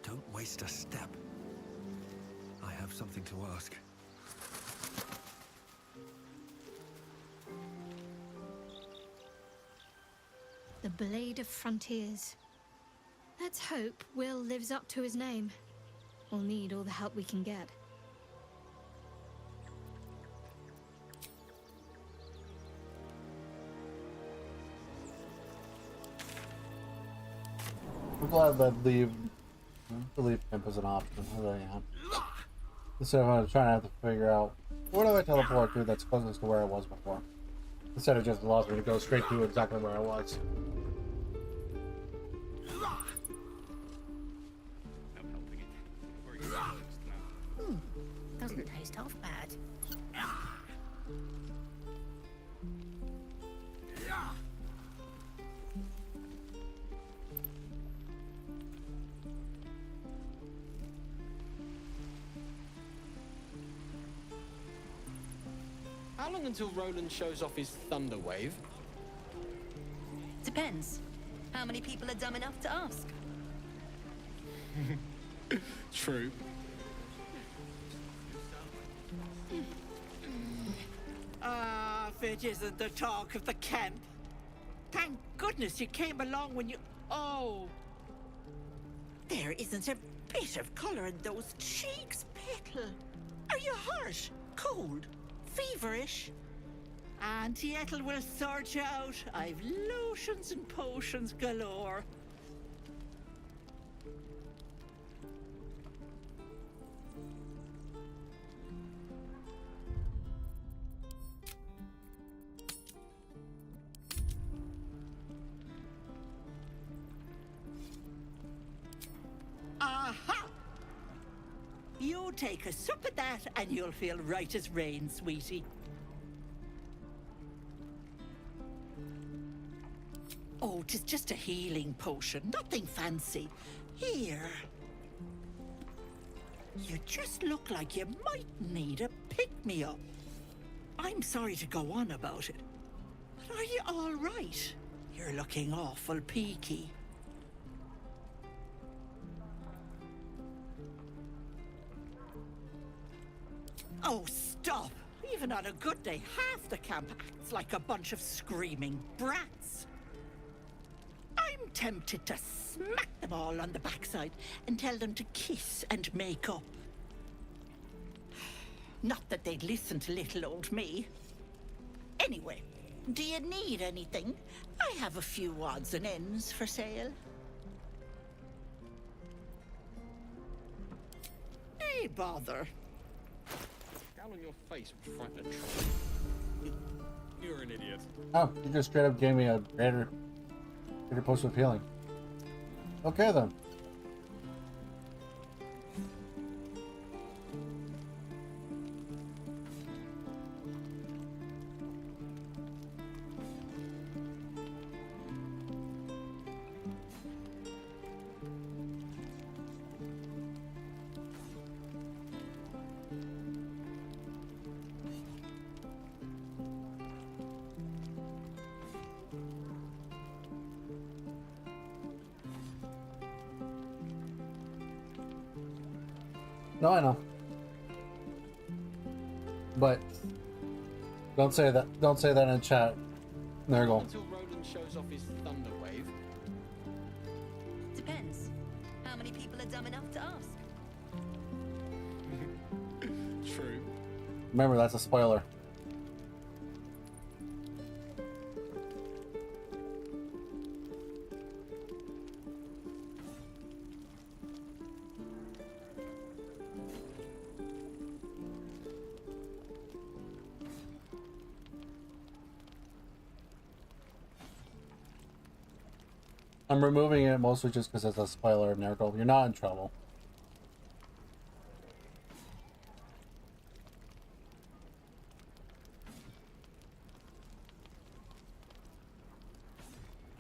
Don't waste a step. I have something to ask. The Blade of Frontiers. Let's hope Will lives up to his name. We'll need all the help we can get. I'm glad that the leave camp is an option. I really am. Instead of trying to have to figure out where do I teleport to that's closest to where I was before. Instead of just allows me to go straight to exactly where I was. Doesn't taste half bad. How long until Roland shows off his thunder wave? Depends. How many people are dumb enough to ask? True. Ah, if it isn't the talk of the camp. Thank goodness you came along when you... Oh. There isn't a bit of colour in those cheeks, Petal. Are you hurt? Cold? Feverish? Auntie Ethel will sort you out. I've lotions and potions galore. Aha! You take a sup of that and you'll feel right as rain, sweetie. Oh, 'tis just a healing potion, nothing fancy. Here. You just look like you might need a pick-me-up. I'm sorry to go on about it, but are you all right? You're looking awful peaky. Oh, stop! Even on a good day, half the camp acts like a bunch of screaming brats. I'm tempted to smack them all on the backside and tell them to kiss and make up. Not that they'd listen to little old me. Anyway, do you need anything? I have a few odds and ends for sale. Hey, bother. Scowl on your face would frighten a tree. You're an idiot. Oh, you just straight up gave me a greater potion of healing. Okay then. No, I know. But don't say that. Don't say that in chat. There you go. Until Roland shows off his thunder wave. Depends. How many people are dumb enough to ask? True. Remember, that's a spoiler. I'm removing it mostly just because it's a spoiler, Nerigal. You're not in trouble.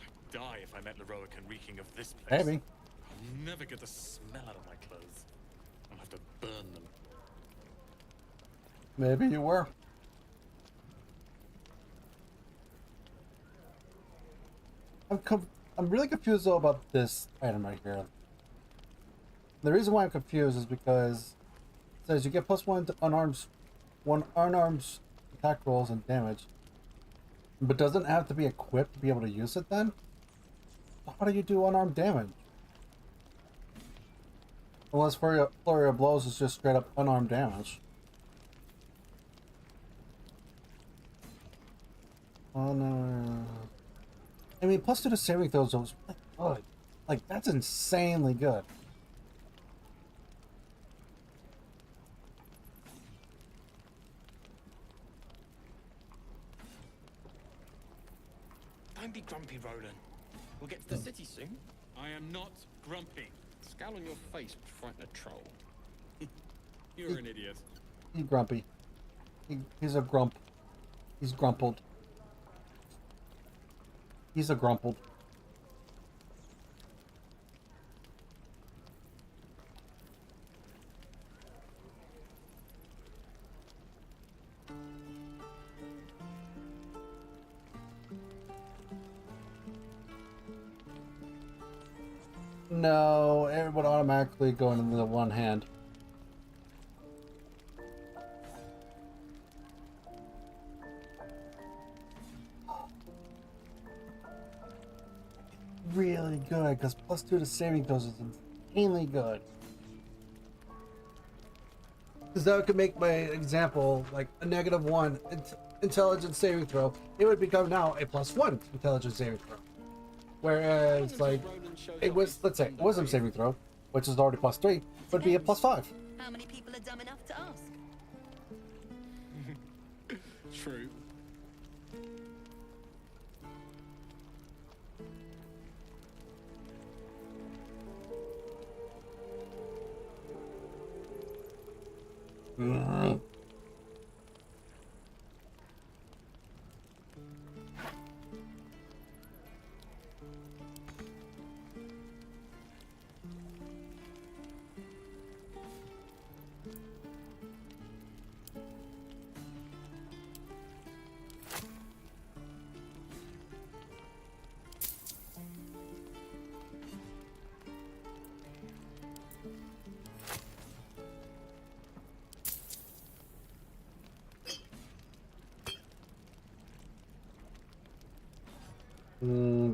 I'd die if I met Leroic and reeking of this place. Maybe. I'll never get the smell out of my clothes. I'll have to burn them. Maybe you were. I'm really confused though about this item right here. The reason why I'm confused is because it says you get +1 to unarmed attack rolls and damage, but doesn't have to be equipped to be able to use it. Then how do you do unarmed damage? Unless flurry of blows is just straight up unarmed damage. Oh no. I mean, +2 to saving throws was really good. Like, that's insanely good. Don't be grumpy, Roland. We'll get to the city soon. I am not grumpy. Scowl on your face would frighten a troll. You're an idiot. He's grumpy. He's a grump. He's grumpled. He's a grumpled. No, it would automatically go into the one hand. Really good, because +2 to saving throws is insanely good. Because that could make my example like a -1 intelligence saving throw. It would become now a +1 intelligence saving throw. Whereas, like, it was, let's say, it wasn't saving throw, which is already +3, would be a +5. How many people are dumb enough to ask? True.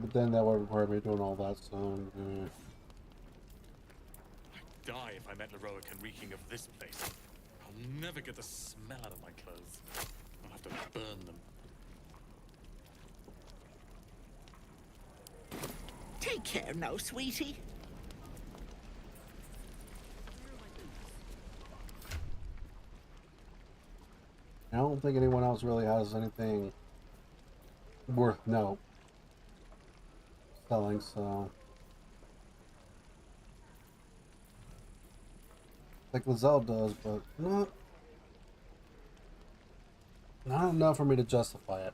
But then that would require me doing all that, so... I'd die if I met Leroic and reeking of this place. I'll never get the smell out of my clothes. I'll have to burn them. Take care now, sweetie. I don't think anyone else really has anything worth no selling, so like Lizelle does, but not enough for me to justify it.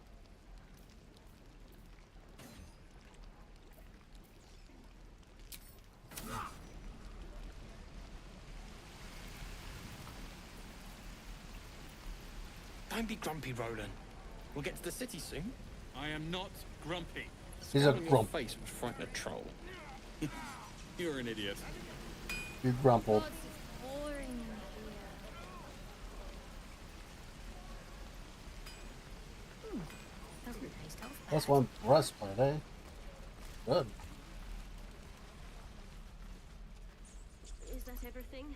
Don't be grumpy, Roland. We'll get to the city soon. I am not grumpy. He's a Scowl on your grump. face would frighten a troll. You're an idiot. You grumpled. Plus one breastplate, eh? Good. Is that everything?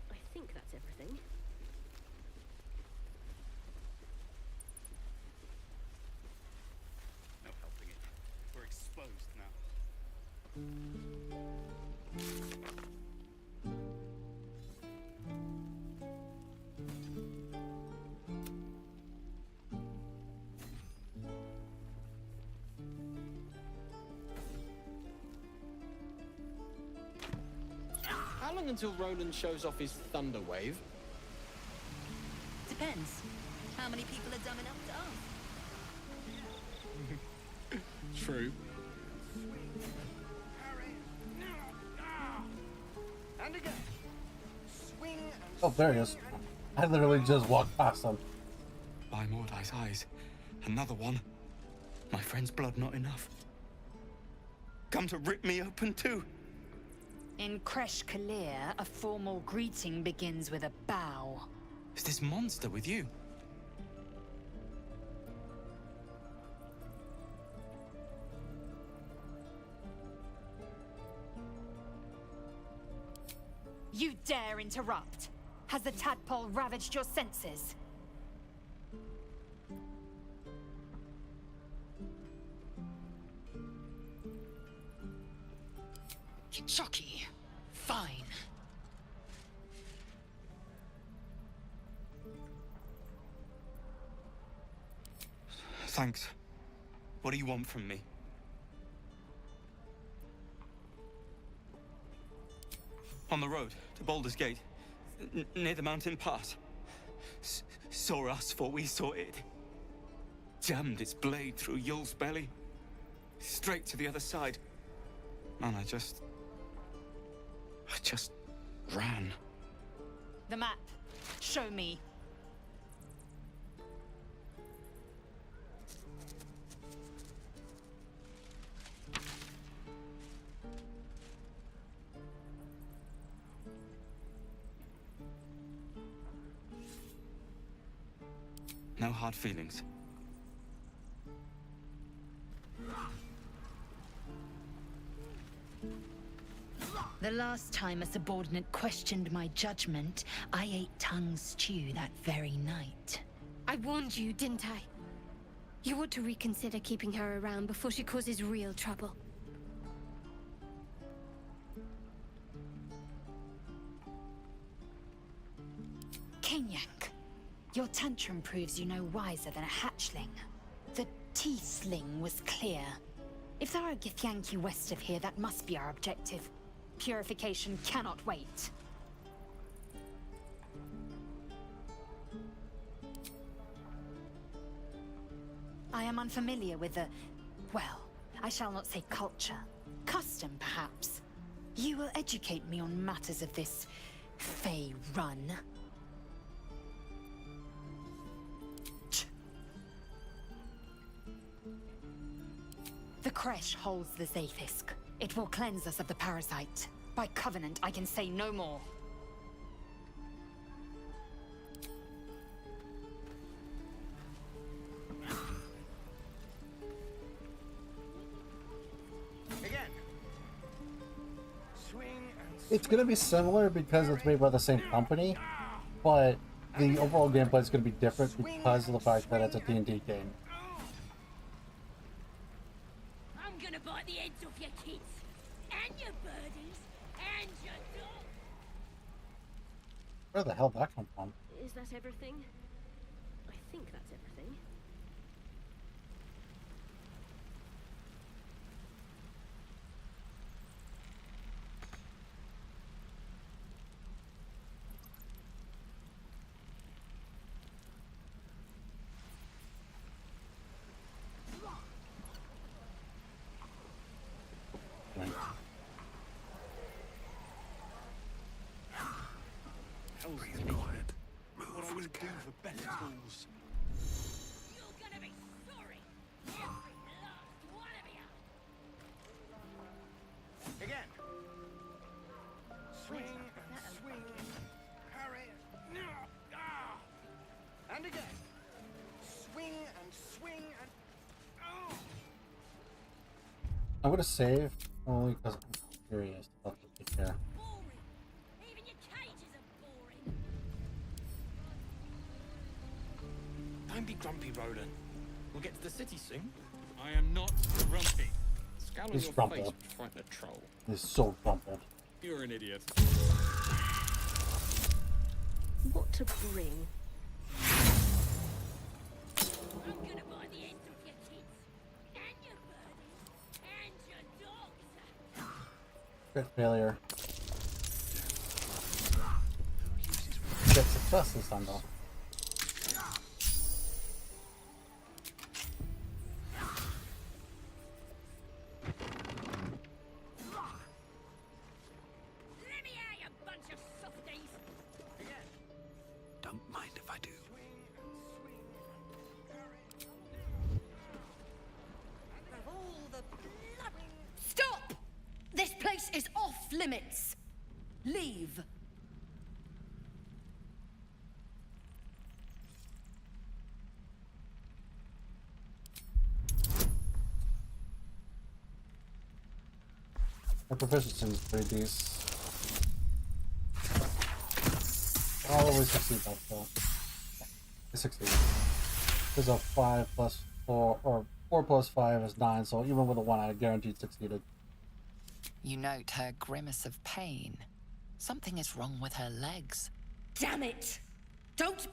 I think that's everything. No helping it. We're exposed now. How long until Roland shows off his thunder wave? Depends. How many people are dumb enough to ask? True. And again. Swing and Oh, there he is. I literally just walked past him. By Mordai's eyes. Another one. My friend's blood not enough. Come to rip me open too. In Kresh Kalir, a formal greeting begins with a bow. Is this monster with you? You dare interrupt? Has the tadpole ravaged your senses? Chucky. Fine. Thanks. What do you want from me? On the road to Baldur's Gate, near the mountain pass. Saw us before we saw it. Jammed its blade through Yul's belly. Straight to the other side. And I just ran. The map. Show me. No hard feelings. The last time a subordinate questioned my judgment, I ate tongue stew that very night. I warned you, didn't I? You ought to reconsider keeping her around before she causes real trouble. Kenyank, your tantrum proves you no wiser than a hatchling. The T-sling was clear. If there are Githyanki west of here, that must be our objective. Purification cannot wait. I am unfamiliar with the... well, I shall not say culture. Custom, perhaps. You will educate me on matters of this... Fey run. The Kresh holds the Zaithisk. It will cleanse us of the parasite. By covenant, I can say no more. again. Swing and It's going to be similar because it's made by the same company, but the overall gameplay is going to be different because of the fact that it's a D&D game. I'm gonna bite the heads off your kids, and your birdies, and your dog. Where the hell did that come from? Is that everything? I think that's everything. will do for better tools. You're gonna be sorry. Every last one of you. Again. Swing and swing. Parry. No. Ah. And again. Swing and swing and. Oh. I'm gonna save only because I'm curious about the picture. Even your cages are boring. Don't be grumpy, Roland. We'll get to the city soon. I am not grumpy. Scowl on He's your rumpled. face would frighten a troll. He's so rumpled. You're an idiot. What to bring? I'm gonna buy the ends off your kids. And your birdies. And your dogs. Crit failure. Crit success this time though. Let me out, you bunch of softies. Don't mind if I do. Of all the bloody... Stop! This place is off limits. Leave. My proficiency is pretty decent. I'll always succeed by fault. I succeed. There's a 5 plus 4, or 4 plus 5 is 9, so even with a 1, I guaranteed succeeded. You note her grimace of pain. Something is wrong with her legs. Damn it! Don't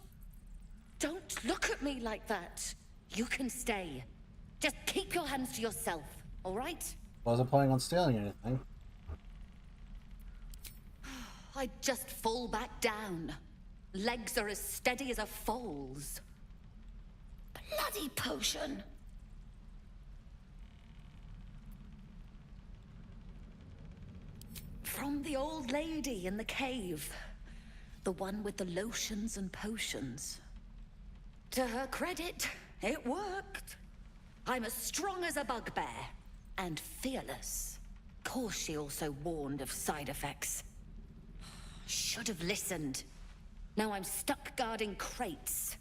look at me like that. You can stay. Just keep your hands to yourself, all right? Wasn't planning on stealing anything. I'd just fall back down. Legs are as steady as a foal's. Bloody potion! From the old lady in the cave. The one with the lotions and potions. To her credit, it worked. I'm as strong as a bugbear. And fearless. Course she also warned of side effects. Should have listened. Now I'm stuck guarding crates.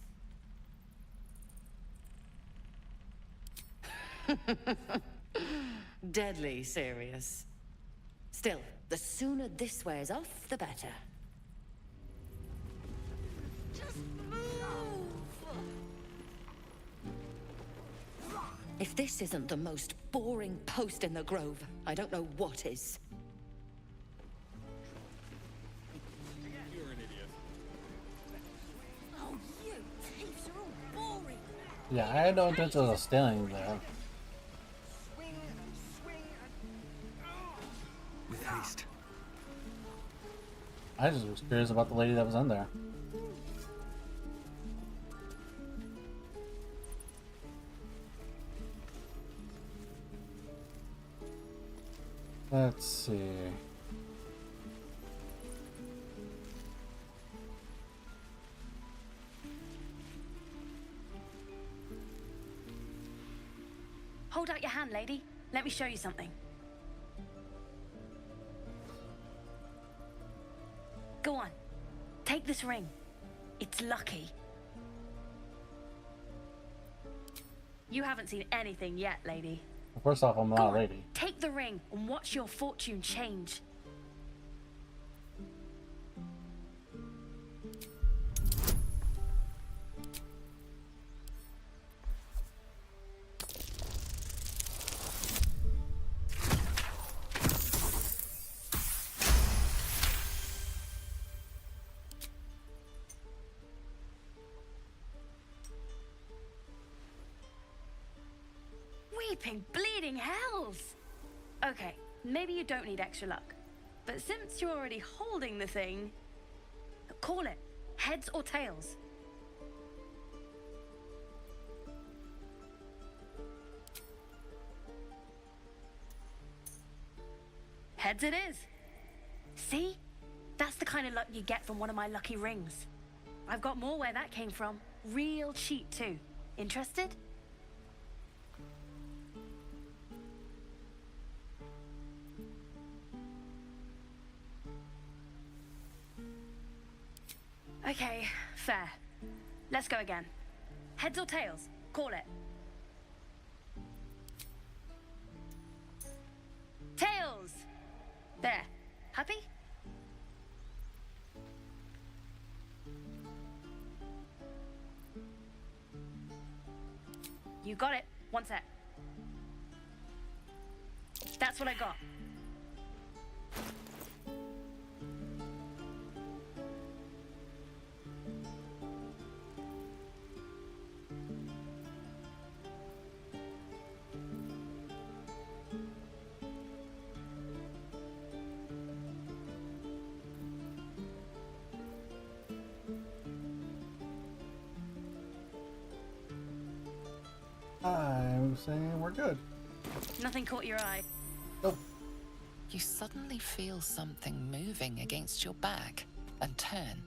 Deadly serious. Still, the sooner this wears off, the better. Just move! If this isn't the most boring post in the Grove, I don't know what is. You're an idiot. Oh, you thieves are all boring. Yeah, I had no intention of stealing there. With haste. I just was curious about the lady that was in there. Let's see. Hold out your hand, lady. Let me show you something. Go on. Take this ring. It's lucky. You haven't seen anything yet, lady. First off, I'm not a lady. Take the ring and watch your fortune change. Weeping, bleeding hells! Okay, maybe you don't need extra luck. But since you're already holding the thing, call it. Heads or tails? Heads it is. See? That's the kind of luck you get from one of my lucky rings. I've got more where that came from. Real cheap too. Interested? Okay, fair. Let's go again. Heads or tails? Call it. Tails! There. Happy? You got it. One sec. That's what I got. I'm saying we're good. Nothing caught your eye. Nope. You suddenly feel something moving against your back and turn.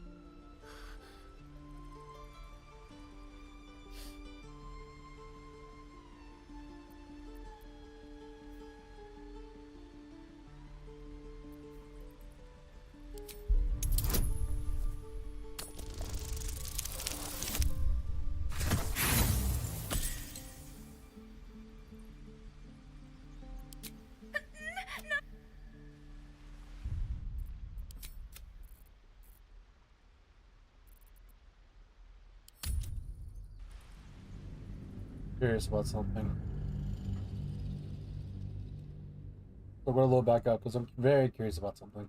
Curious about something. So we're a little back up because I'm very curious about something.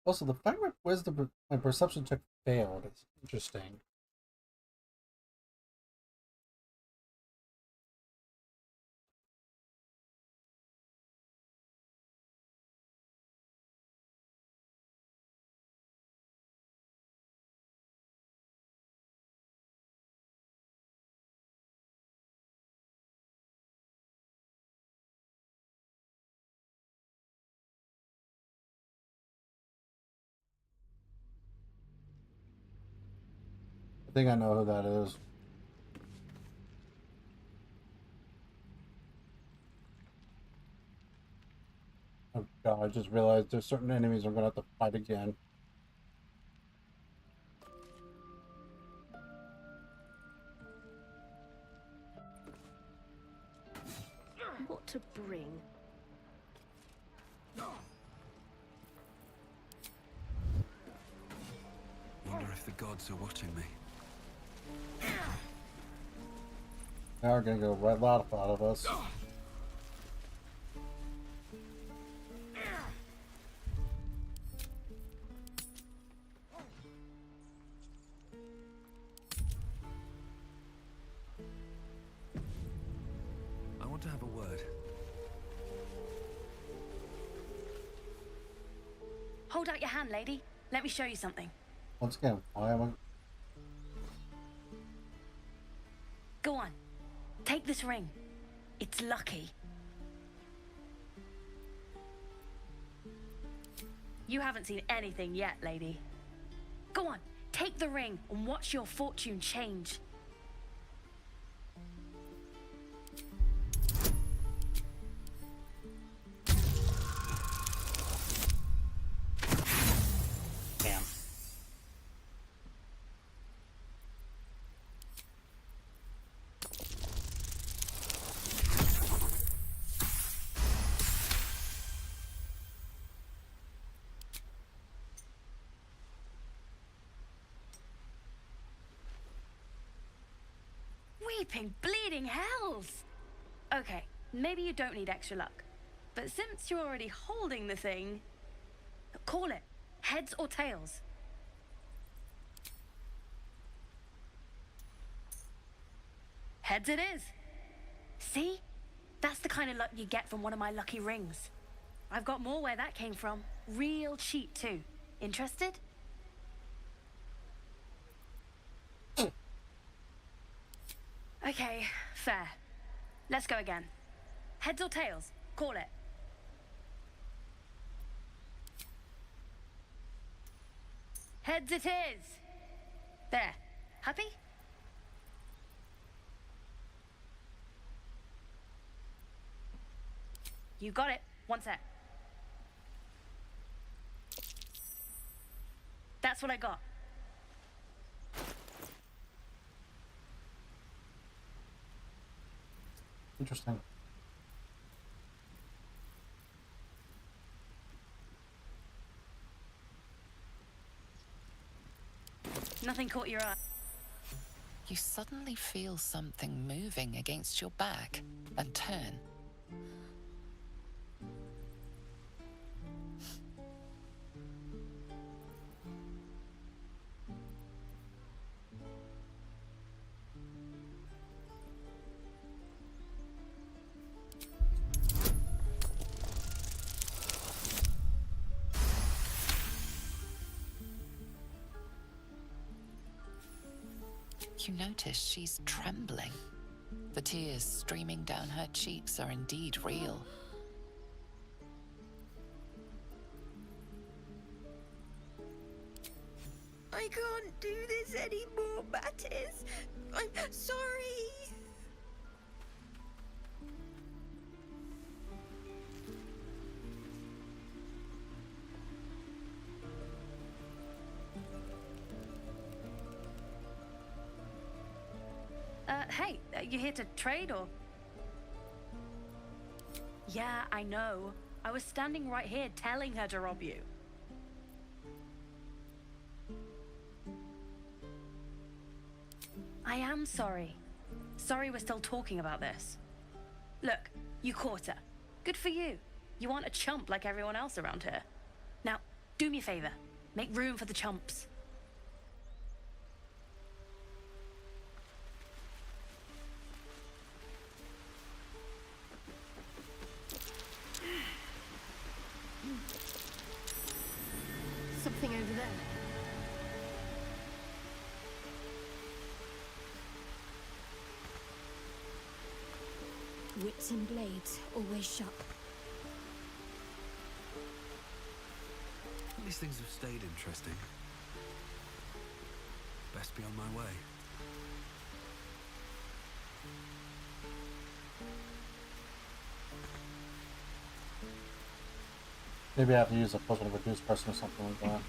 Also, the fact my wisdom, my perception check failed is interesting. I think I know who that is. Oh god, I just realized there's certain enemies I'm gonna have to fight again. What to bring? Wonder if the gods are watching me. Now we're gonna go right out of us. I want to have a word. Hold out your hand, lady. Let me show you something. Once again, why am I? Go on. Take this ring. It's lucky. You haven't seen anything yet, lady. Go on. Take the ring and watch your fortune change. Damn. Weeping, bleeding hells! Okay, maybe you don't need extra luck. But since you're already holding the thing, call it. Heads or tails? Heads it is. See? That's the kind of luck you get from one of my lucky rings. I've got more where that came from. Real cheap too. Interested? Okay, fair. Let's go again. Heads or tails? Call it. Heads it is. There. Happy? You got it. One sec. That's what I got. Interesting. Nothing caught your eye. You suddenly feel something moving against your back and turn. You notice she's trembling. The tears streaming down her cheeks are indeed real. I can't do this anymore, Mattis. I'm sorry. Hey, you here to trade or? Yeah, I know. I was standing right here telling her to rob you. I am sorry. Sorry we're still talking about this. Look, you caught her. Good for you. You aren't a chump like everyone else around here. Now, do me a favor. Make room for the chumps. Something over there. Wits and blades, always sharp. These things have stayed interesting. Best be on my way. Maybe I have to use a puzzle to reduce person or something like that.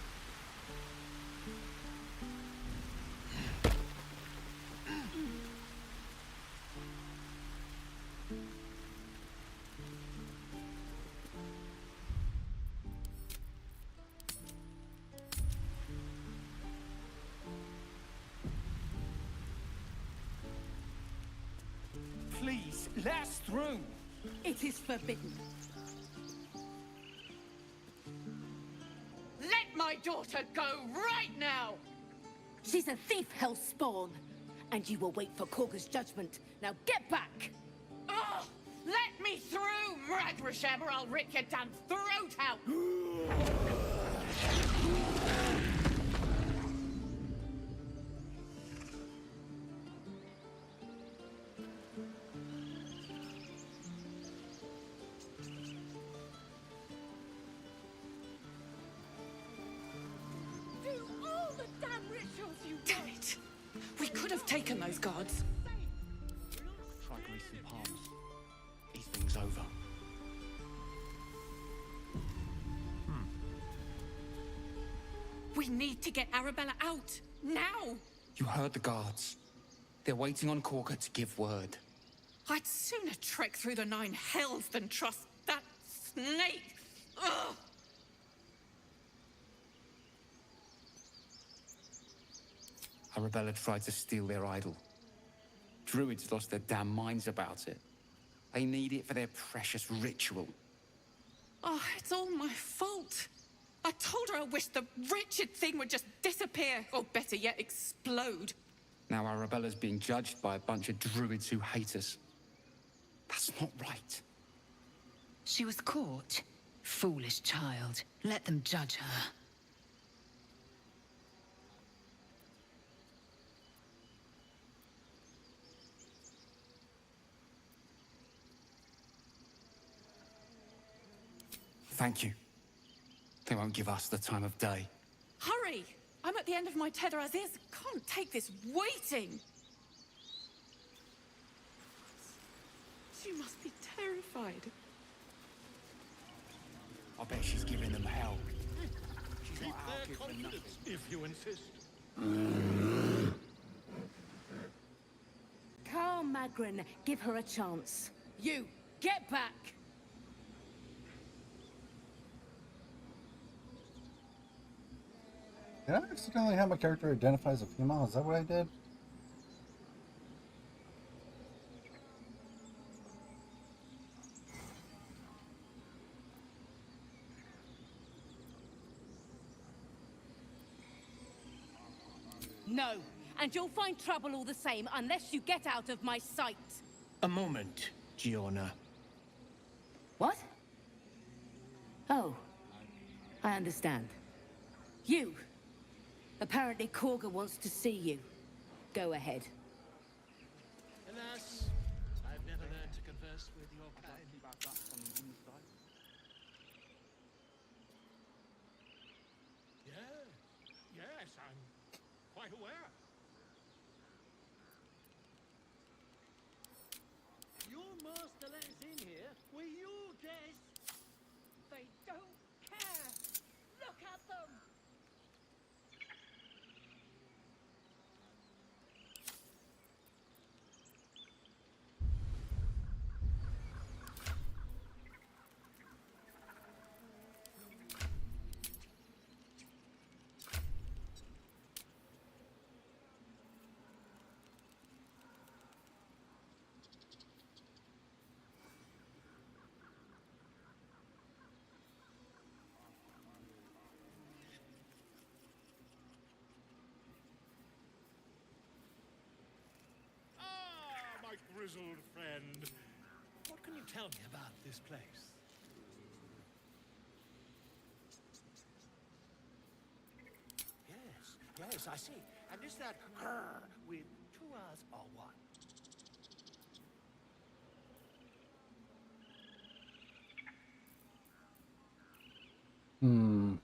Please, let us through. It is forbidden. Let my daughter go right now! She's a thief, hellspawn. And you will wait for Korga's judgment. Now get back! Oh, let me through, Mragrasham, or I'll rip your damn throat out! Do all the damn rituals you Damn it! We could have taken those guards. Try greasing palms. These things over. We need to get Arabella out, now! You heard the guards. They're waiting on Korga to give word. I'd sooner trek through the 9 hells than trust that snake! Ugh! Arabella tried to steal their idol. Druids lost their damn minds about it. They need it for their precious ritual. Oh, it's all my fault. I told her I wished the wretched thing would just disappear, or better yet, explode. Now Arabella's being judged by a bunch of druids who hate us. That's not right. She was caught. Foolish child. Let them judge her. Thank you. They won't give us the time of day. Hurry! I'm at the end of my tether as is. Can't take this waiting. She must be terrified. I bet she's giving them hell. She's Keep not out their here for nothing. confidence, if you insist. Calm, Magrin. Give her a chance. You, get back! Did I accidentally have my character identify as a female? Is that what I did? No, and you'll find trouble all the same unless you get out of my sight. A moment, Giona. What? Oh, I understand. You! Apparently Korga wants to see you. Go ahead. Alas, I've never learned to converse with your kind. Yes, I'm quite aware. Your master let us in here. We're your guests. They don't care. Look at them. My grizzled friend. What can you tell me about this place? Yes, I see. And is that with 2 R's or 1? Hmm.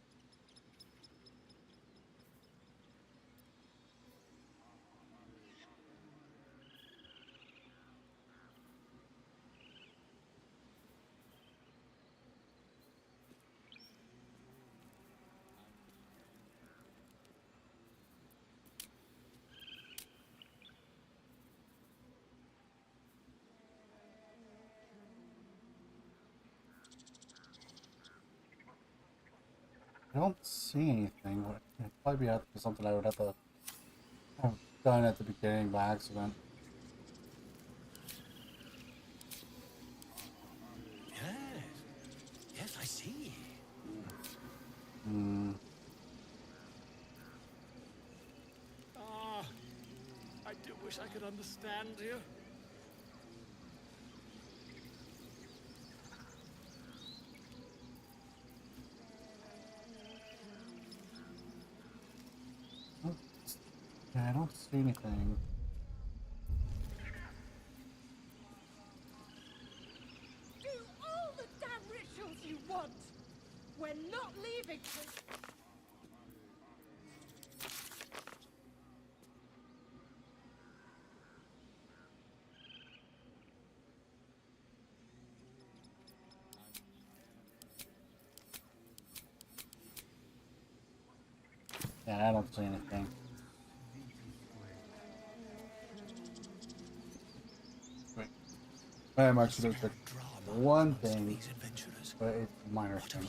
I don't see anything. It'd probably have to be something I would have to have done at the beginning by accident. Yes, I see. Hmm. I do wish I could understand you. Yeah, I don't see anything. Do all the damn rituals you want. We're not leaving till... Yeah, I don't see anything. Wait. I'm actually going to check one thing, but it's a minor thing.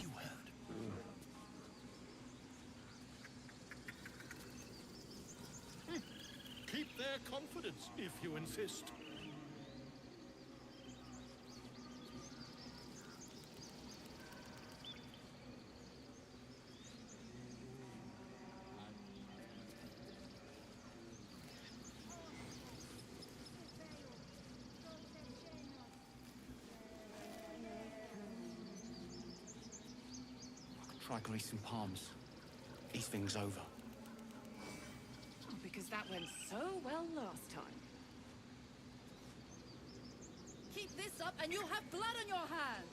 Keep their confidence, if you insist. Try greasing palms. These things over. Oh, because that went so well last time. Keep this up and you'll have blood on your hands!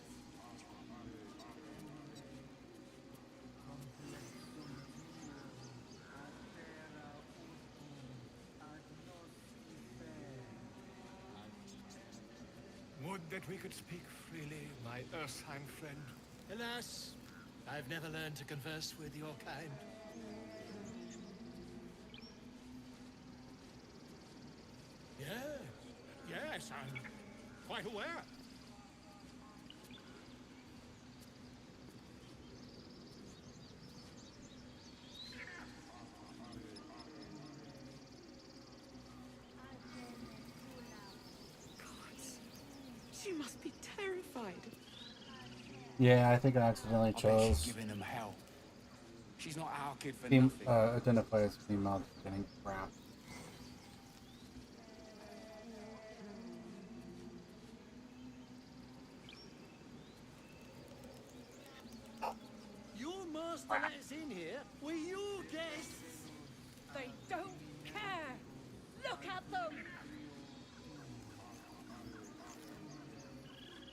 that we could speak freely, my Earthheim friend. Alas, I've never learned to converse with your kind. Yes, I'm quite aware. She must be terrified. Yeah, I think I accidentally chose She's giving them hell. She's not our kid for team nothing. identify as female getting crap. Your master let us in here. We're your guests. They don't care. Look at them.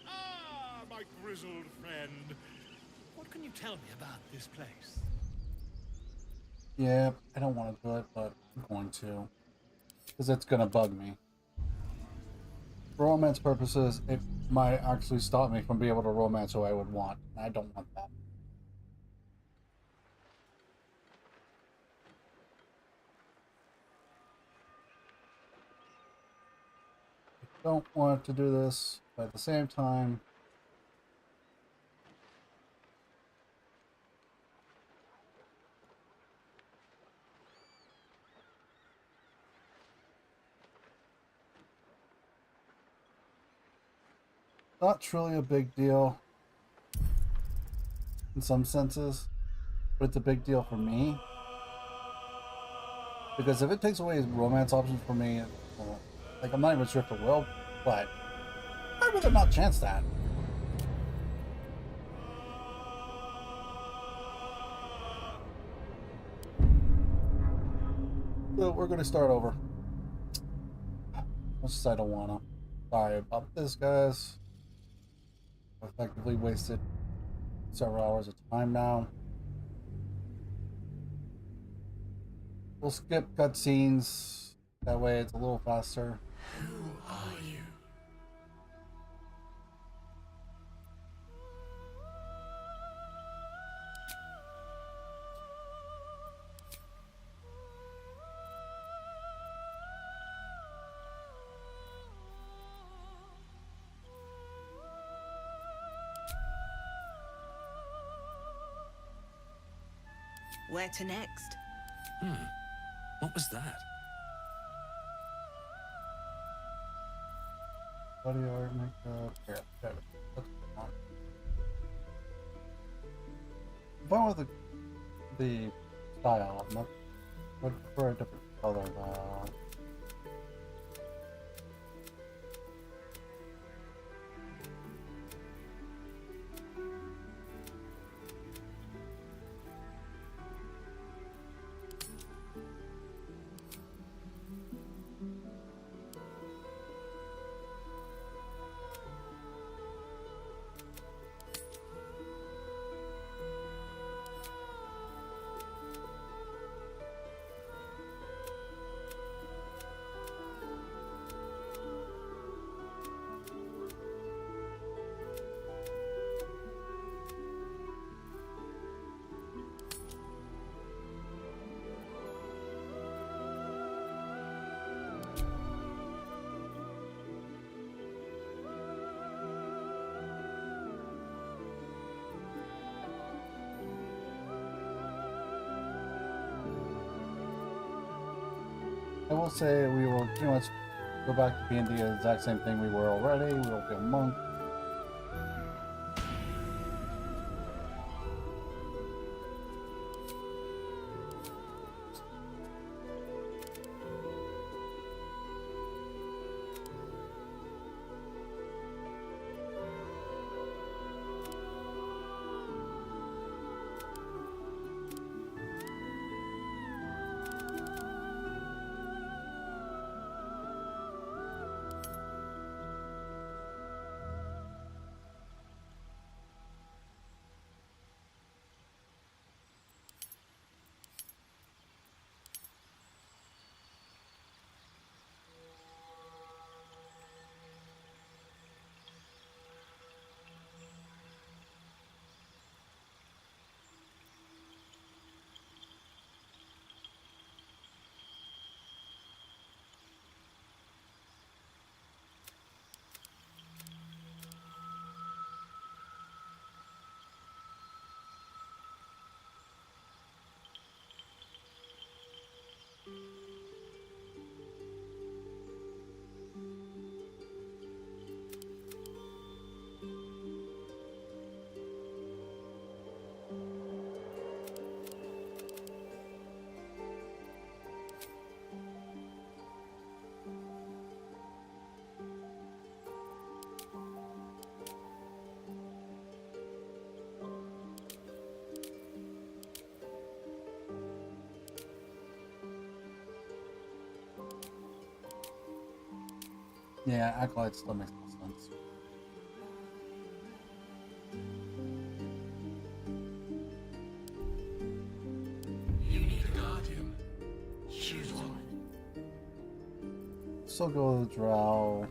Ah, my grizzled friend. What can you tell me about this place? Yeah, I don't want to do it, but I'm going to. Because it's going to bug me. For romance purposes, it might actually stop me from being able to romance who I would want. I don't want that. I don't want to do this, but at the same time, not truly a big deal in some senses, but it's a big deal for me. Because if it takes away romance options for me, like I'm not even sure if it will, but I'd rather not chance that. So we're going to start over. Much as I don't want to. Sorry about this, guys. I effectively wasted several hours of time now. We'll skip cutscenes. That way it's a little faster. Who are you? Where to next? What was that? Body art, makeup. Here, got it. Let's put it on. I'm fine with the style. I'm not. I prefer a different color though. I will say we will pretty much go back to being the exact same thing we were already. We will be a monk. Yeah, Acolyte still makes more sense. You need a guardian. Choose one. Still go with the Drow.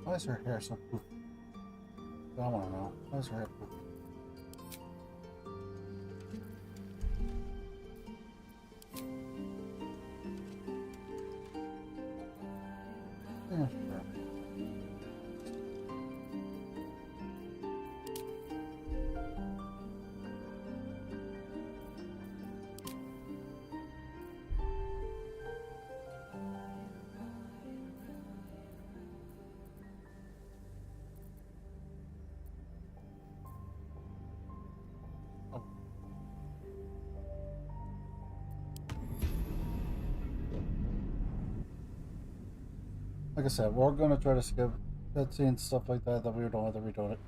Why is her hair so poofy? I want to know. Why is her hair poofy? Yeah, sure. Like I said, we're gonna try to skip cutscenes, stuff like that we don't have to redo it.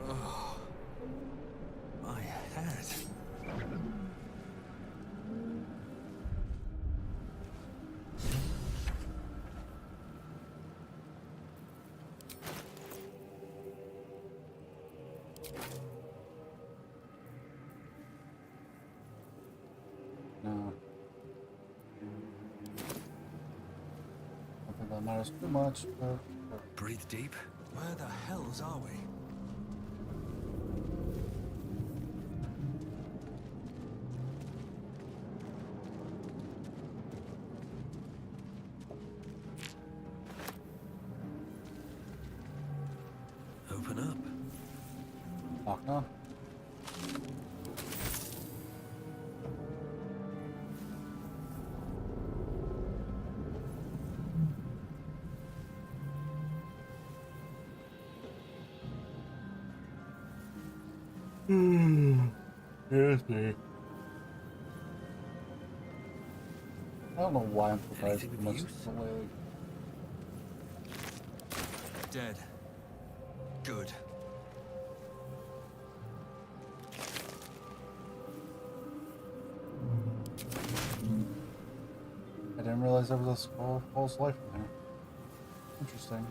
Oh, my head. No. I think that matters too much, but... Breathe deep. Where the hells are we? Open up. Knock, knock. Here's me. I don't know why I'm surprised so much lately. Dead. Good. I didn't realize there was a false life in there. Interesting.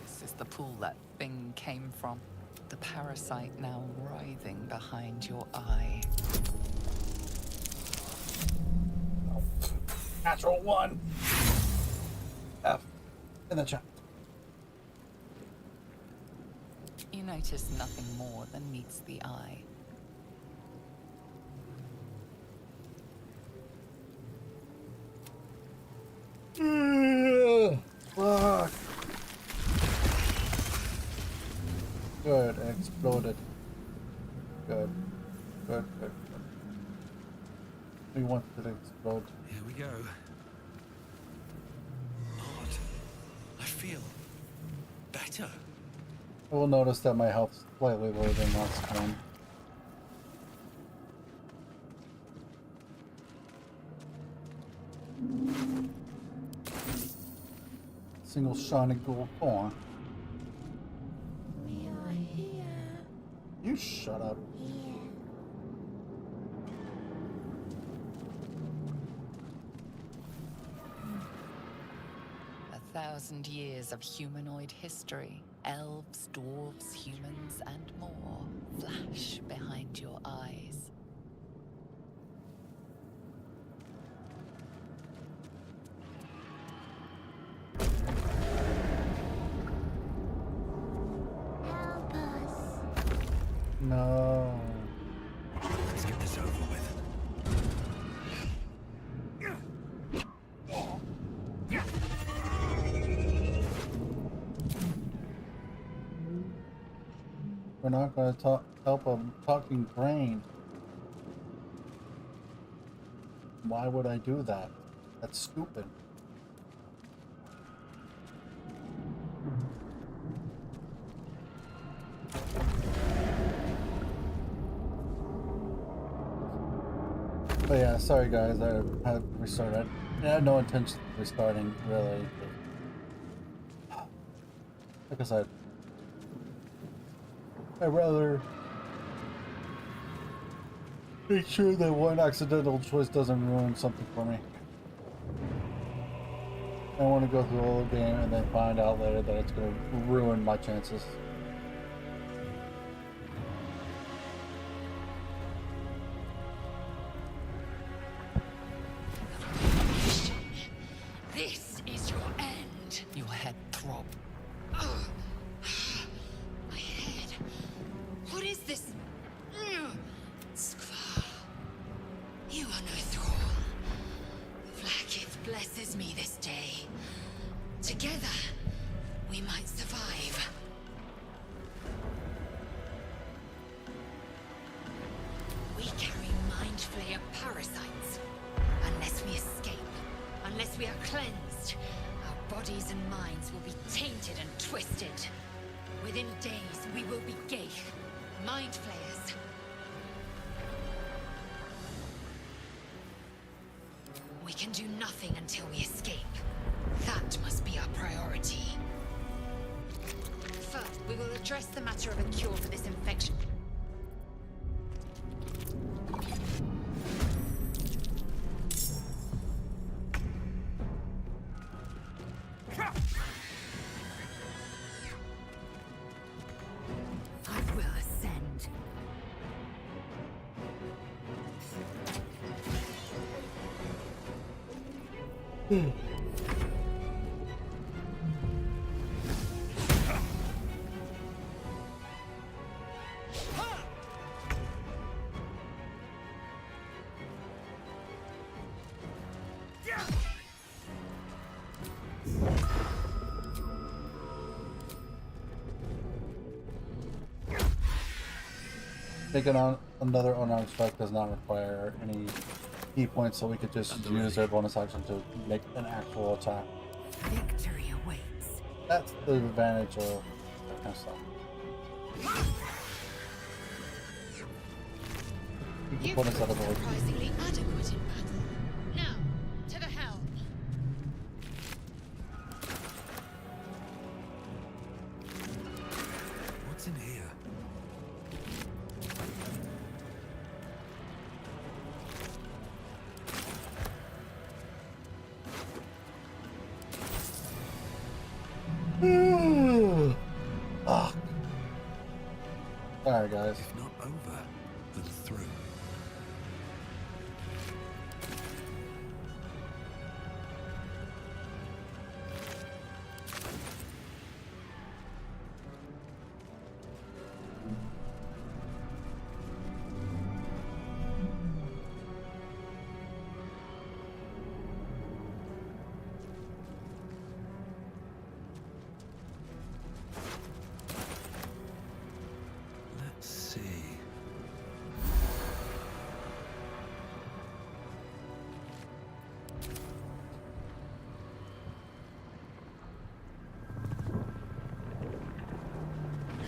This is the pool that thing came from. The parasite now writhing behind your eye. Natural one! F. In the chat. You notice nothing more than meets the eye. Fuck. Good, it exploded. Good. Good, good, good. We want it to explode. Here we go. Odd. I feel better. I will notice that my health is slightly lower than last time. Single shiny gold coin. We are here. You shut up. A 1,000 years of humanoid history. Elves, dwarves, humans, and more flash behind your eyes. No. Let's get this over with. We're not going to help a talking brain. Why would I do that? That's stupid. But yeah, sorry guys, I had to restart it. I had no intention of restarting, really. Like I said, I'd rather make sure that one accidental choice doesn't ruin something for me. I don't want to go through the whole game and then find out later that it's going to ruin my chances. This is your end. Your head throb. Oh, my head. What is this? Skvar. You are no thrall. Vlaakith blesses me this day. Together, we might survive. We carry mind flayer parasites. Unless we escape, unless we are cleansed, our bodies and minds will be tainted and twisted. Within days, we will be Gaith, mind flayers. We can do nothing until we escape. That must be our priority. First, we will address the matter of a cure for this infection. I will ascend. Taking on another unarmed strike does not require any key points, so we could just use our bonus action to make an actual attack. Victory awaits. That's the advantage of that kind of stuff. Keep the bonus out of the way. Surprisingly adequate in battle. Now, to the helm. What's in here? Ah. Alright, guys. If not over, then through. Let's see.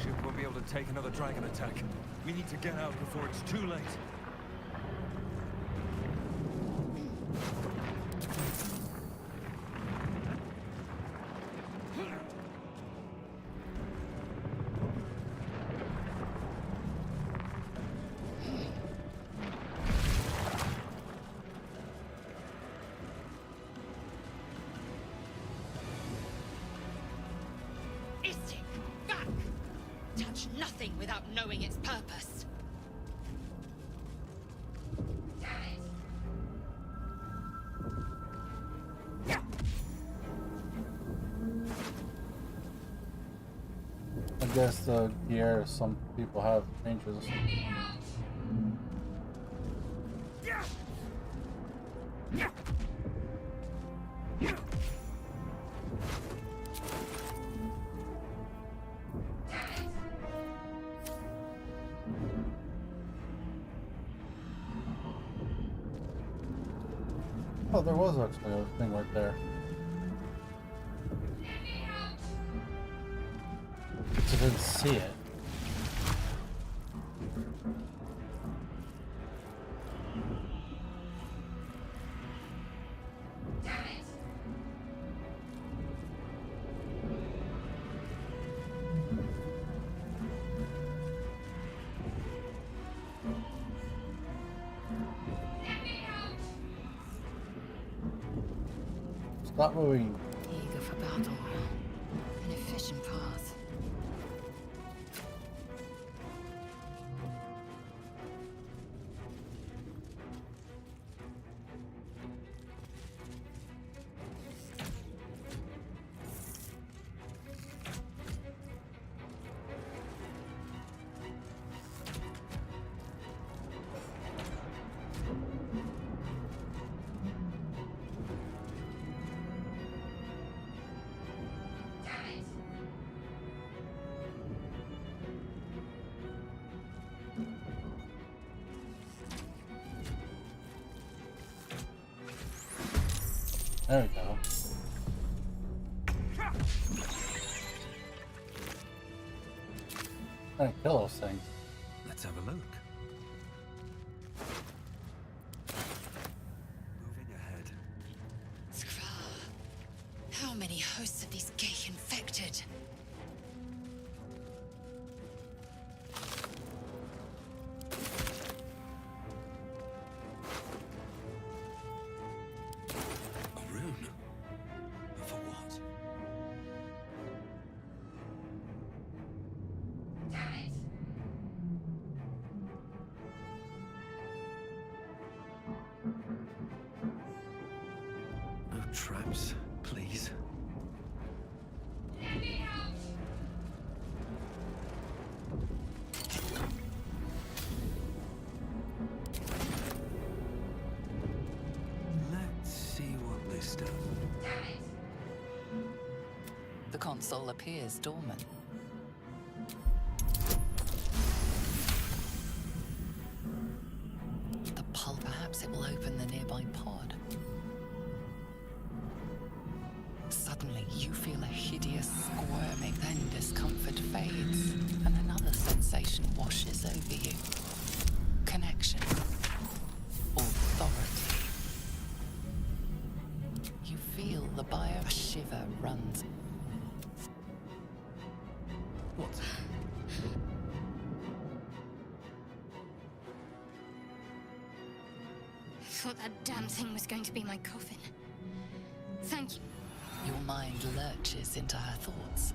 Ship won't be able to take another dragon attack. We need to get out before it's too late. Istik, back! Touch nothing without knowing its purpose. I guess the gear, some people have ranges. Oh, there was actually a thing right there. I didn't see it. Stop moving. Eager for battle. An efficient path. There we go. Trying to kill those things. Let's have a look. Moving ahead. How many hosts of these gay infected? A rune? For what? No traps, please. Let's see what this does. The console appears dormant. The pulp, perhaps it will open the nearby pod. Suddenly, you feel a hideous squirming, then discomfort fades, and another sensation washes over you. Connection. Authority. You feel the bio. A shiver runs. What? I thought that damn thing was going to be my coffin. Thank you. Your mind lurches into her thoughts.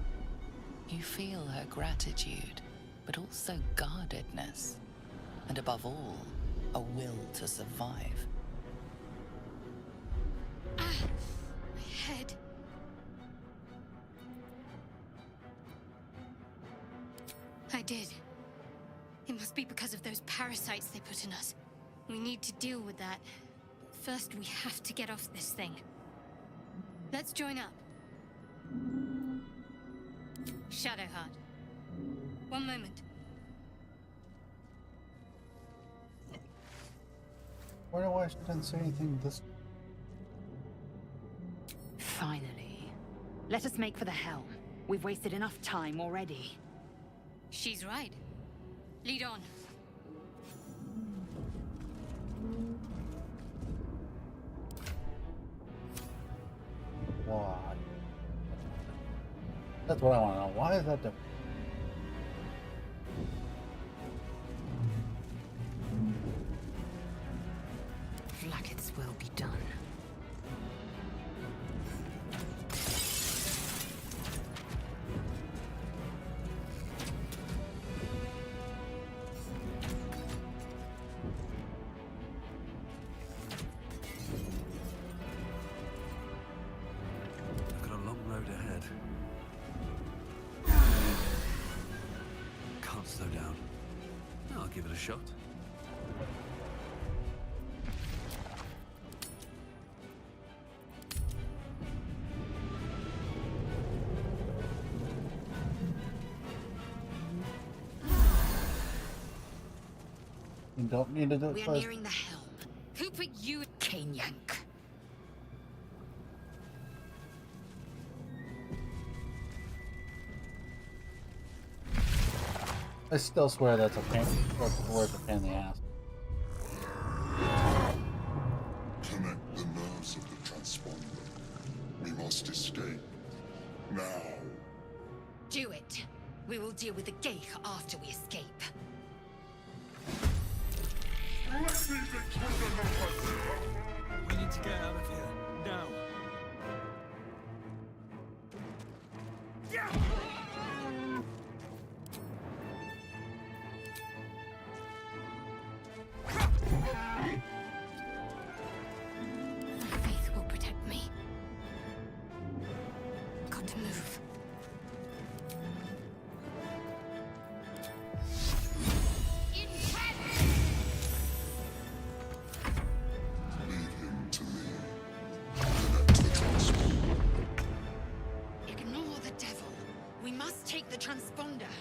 You feel her gratitude, but also guardedness. And above all, a will to survive. My head. I did. It must be because of those parasites they put in us. We need to deal with that. First, we have to get off this thing. Let's join up. Shadowheart. One moment. Wonder why she didn't say anything this. Finally. Let us make for the helm. We've wasted enough time already. She's right. Lead on. Why? That's what I want to know. Why is that different? Flaggets will be done. I've got a long road ahead. can't slow down. I'll give it a shot. You don't need to do it We are first. nearing the helm. Who put you, Cane Yank? I still swear that's a pain. That's the word, a pain in the ass. Connect the nerves of the transponder. We must escape. Now. Do it. We will deal with the gate after we escape. Let me between the numbers. We need to get out of here, now. My faith will protect me. Got to move. Leave him to me. Connect the transponder. Ignore the devil. We must take the transponder.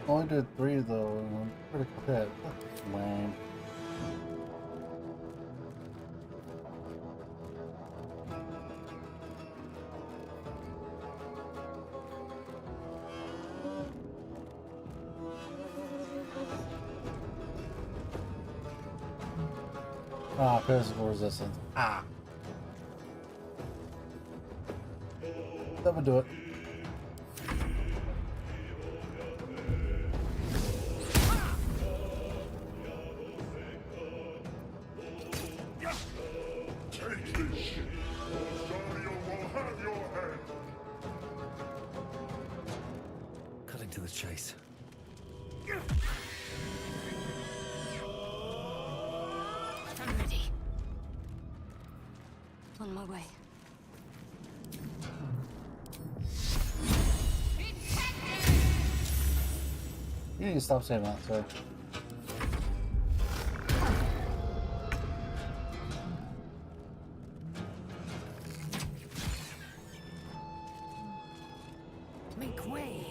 Only did 3 though, and I'm pretty quick. That's lame. Ah, physical resistance. Ah. That would do it. Take this shit, or Dario will have your head. Cutting to the chase. I'm ready. On my way. You need to stop saying that, sir. Make way.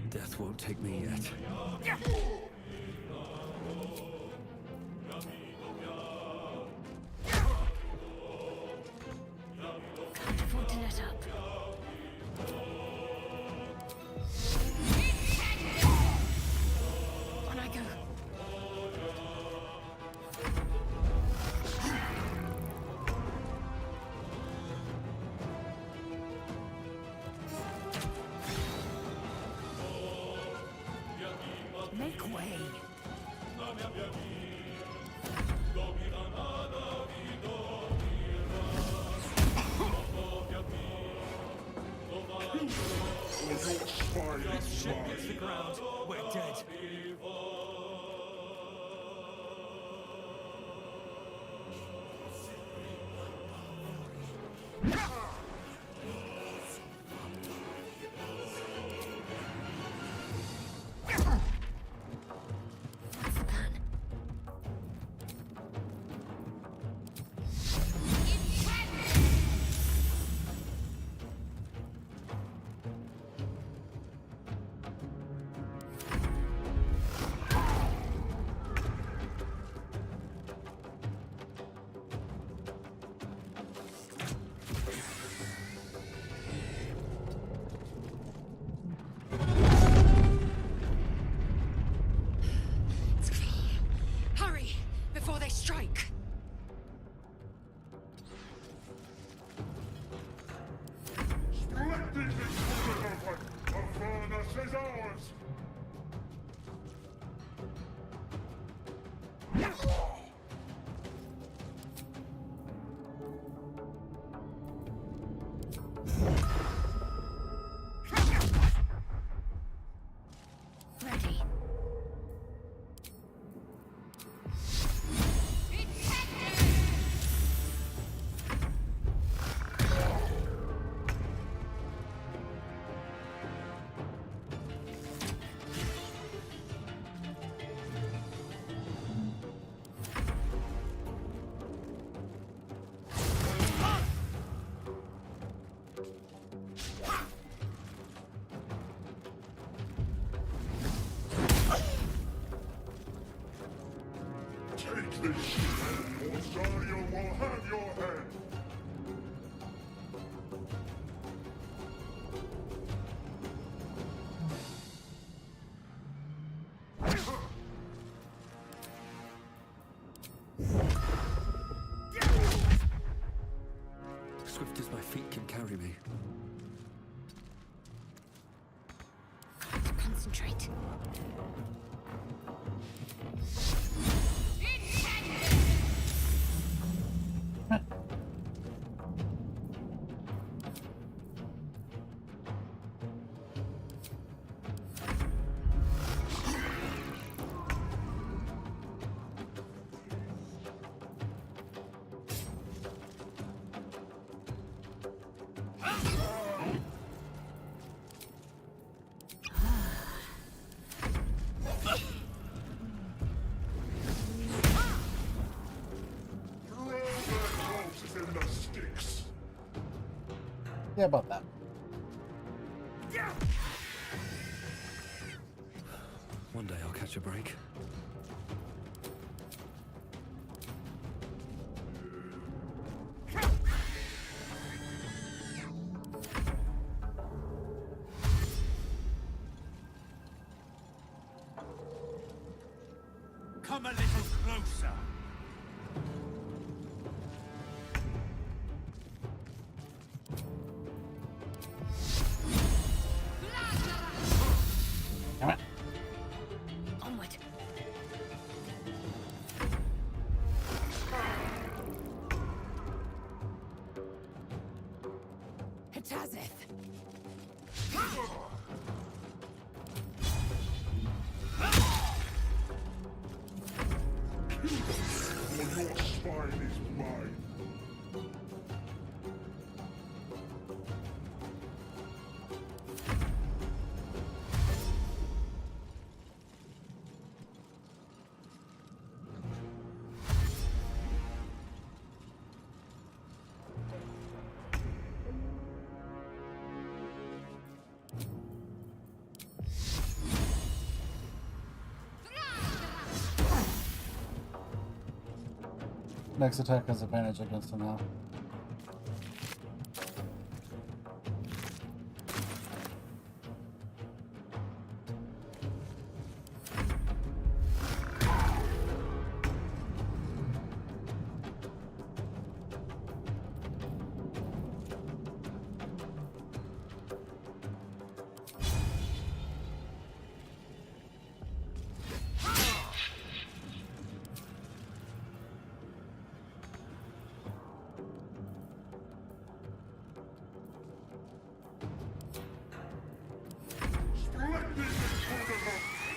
Death won't take me yet. Can't afford to let up. On I go. Make way. This ship hits the ground, we're dead. What's the plan? Ready. Take this shit, or Zarya will have your head! Swift as my feet can carry me. Concentrate. Throw their corpses in the sticks! Yeah, about that. One day I'll catch a break. Come a little closer. Damn it. Onward. Hatazeth. Or your spine is mine! Next attack has advantage against him now.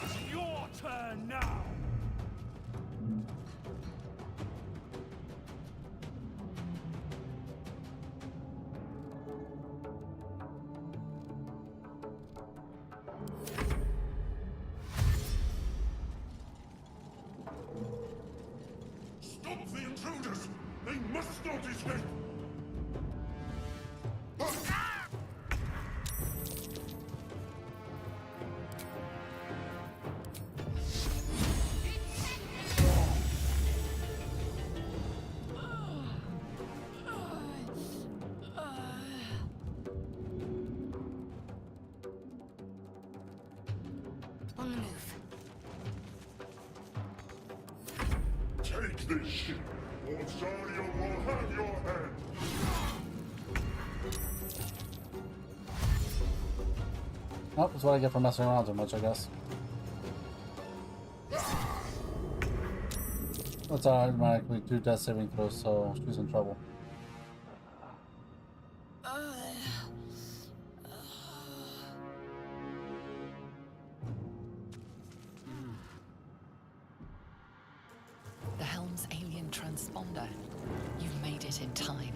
It's your turn now! Stop the intruders! They must not escape! On the move. Take this ship, or Zarya will have your head! Oh, that's what I get for messing around too much, I guess. That's automatically 2 death saving throws, so she's in trouble. The helm's alien transponder. You've made it in time.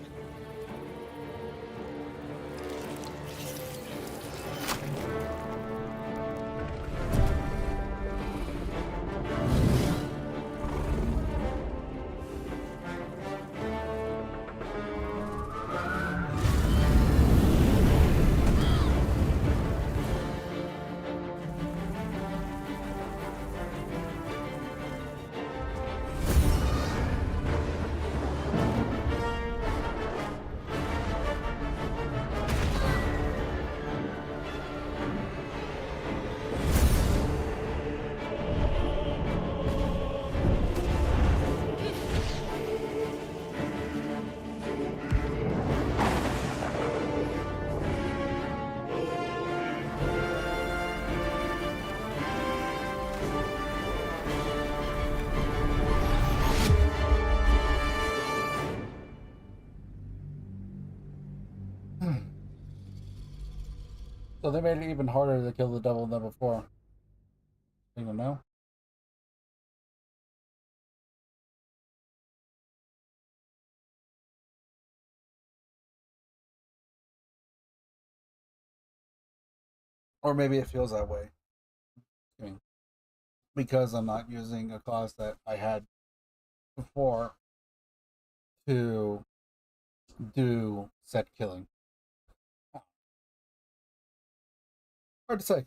So they made it even harder to kill the devil than before. You don't know? Or maybe it feels that way. I mean, because I'm not using a class that I had before to do set killing. Hard to say.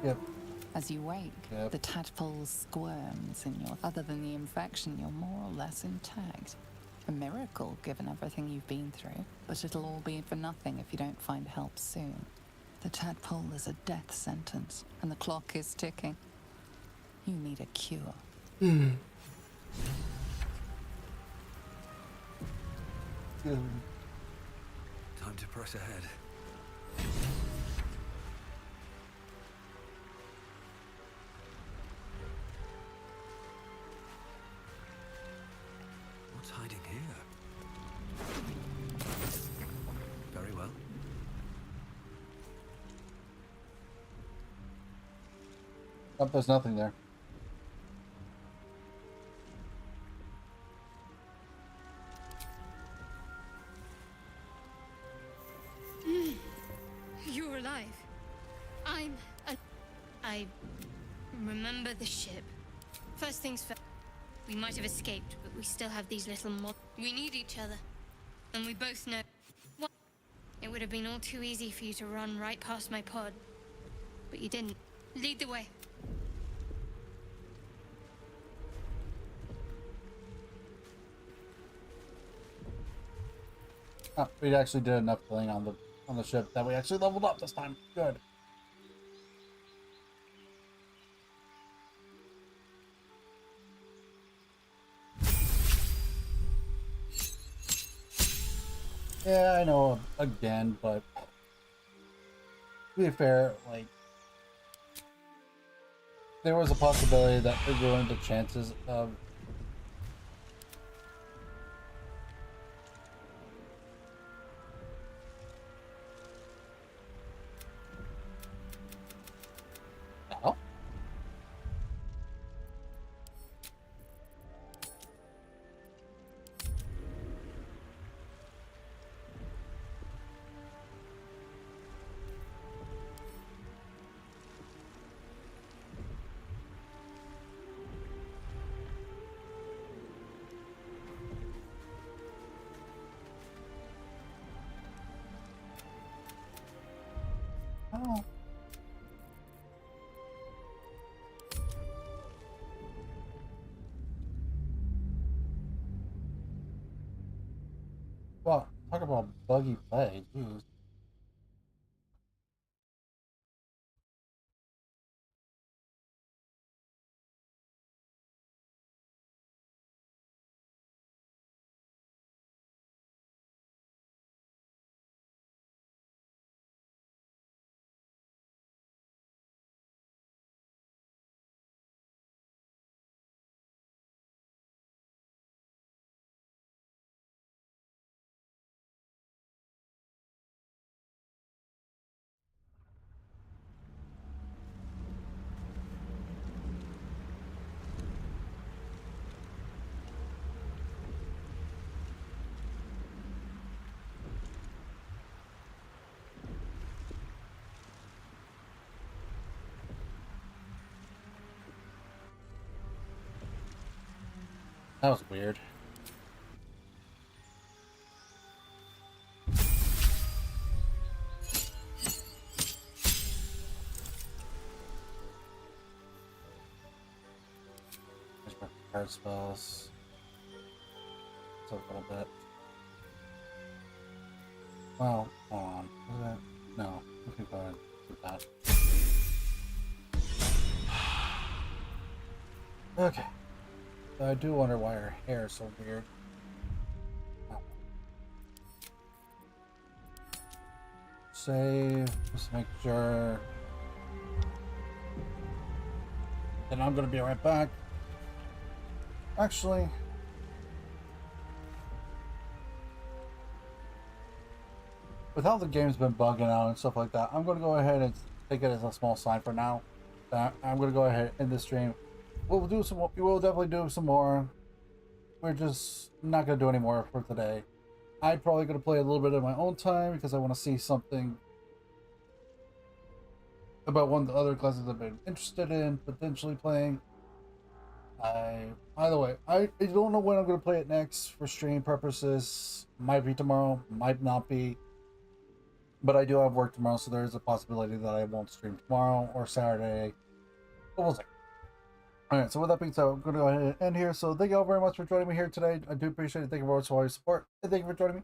Yep. As you wake, the tadpole squirms in your... Other than the infection, you're more or less intact. A miracle, given everything you've been through. But it'll all be for nothing if you don't find help soon. The tadpole is a death sentence, and the clock is ticking. You need a cure. Time to press ahead. What's hiding here? Very well. Oh, there's nothing there. You're alive. I remember the ship. First things first. We might have escaped, but we still have these little We need each other. And we both know... What? It would have been all too easy for you to run right past my pod. But you didn't. Lead the way. Oh, we actually did enough killing on the ship that we actually leveled up this time. Good. Yeah, I know again, but to be fair, like, there was a possibility that it ruined the chances of Oh. Well, talk about buggy play, jeez. That was weird. There's my prepared spells. It's a little bit. Well, hold on. Is that? No, we can go ahead and do that. Okay. I do wonder why her hair is so weird. Oh. Save, just make sure. Then I'm gonna be right back. Actually, with how the game's been bugging out and stuff like that, I'm gonna go ahead and take it as a small sign for now. I'm gonna go ahead and end the stream. We'll do some. We will definitely do some more. We're just not gonna do any more for today. I'm probably gonna play a little bit of my own time because I want to see something about one of the other classes I've been interested in potentially playing. By the way, I don't know when I'm gonna play it next for stream purposes. Might be tomorrow, might not be. But I do have work tomorrow, so there is a possibility that I won't stream tomorrow or Saturday. But we'll see. Alright, so with that being said, I'm going to go ahead and end here. So thank you all very much for joining me here today. I do appreciate it. Thank you very much for all your support. And thank you for joining me.